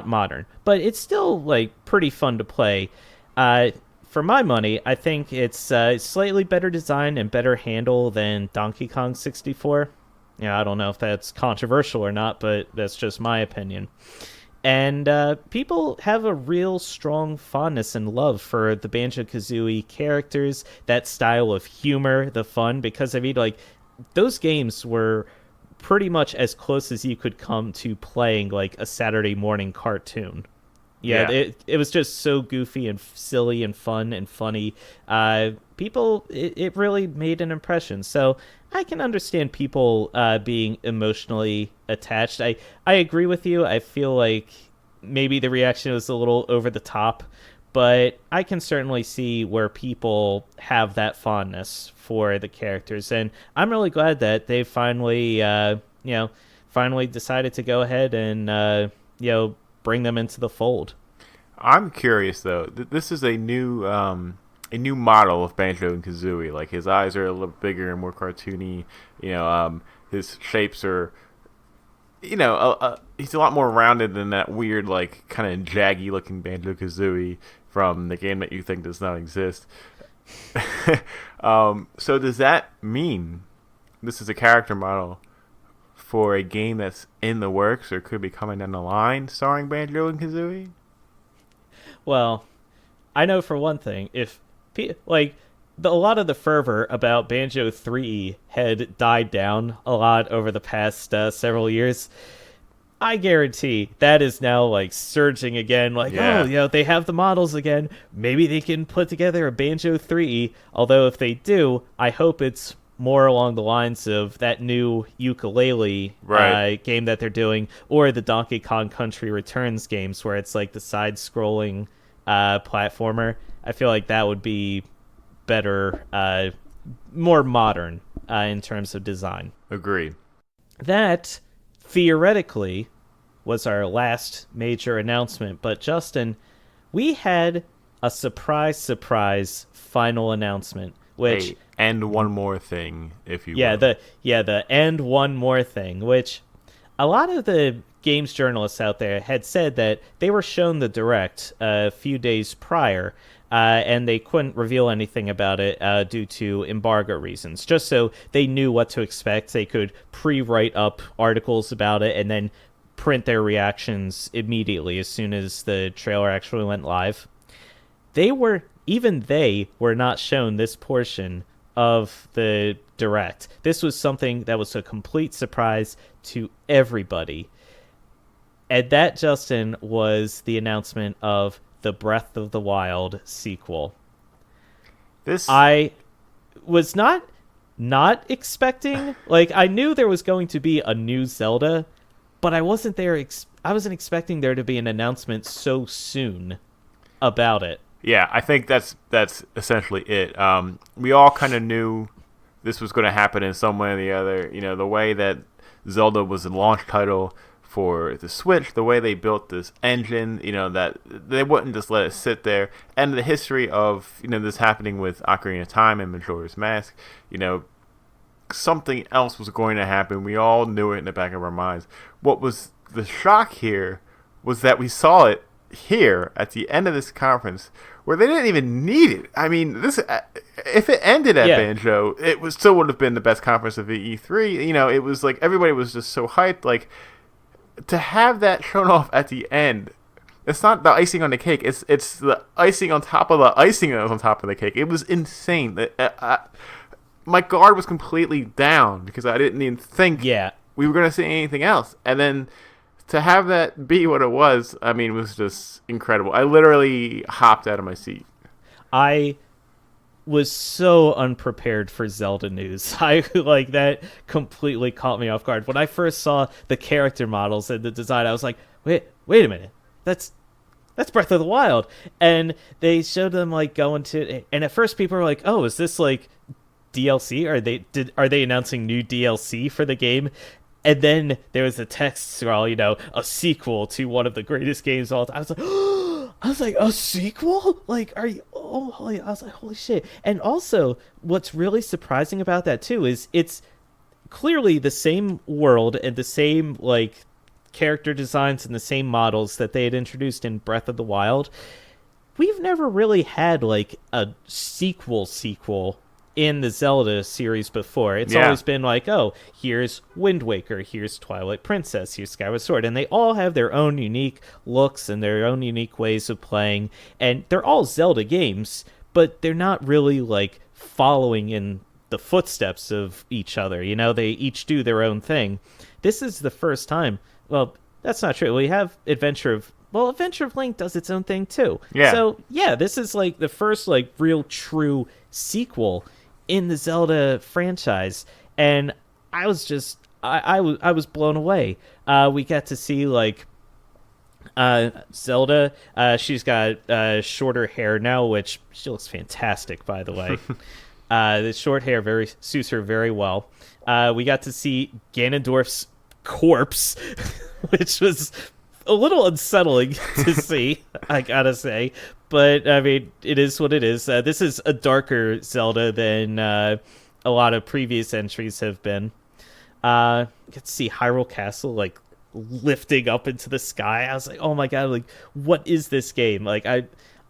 modern, but it's still pretty fun to play. For my money, I think it's slightly better design and better handle than Donkey Kong 64. I don't know if that's controversial or not, but that's just my opinion. And people have a real strong fondness and love for the Banjo-Kazooie characters, that style of humor, the fun, because I mean, like, those games were pretty much as close as you could come to playing like a Saturday morning cartoon. Yeah, Yeah. it was just so goofy and silly and fun and funny. People, it really made an impression. So I can understand people being emotionally attached. I agree with you. I feel like maybe the reaction was a little over the top, but I can certainly see where people have that fondness for the characters, and I'm really glad that they finally, finally decided to go ahead and, bring them into the fold. I'm curious though. This is a new model of Banjo and Kazooie. Like his eyes are a little bigger and more cartoony. His shapes are, he's a lot more rounded than that weird, like kind of jaggy looking Banjo Kazooie from the game that you think does not exist. So does that mean this is a character model for a game that's in the works or could be coming down the line starring Banjo and Kazooie? Well, I know for one thing, if like a lot of the fervor about Banjo 3 had died down a lot over the past several years, I guarantee that is now like surging again. Like, Yeah. they have the models again. Maybe they can put together a Banjo 3. Although if they do, I hope it's more along the lines of that new ukulele Right. game that they're doing, or the Donkey Kong Country Returns games, where it's like the side-scrolling platformer. I feel like that would be better, more modern in terms of design. Agreed. That theoretically was our last major announcement, but Justin, we had a surprise final announcement, which Hey, and one more thing, if you yeah, will. the and one more thing, which a lot of the games journalists out there had said that they were shown the direct a few days prior, and they couldn't reveal anything about it due to embargo reasons. Just so they knew what to expect, they could pre-write up articles about it and then print their reactions immediately as soon as the trailer actually went live. They were not shown this portion of the direct. This was something that was a complete surprise to everybody. And that, Justin, was the announcement of the Breath of the Wild sequel. This I was not expecting, like, I knew there was going to be a new Zelda, but I wasn't expecting there to be an announcement so soon about it. Yeah, I think that's essentially it. We all kind of knew this was going to happen in some way or the other. The way that Zelda was the launch title for the Switch, the way they built this engine, that they wouldn't just let it sit there, and the history of this happening with Ocarina of Time and Majora's Mask, something else was going to happen. We all knew it in the back of our minds. What was the shock here was that we saw it here at the end of this conference where they didn't even need it. I mean, this if it ended at Banjo, it was still would have been the best conference of the E3. It was like everybody was just so hyped. Like, to have that shown off at the end, it's not the icing on the cake. It's the icing on top of the icing that was on top of the cake. It was insane. My guard was completely down because I didn't even think we were going to see anything else. And then to have that be what it was, I mean, was just incredible. I literally hopped out of my seat. I was so unprepared for Zelda news. That completely caught me off guard. When I first saw the character models and the design, I was like, wait a minute. That's Breath of the Wild. And they showed them like going to, and at first people were like, oh, is this like DLC? Are they announcing new DLC for the game? And then there was a text scroll, a sequel to one of the greatest games of all time. I was like, a sequel? Like, are you? Oh, holy! I was like, holy shit! And also, what's really surprising about that too is it's clearly the same world and the same like character designs and the same models that they had introduced in Breath of the Wild. We've never really had like a sequel in the Zelda series before. It's Yeah. always been like, oh, here's Wind Waker, here's Twilight Princess, here's Skyward Sword, and they all have their own unique looks and their own unique ways of playing, and they're all Zelda games, but they're not really like following in the footsteps of each other. You know, they each do their own thing. This is the first time. Well, that's not true. We have Adventure of Link does its own thing too. Yeah. So yeah, this is like the first like real true sequel in the Zelda franchise, and I was just I was blown away. We got to see like Zelda. She's got shorter hair now, which she looks fantastic, by the way. The short hair very suits her very well. We got to see Ganondorf's corpse, which was a little unsettling to see, I gotta say. But, I mean, it is what it is. This is a darker Zelda than a lot of previous entries have been. You get to see Hyrule Castle, like, lifting up into the sky. I was like, oh my god, like, what is this game? Like,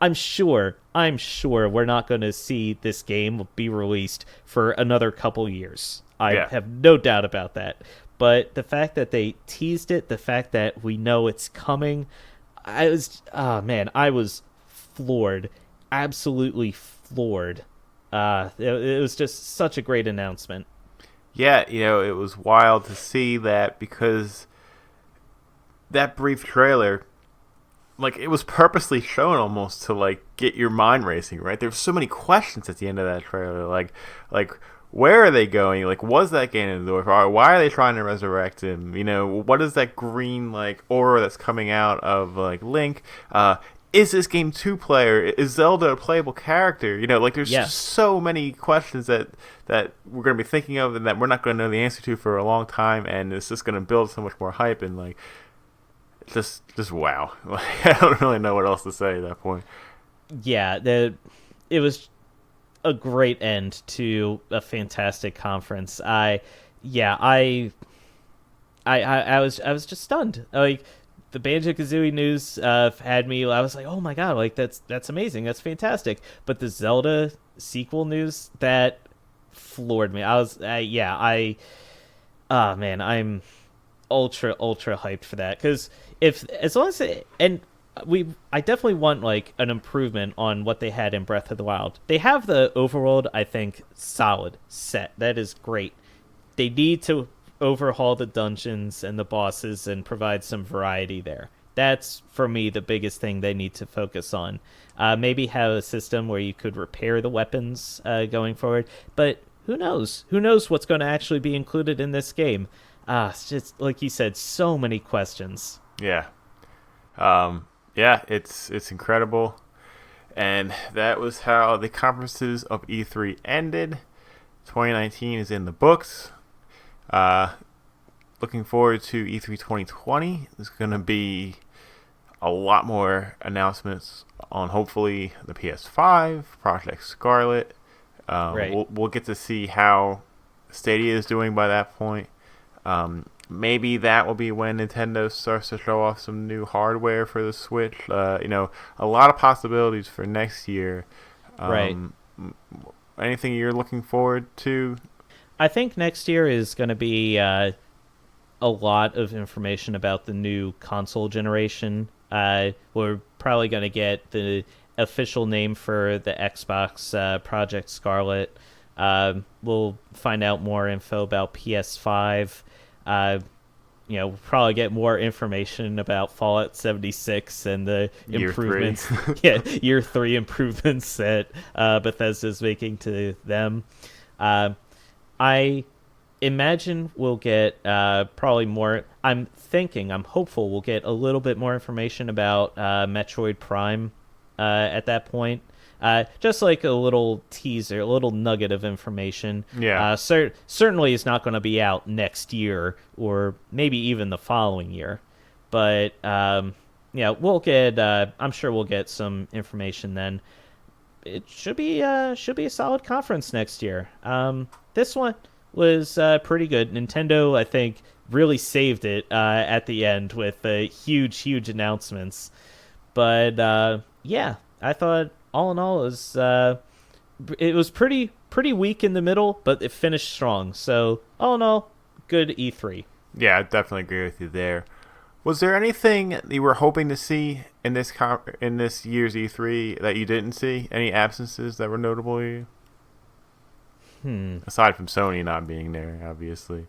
I'm sure we're not going to see this game be released for another couple years. I have no doubt about that. But the fact that they teased it, the fact that we know it's coming, I was floored. Absolutely floored. It was just such a great announcement. Yeah, it was wild to see that, because that brief trailer, like, it was purposely shown almost to, like, get your mind racing, right? There's so many questions at the end of that trailer, like where are they going? Like, was that Ganondorf? Or why are they trying to resurrect him? What is that green, like, aura that's coming out of, like, Link? Is this game 2-player? Is Zelda a playable character? Like, there's just so many questions that we're going to be thinking of and that we're not going to know the answer to for a long time, and it's just going to build so much more hype, and, like, just wow. Like, I don't really know what else to say at that point. Yeah, it was a great end to a fantastic conference. I was just stunned. Like, the Banjo-Kazooie news had me. I was like, oh my god, like that's amazing, that's fantastic. But the Zelda sequel news, that floored me. I'm ultra hyped for that, because I definitely want like an improvement on what they had in Breath of the Wild. They have the overworld, I think, solid set. That is great. They need to overhaul the dungeons and the bosses and provide some variety there. That's, for me, the biggest thing they need to focus on. Maybe have a system where you could repair the weapons going forward. But who knows? Who knows what's going to actually be included in this game? It's just, like you said, so many questions. Yeah. It's incredible. And that was how the conferences of E3 ended. 2019 is in the books. Looking forward to E3 2020. There's going to be a lot more announcements on, hopefully, the PS5, Project Scarlet. Right. We'll get to see how Stadia is doing by that point. Maybe that will be when Nintendo starts to show off some new hardware for the Switch. A lot of possibilities for next year. Right. Anything you're looking forward to? I think next year is going to be a lot of information about the new console generation. We're probably going to get the official name for the Xbox, Project Scarlet. We'll find out more info about PS5. We'll probably get more information about Fallout 76 and the improvements. Year 3 improvements that Bethesda's making to them. I imagine we'll get probably more. I'm hopeful we'll get a little bit more information about Metroid Prime at that point. Just like a little teaser, a little nugget of information. Yeah. Certainly it's not going to be out next year or maybe even the following year. But, we'll get, I'm sure we'll get some information then. It should be a solid conference next year. This one was pretty good. Nintendo, I think, really saved it at the end with huge announcements. But, I thought all in all, it was pretty pretty weak in the middle, but it finished strong. So, all in all, good E3. Yeah, I definitely agree with you there. Was there anything that you were hoping to see in this year's E3 that you didn't see? Any absences that were notable to you? Aside from Sony not being there, obviously.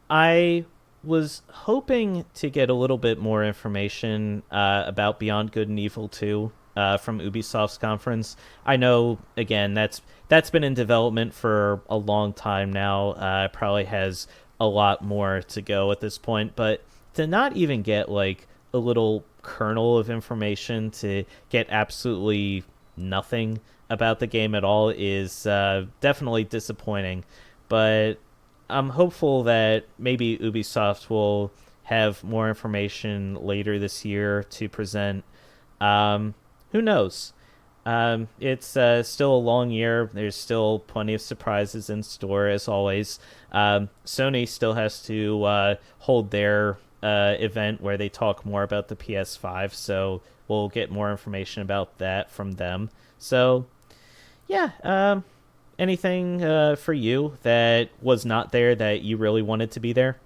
I was hoping to get a little bit more information about Beyond Good and Evil 2 from Ubisoft's conference. I know, again, that's been in development for a long time now. Probably has a lot more to go at this point, but to not even get like a little kernel of information, to get absolutely nothing about the game at all is definitely disappointing. But I'm hopeful that maybe Ubisoft will have more information later this year to present. Who knows? It's still a long year. There's still plenty of surprises in store, as always. Sony still has to hold their event where they talk more about the PS5, so we'll get more information about that from them. So, yeah, anything for you that was not there that you really wanted to be there?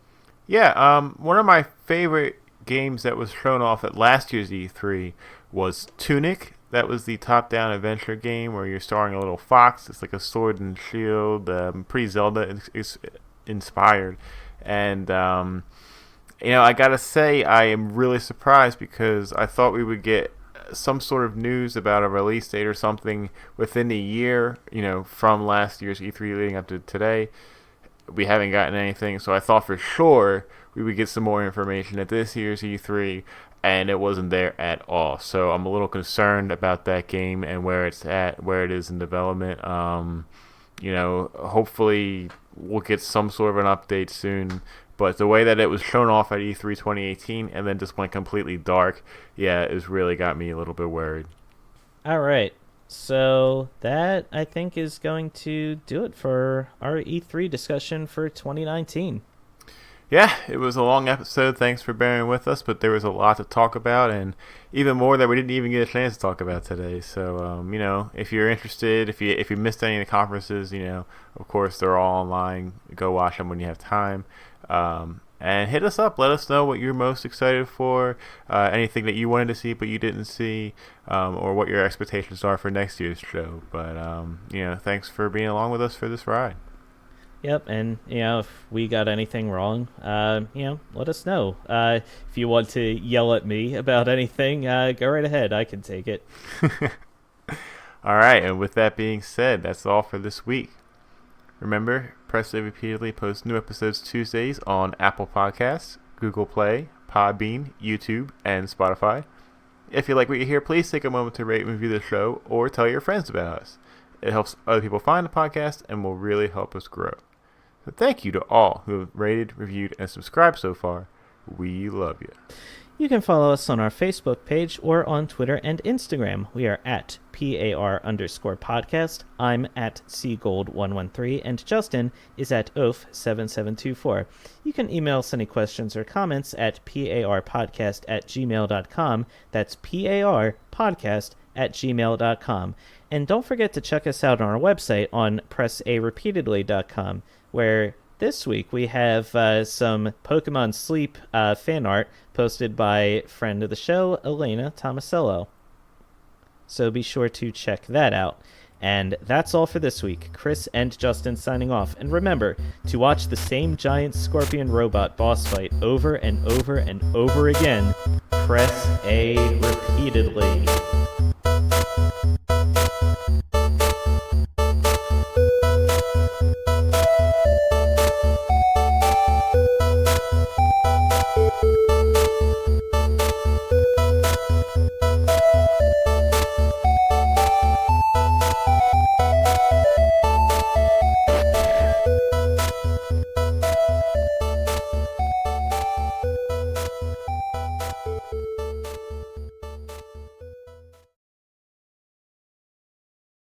Yeah, one of my favorite games that was shown off at last year's E3 was Tunic. That was the top-down adventure game where you're starring a little fox. It's like a sword and shield, pretty Zelda inspired. And, I gotta say, I am really surprised because I thought we would get some sort of news about a release date or something within a year, from last year's E3 leading up to today. We haven't gotten anything, so I thought for sure we would get some more information at this year's E3, and it wasn't there at all. So I'm a little concerned about that game and where it's at, where it is in development. Hopefully we'll get some sort of an update soon. But the way that it was shown off at E3 2018 and then just went completely dark, it's really got me a little bit worried. All right. So that, I think, is going to do it for our E3 discussion for 2019. Yeah, it was a long episode. Thanks for bearing with us, but there was a lot to talk about, and even more that we didn't even get a chance to talk about today. So, if you're interested, if you missed any of the conferences, of course they're all online. Go watch them when you have time, and hit us up. Let us know what you're most excited for, anything that you wanted to see but you didn't see, or what your expectations are for next year's show. But thanks for being along with us for this ride. Yep, and if we got anything wrong, let us know. If you want to yell at me about anything, go right ahead. I can take it. All right, and with that being said, that's all for this week. Remember, Press Play Repeatedly posts new episodes Tuesdays on Apple Podcasts, Google Play, Podbean, YouTube, and Spotify. If you like what you hear, please take a moment to rate and review the show or tell your friends about us. It helps other people find the podcast and will really help us grow. So thank you to all who have rated, reviewed, and subscribed so far. We love you. You can follow us on our Facebook page or on Twitter and Instagram. We are at PAR_podcast. I'm at Cgold113, and Justin is at Oaf7724. You can email us any questions or comments at parpodcast@gmail.com. That's parpodcast@gmail.com. And don't forget to check us out on our website on PressARepeatedly.com, where this week we have some Pokemon Sleep fan art posted by friend of the show, Elena Tomasello. So be sure to check that out. And that's all for this week. Chris and Justin signing off. And remember to watch the same giant scorpion robot boss fight over and over and over again. Press A repeatedly.